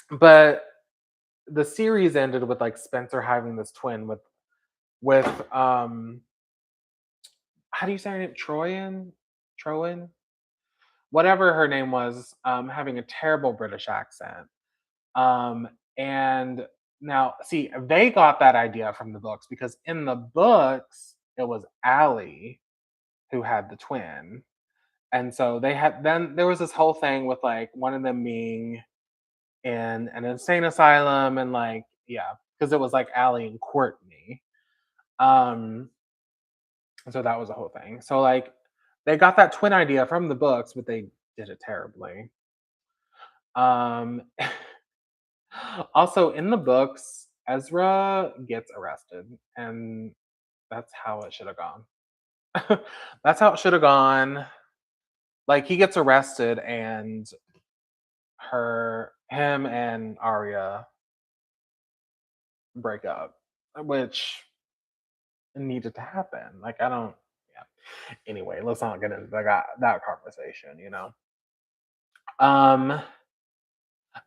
but the series ended with like Spencer having this twin with how do you say her name? Troyan? Whatever her name was, having a terrible British accent. Um, and now, see, they got that idea from the books because in the books, it was Allie who had the twin. And so then there was this whole thing with like one of them being in an insane asylum and like, yeah, because it was like Allie and Courtney. Um, So that was a whole thing. So like they got that twin idea from the books, but they did it terribly. Um Also in the books, Ezra gets arrested, and that's how it should have gone. That's how it should have gone. Like he gets arrested and him and Arya break up, which needed to happen. Like I don't yeah. Anyway, let's not get into that conversation, you know. Um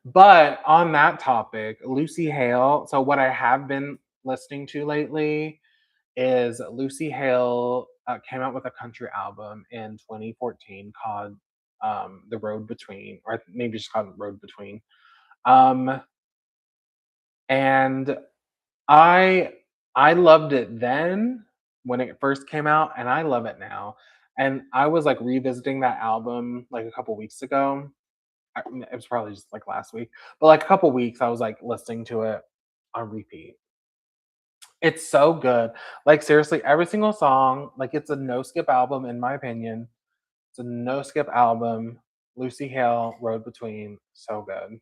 but on that topic, Lucy Hale, so what I have been listening to lately is Lucy Hale came out with a country album in 2014 called The Road Between, or maybe just called Road Between. Um, and I I loved it then when it first came out, and I love it now. And I was like revisiting that album like a couple weeks ago. It was probably just like last week, but like a couple weeks, I was like listening to it on repeat. It's so good. Like seriously, every single song, like it's a no skip album in my opinion. It's a no skip album. Lucy Hale, Road Between, so good. If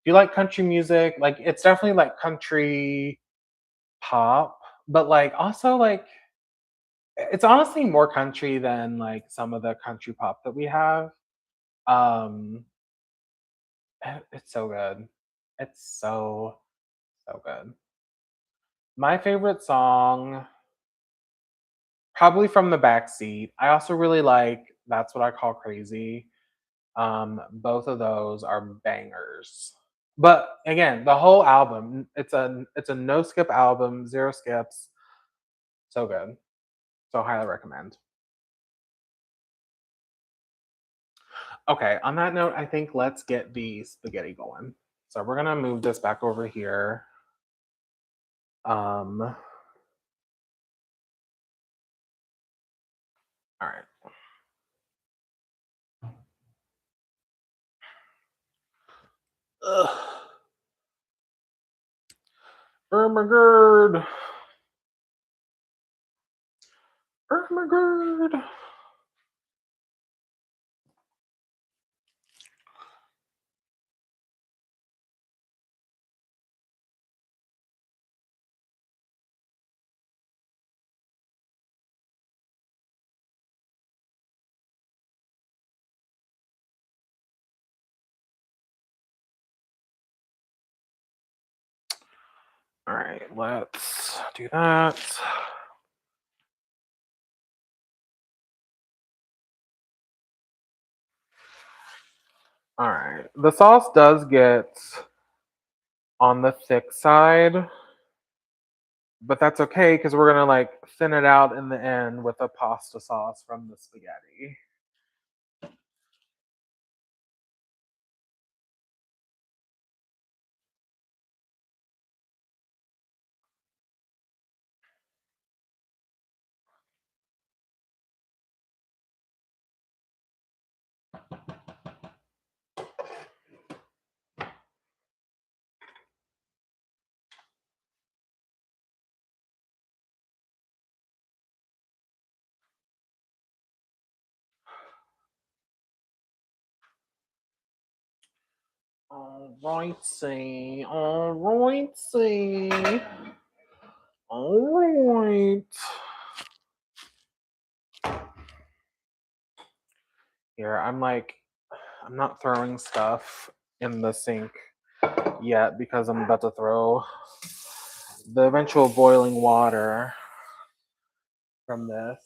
you like country music, like it's definitely like country pop, but like also like it's honestly more country than like some of the country pop that we have. Um it's so good. It's so good. My favorite song, probably From the Backseat. I also really like That's What I Call Crazy. Both of those are bangers. But again, the whole album, it's a no skip album, zero skips. So good. So highly recommend. Okay, on that note, I think let's get the spaghetti going. So we're gonna move this back over here. All right. Ugh. Ermagerd. Ermagerd. All right, let's do that. All right. The sauce does get on the thick side, but that's okay because we're gonna like thin it out in the end with the pasta sauce from the spaghetti. All right, see. All right, see. All right. Here, I'm not throwing stuff in the sink yet because I'm about to throw the eventual boiling water from this.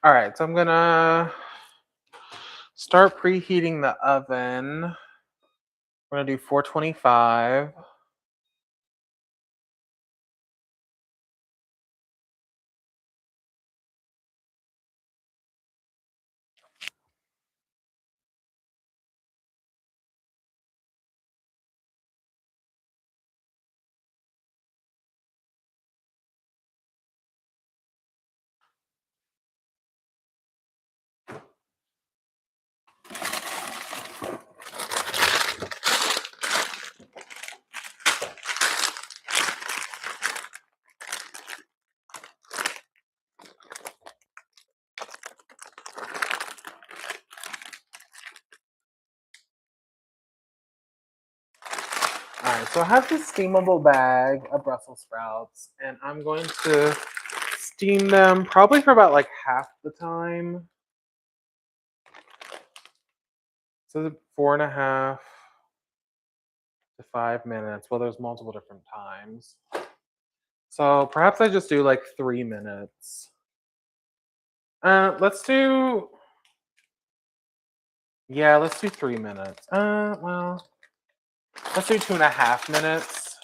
All right, so I'm gonna start preheating the oven. We're gonna do 425. All right, so I have this steamable bag of Brussels sprouts, and I'm going to steam them probably for about like half the time. So 4.5 to 5 minutes. Well, there's multiple different times. So perhaps I just do like 3 minutes. Let's do, yeah, let's do 3 minutes. Well, let's do 2.5 minutes.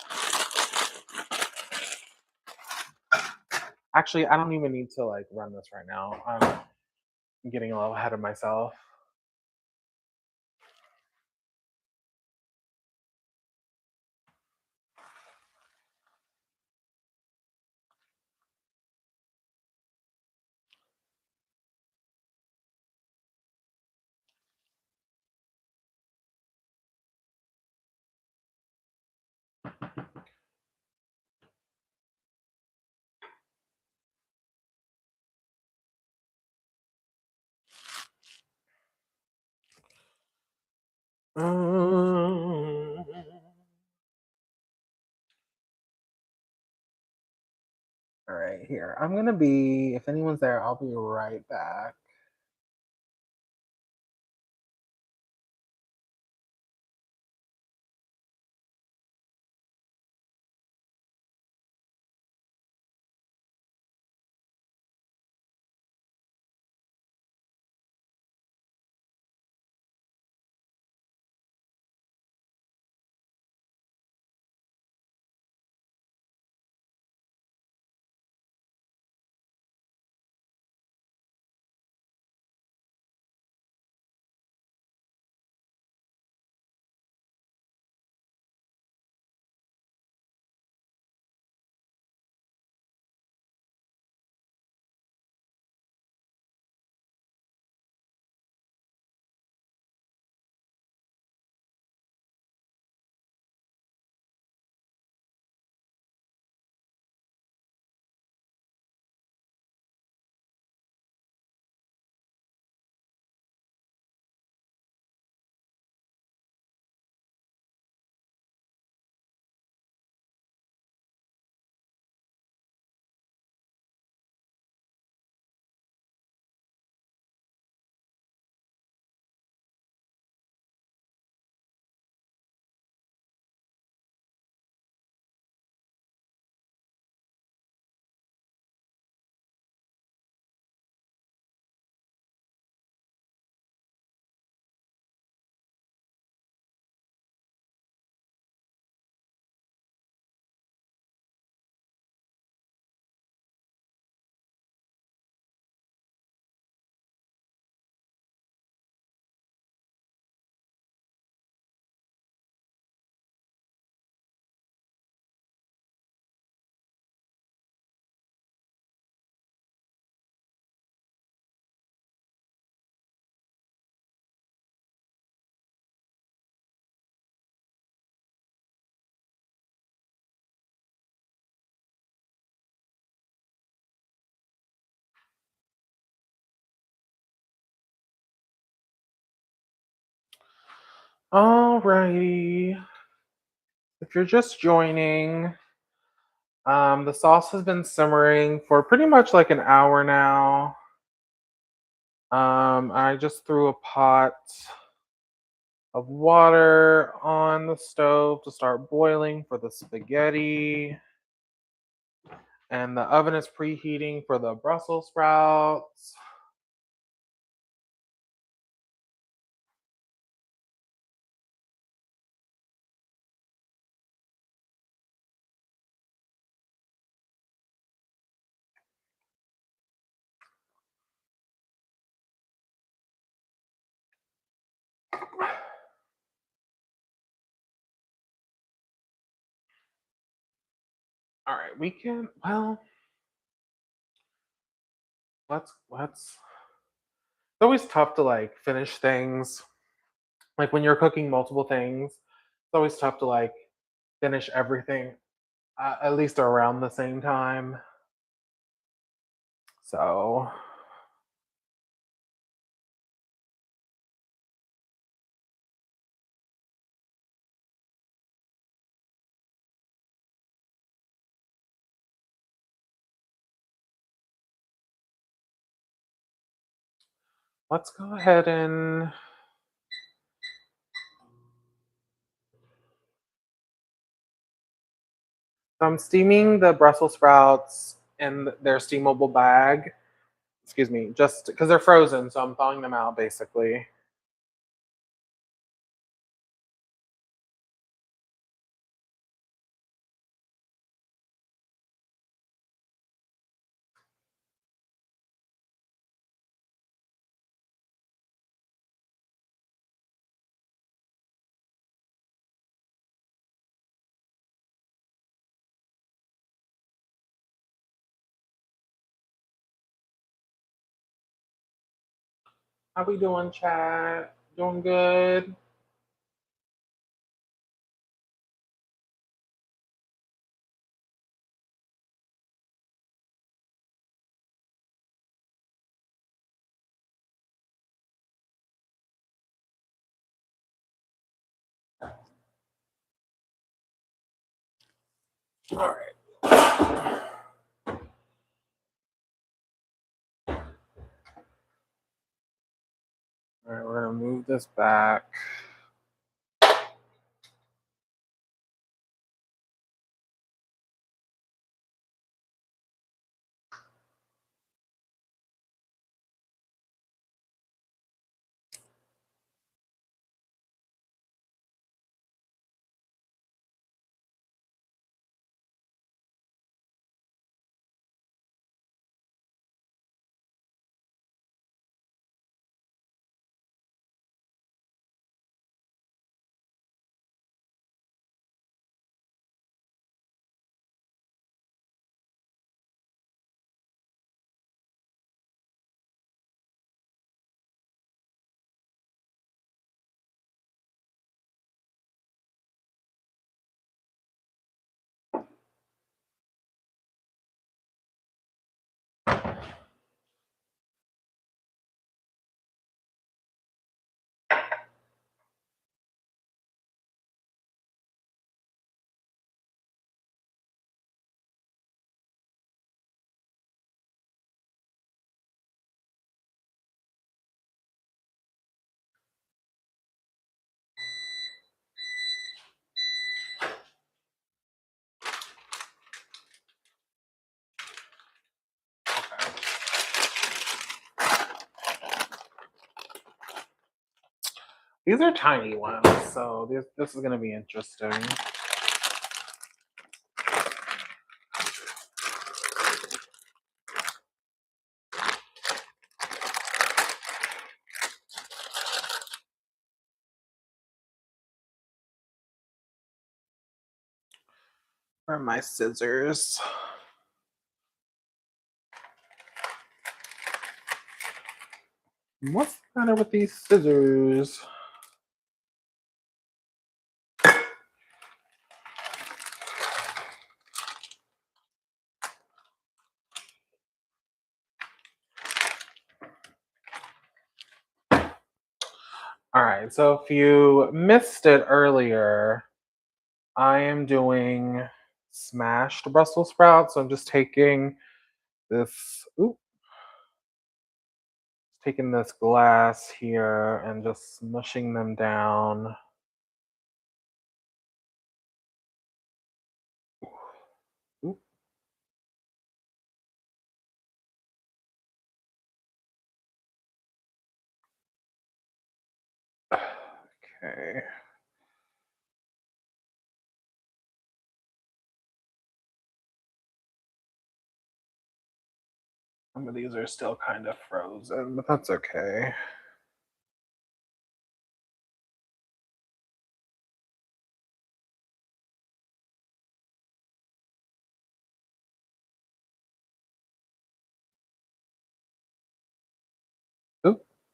Actually, I don't even need to like run this right now. I'm getting a little ahead of myself. Um, all right, here. I'm gonna be, if anyone's there, I'll be right back. Alrighty. If you're just joining, the sauce has been simmering for pretty much like an hour now. I just threw a pot of water on the stove to start boiling for the spaghetti. And the oven is preheating for the Brussels sprouts. All right, we can. Well, let's. It's always tough to like finish things. Like when you're cooking multiple things, it's always tough to like finish everything at least around the same time. So let's go ahead and I'm steaming the Brussels sprouts in their steamable bag. Excuse me, just because they're frozen, so I'm thawing them out basically. How we doing, chat? Doing good? All right. All right, we're gonna move this back. These are tiny ones, so this is gonna be interesting. Where are my scissors? What's the matter with these scissors? All right, so if you missed it earlier, I am doing smashed Brussels sprouts. So I'm just taking this, oop, taking this glass here and just smushing them down. Oop, okay. Some of these are still kind of frozen, but that's okay.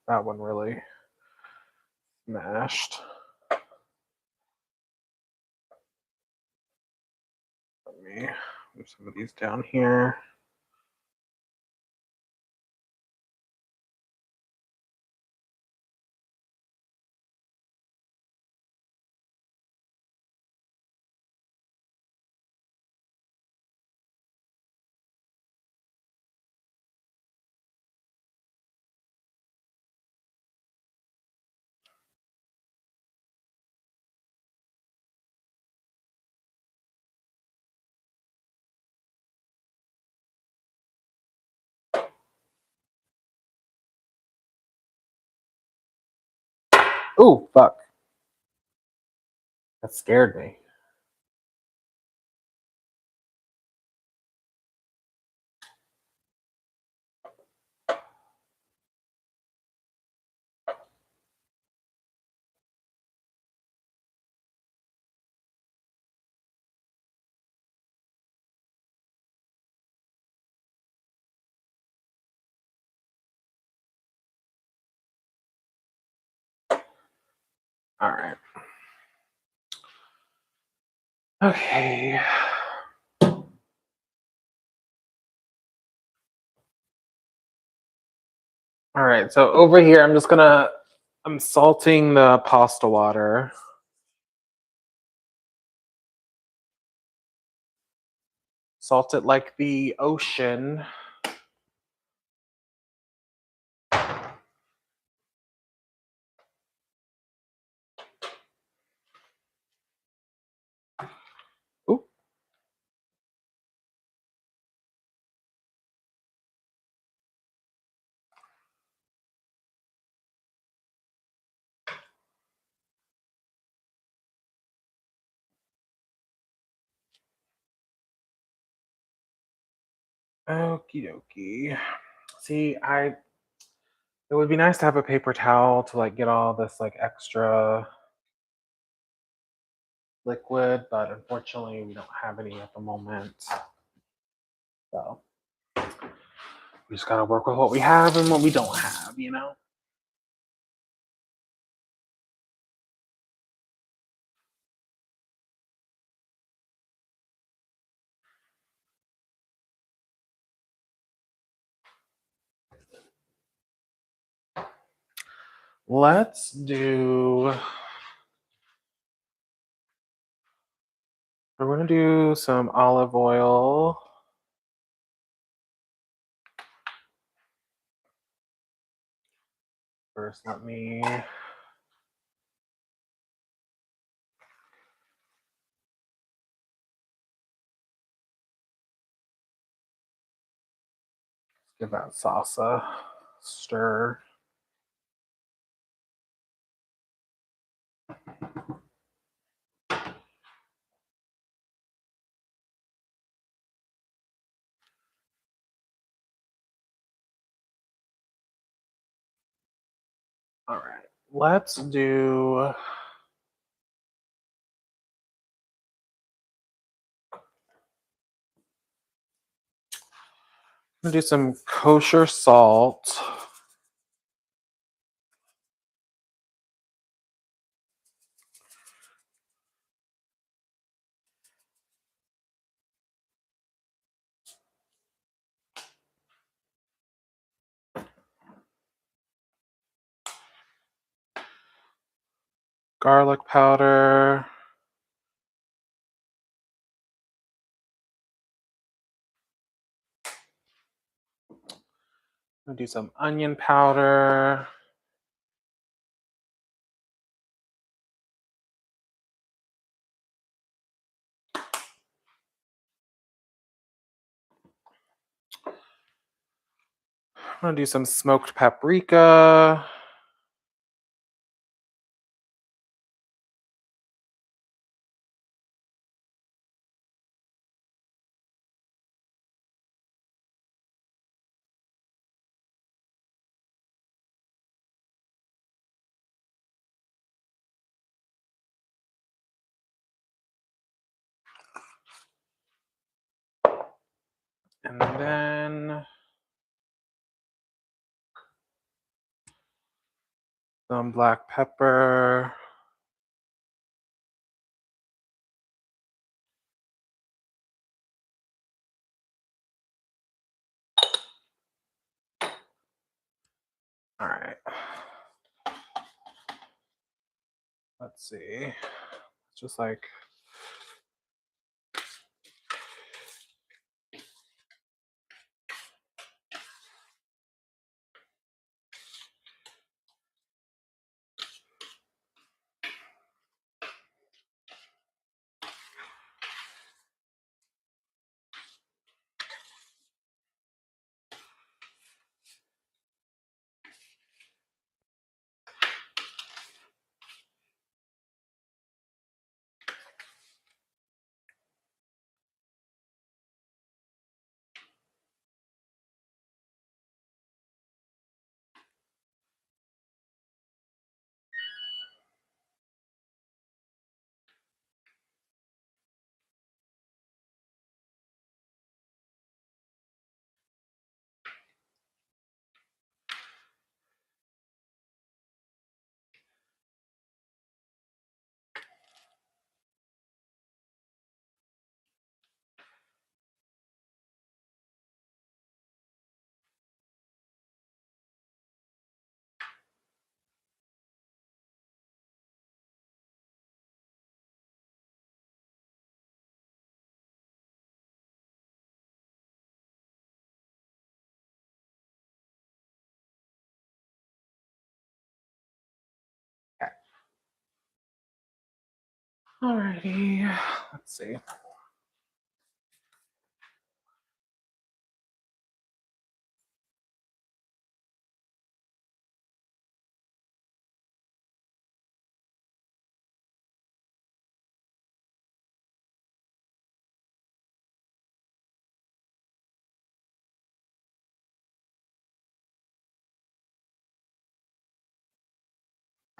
That one really smashed. Let me move some of these down here. Oh, fuck. That scared me. All right. Okay. All right. So over here, I'm salting the pasta water. Salt it like the ocean. Ooh. Okie dokie. See, it would be nice to have a paper towel to like get all this like extra liquid, but unfortunately we don't have any at the moment. So we just gotta work with what we have and what we don't have, you know? Let's do we're gonna do some olive oil. First, let me give that salsa stir. All right, let's do I'm gonna do some kosher salt. Garlic powder. I'm gonna do some onion powder. I'm gonna do some smoked paprika. And then some black pepper. All right. Let's see. Just like okay. Alrighty. Let's see.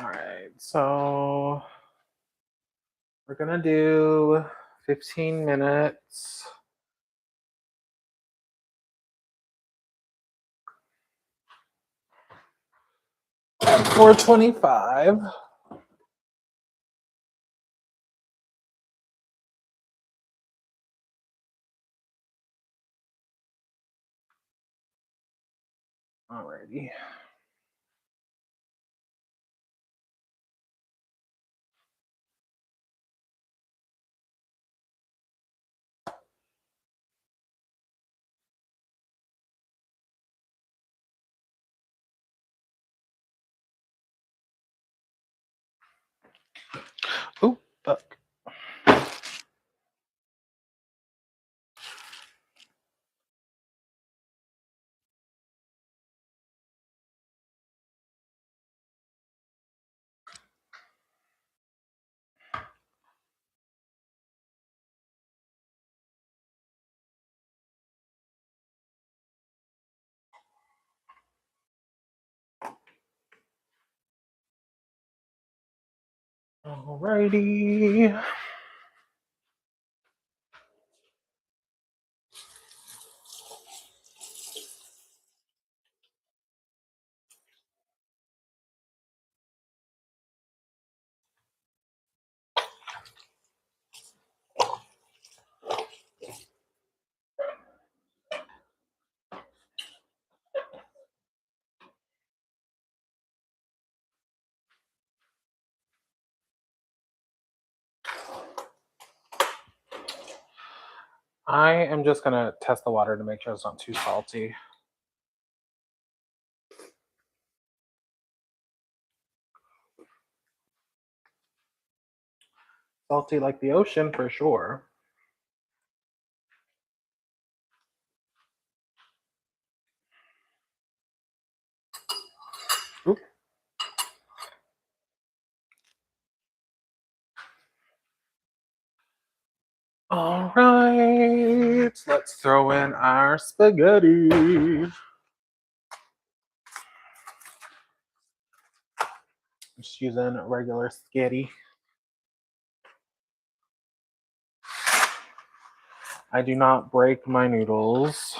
All right. So we're gonna do 15 minutes. For 25. Alrighty. Oh, fuck. Alrighty. I am just gonna test the water to make sure it's not too salty. Salty like the ocean for sure. Oop. All right, let's throw in our spaghetti. Just using regular spaghetti. I do not break my noodles.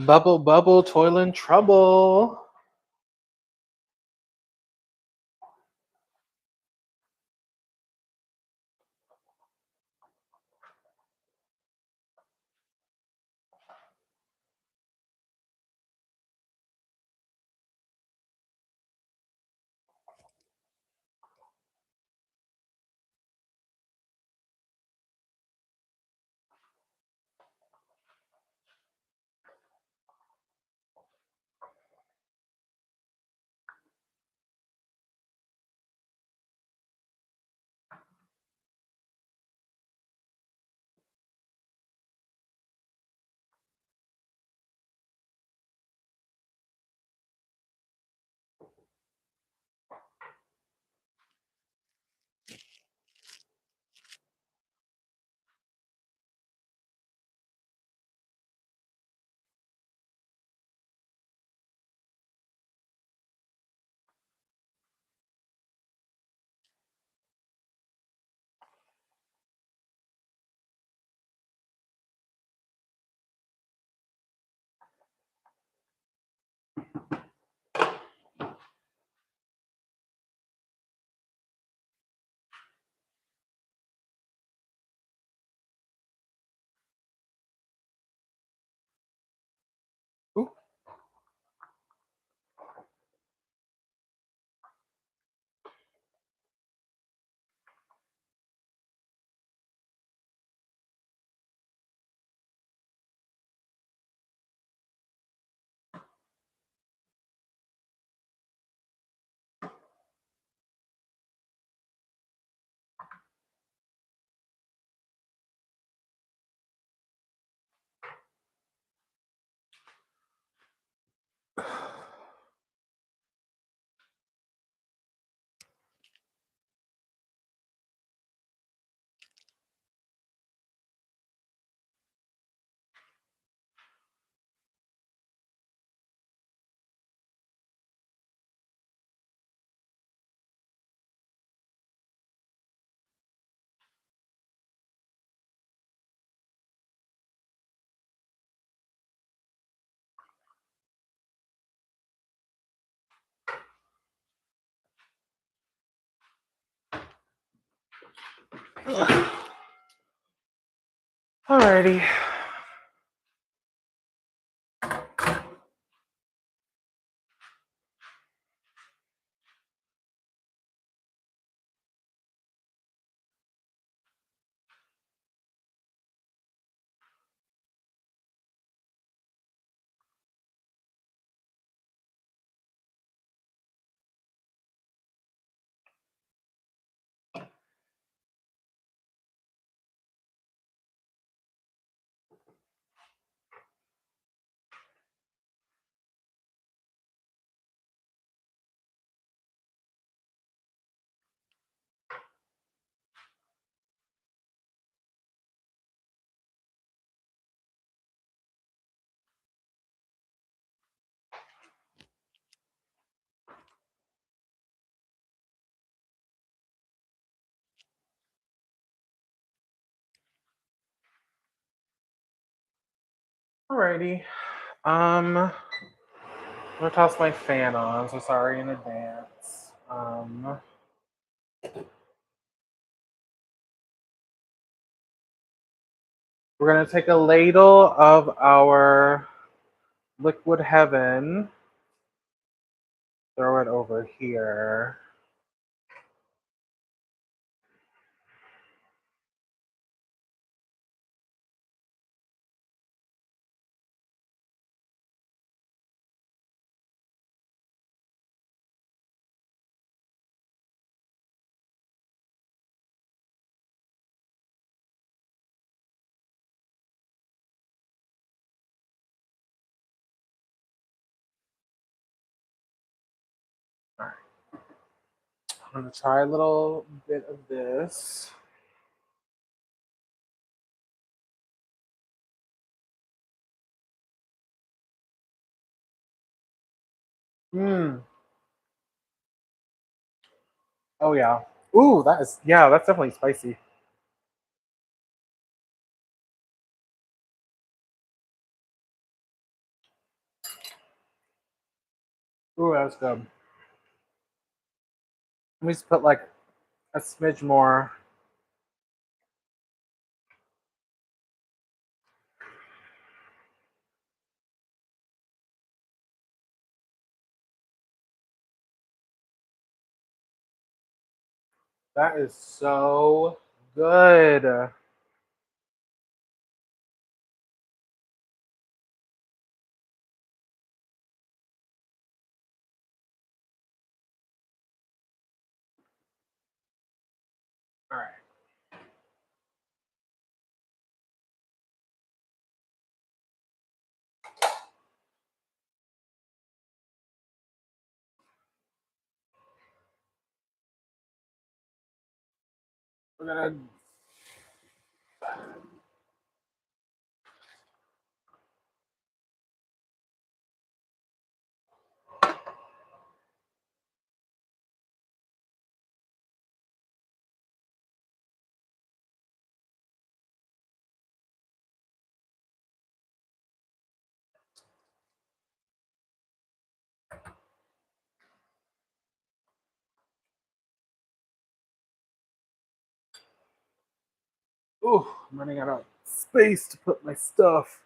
Bubble, bubble, toil and trouble. Ooh. Alrighty. Alrighty. I'm gonna toss my fan on, so sorry in advance. We're gonna take a ladle of our liquid heaven, throw it over here. Alright. I'm gonna try a little bit of this. Hmm. Oh yeah. Ooh, that's definitely spicy. Ooh, that's good. Let me just put like a smidge more. That is so good. All right. We're gonna. Ooh, I'm running out of space to put my stuff.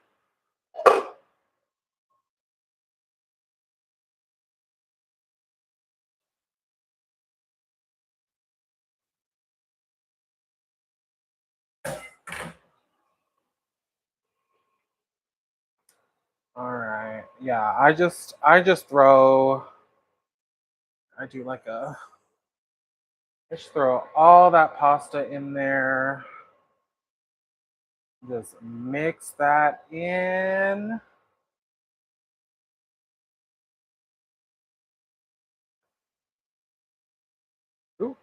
All right. Yeah, I just throw. I do like a. I just throw all that pasta in there. Just mix that in. Ooh,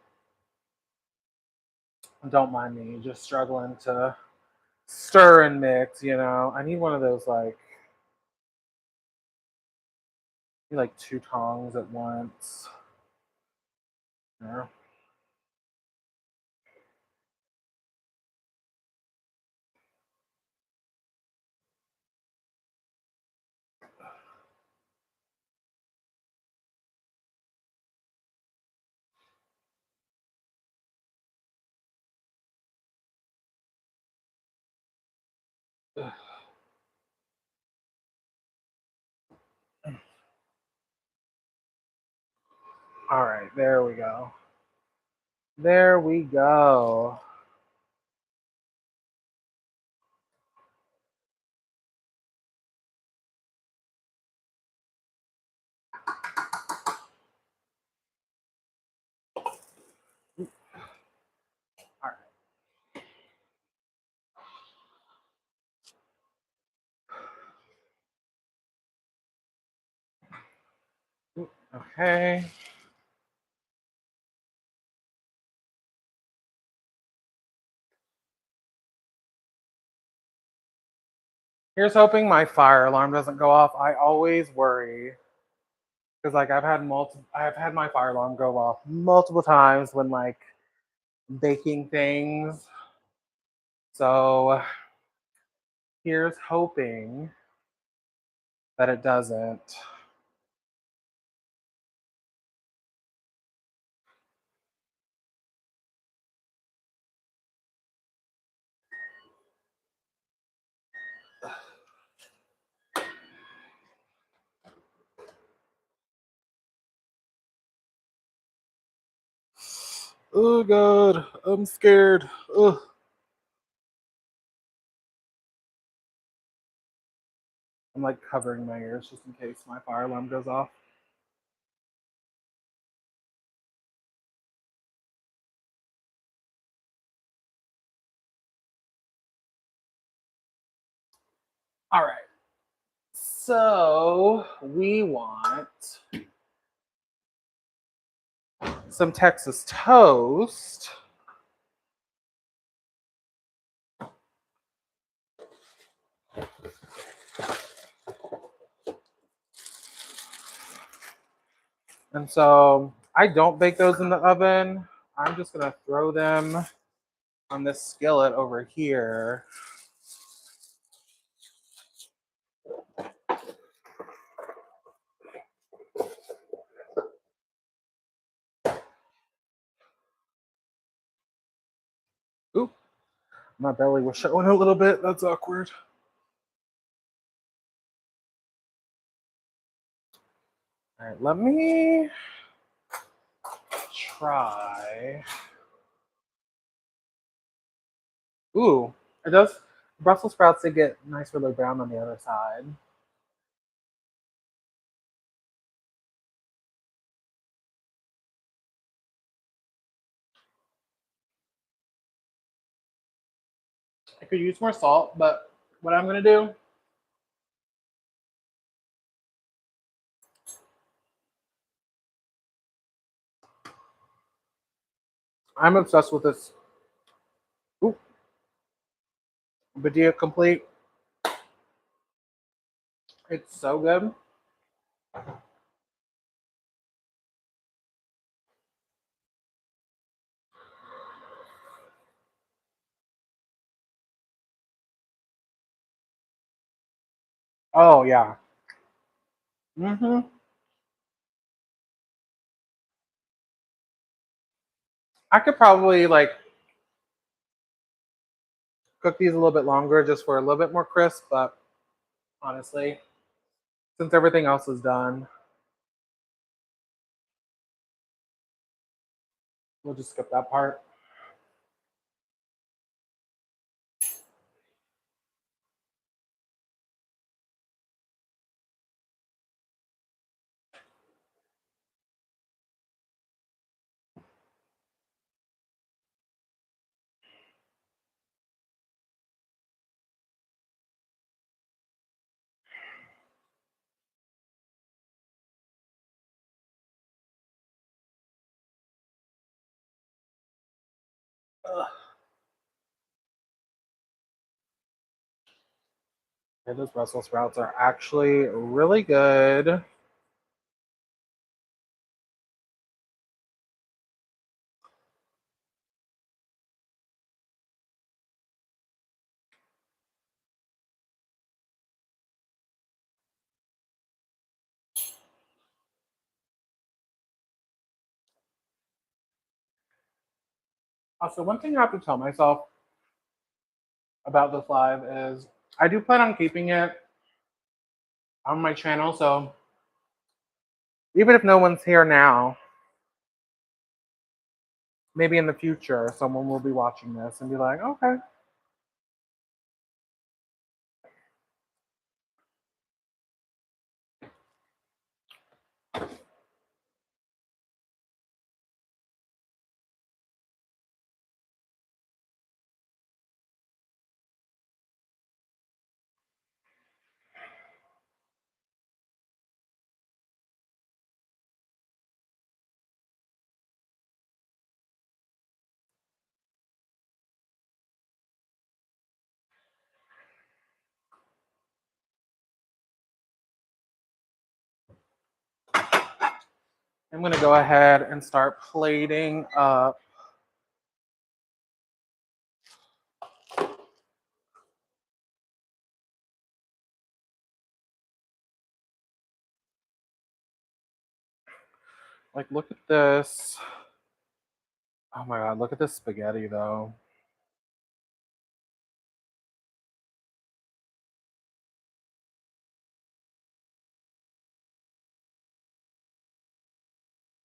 don't mind me, just struggling to stir and mix. I need one of those like two tongs at once. Yeah. All right, there we go. There we go. All right. Okay. Here's hoping my fire alarm doesn't go off. I always worry because like I've had my fire alarm go off multiple times when like baking things. So here's hoping that it doesn't. Oh god, I'm scared. Ugh. I'm like covering my ears just in case my fire alarm goes off. All right. So we want some Texas toast. And so I don't bake those in the oven. I'm just gonna throw them on this skillet over here. Oop, my belly was showing a little bit. That's awkward. All right, let me try. Ooh, it does. Brussels sprouts, they get nice, really brown on the other side. I could use more salt, but what I'm gonna do, I'm obsessed with this. Ooh, Badia complete. It's so good. Oh yeah. Mhm. I could probably like cook these a little bit longer just for a little bit more crisp, but honestly, since everything else is done, we'll just skip that part. Ugh. Yeah, those Brussels sprouts are actually really good. Also, one thing I have to tell myself about this live is I do plan on keeping it on my channel, so even if no one's here now, maybe in the future someone will be watching this and be like, okay. I'm gonna go ahead and start plating up. Like, look at this. Oh my god, look at this spaghetti though.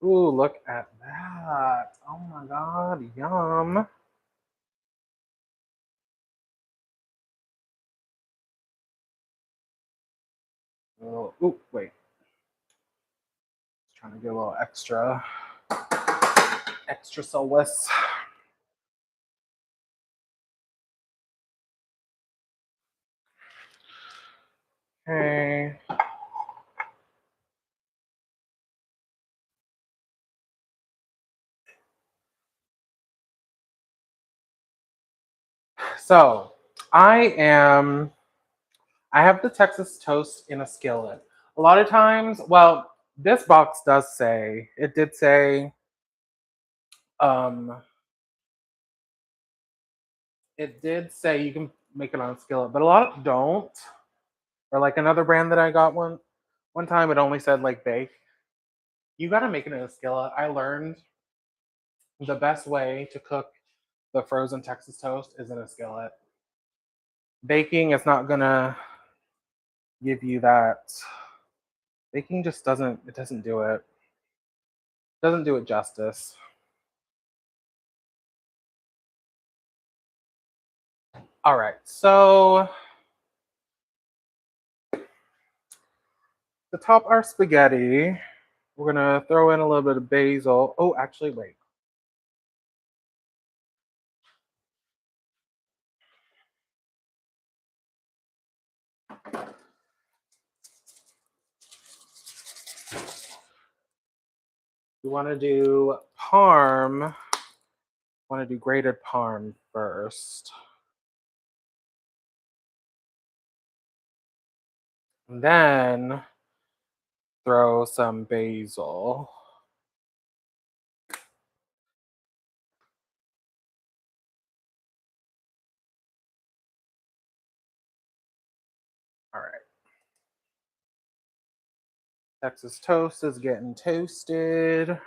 Ooh, look at that. Oh my god, yum. Oh, ooh, wait. Just trying to get a little extra soulless. Okay. So I have the Texas toast in a skillet. A lot of times, well, this box does say, it did say, um, it did say you can make it on a skillet, but a lot don't. Or like another brand that I got one time, it only said like bake. You got to make it in a skillet. I learned the best way to cook the frozen Texas toast is in a skillet. Baking is not gonna give you that. Baking just doesn't do it. Doesn't do it justice. All right, so to top our spaghetti, we're gonna throw in a little bit of basil. Oh, actually, wait. We want to do parm. Want to do grated parm first. And then throw some basil. All right. Texas toast is getting toasted.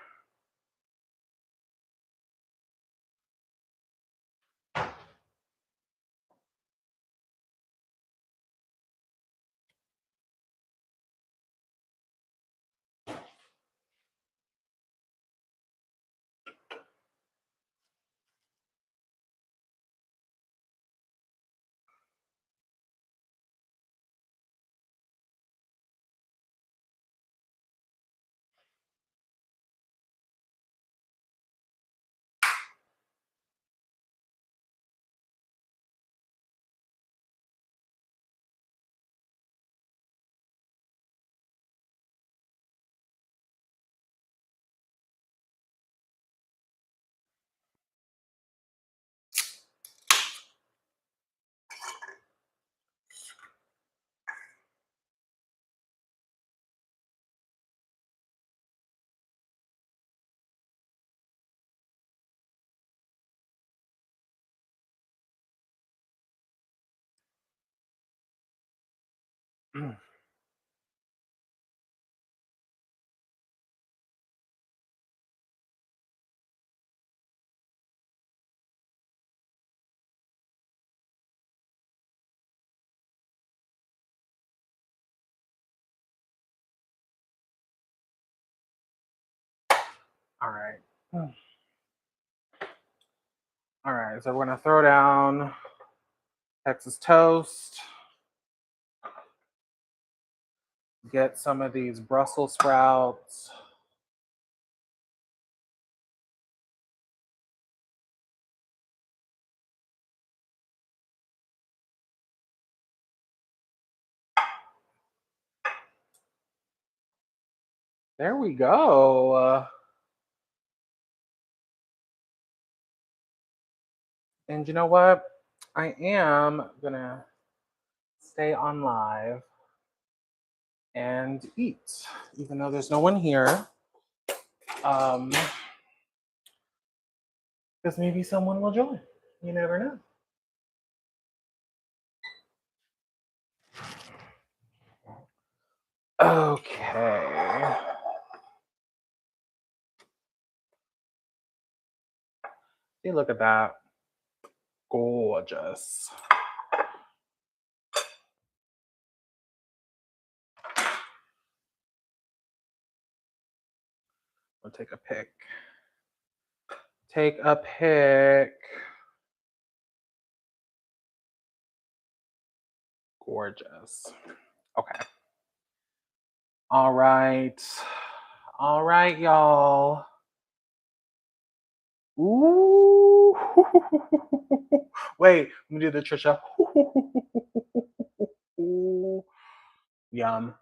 All right. All right, so we're gonna throw down Texas toast. Get some of these Brussels sprouts. There we go. And you know what? I am gonna stay on live and eat, even though there's no one here. Because maybe someone will join. You never know. Okay. See, look at that. Gorgeous. I'll take a pic. Take a pic. Gorgeous. Okay. All right. All right, y'all. Ooh. Wait, let me do the Trisha. Ooh. Yum.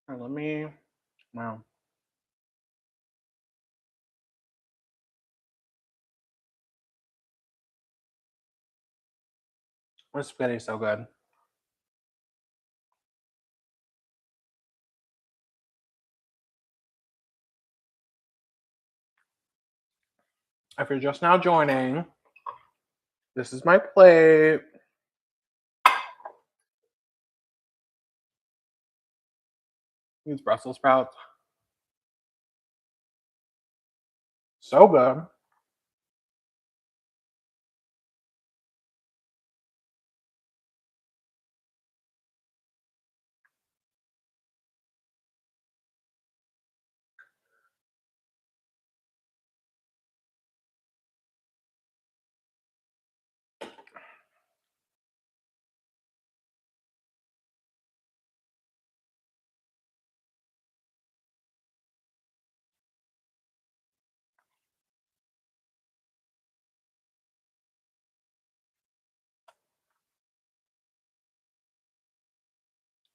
Let me. Wow. This spaghetti is so good. If you're just now joining, this is my plate. These Brussels sprouts, so good.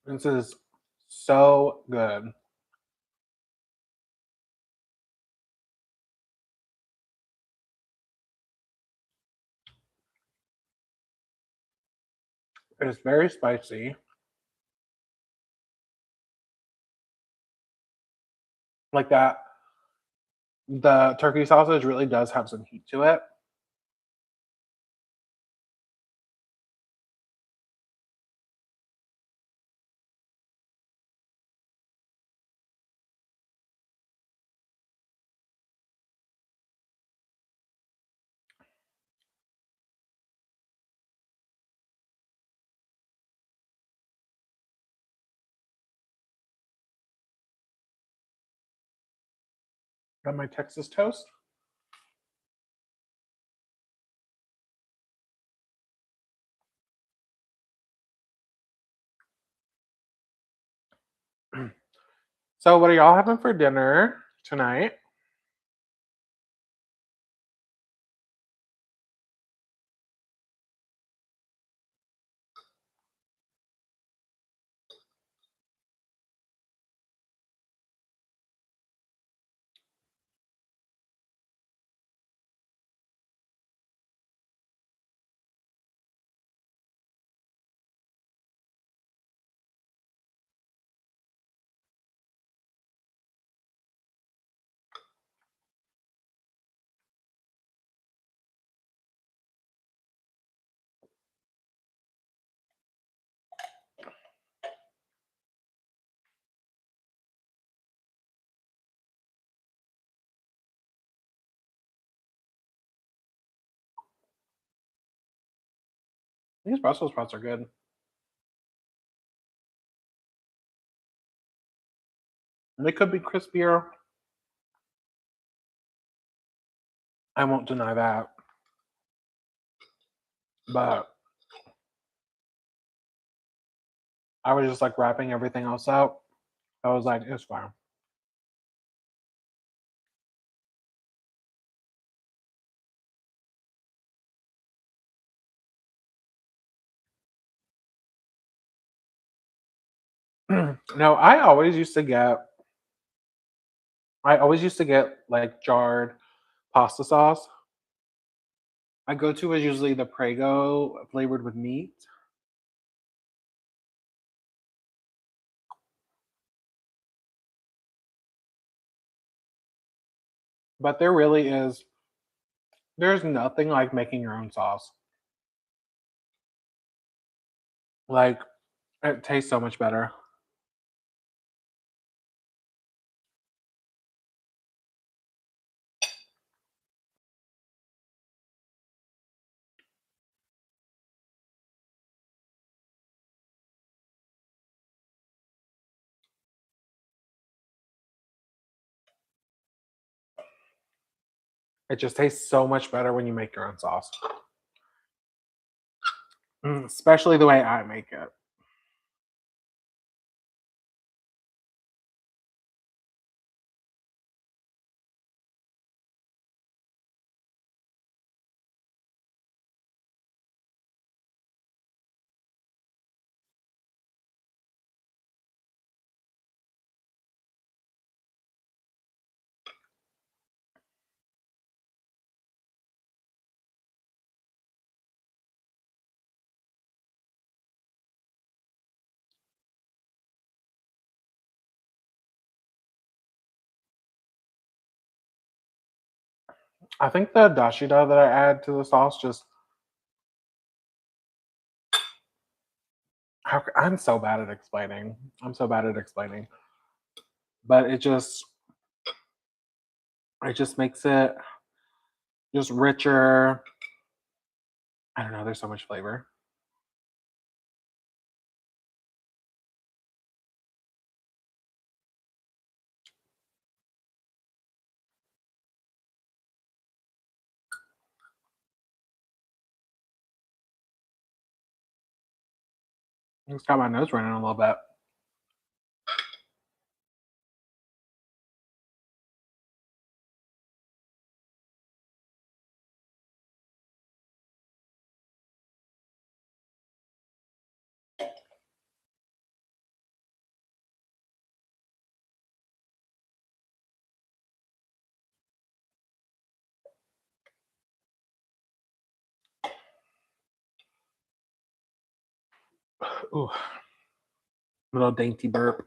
This is so good. It's very spicy. Like that. The turkey sausage really does have some heat to it. Got my Texas toast. So, what are y'all having for dinner tonight? These Brussels sprouts are good. They could be crispier. I won't deny that. But I was just like wrapping everything else out. I was like, it's fine. No, I always used to get like jarred pasta sauce. My go-to is usually the Prego flavored with meat. But there's nothing like making your own sauce. Like it tastes so much better. It just tastes so much better when you make your own sauce. Especially the way I make it. I think the dashida that I add to the sauce just I'm so bad at explaining. I'm so bad at explaining. but it just makes it just richer. I don't know, there's so much flavor. It's got my nose running a little bit. Ooh, little dainty burp.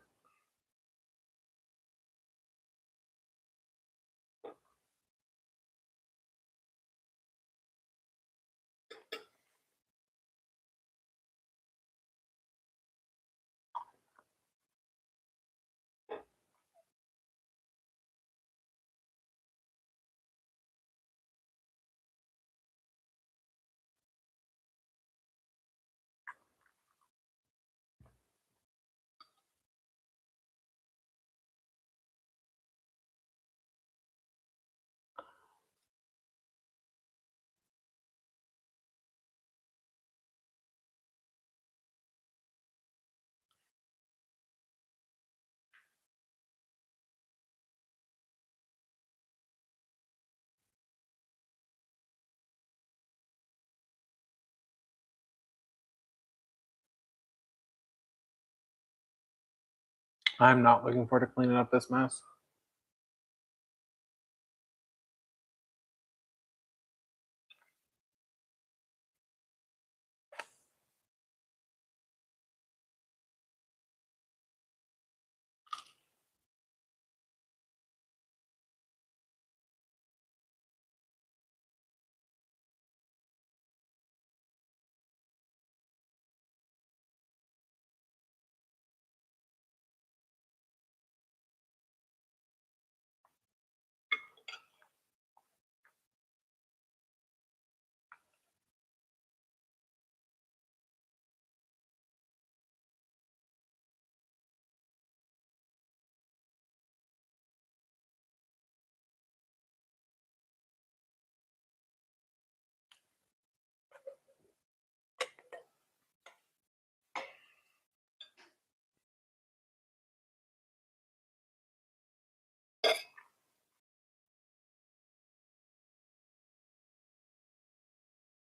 I'm not looking forward to cleaning up this mess.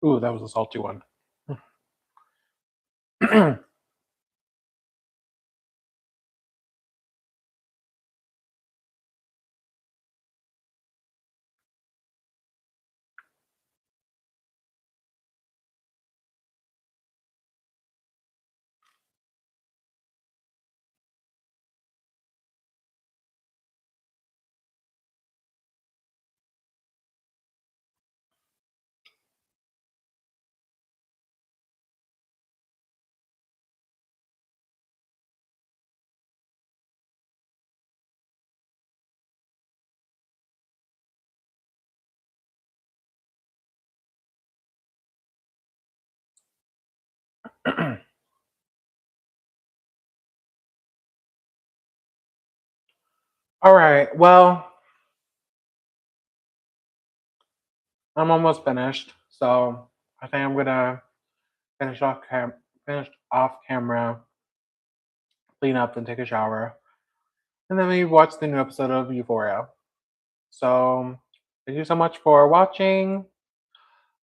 Ooh, that was a salty one. All right. Well, I'm almost finished, so I think I'm gonna finish off camera, clean up, and take a shower, and then maybe watch the new episode of Euphoria. So, thank you so much for watching.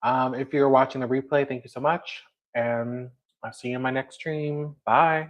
If you're watching the replay, thank you so much, and I'll see you in my next stream. Bye.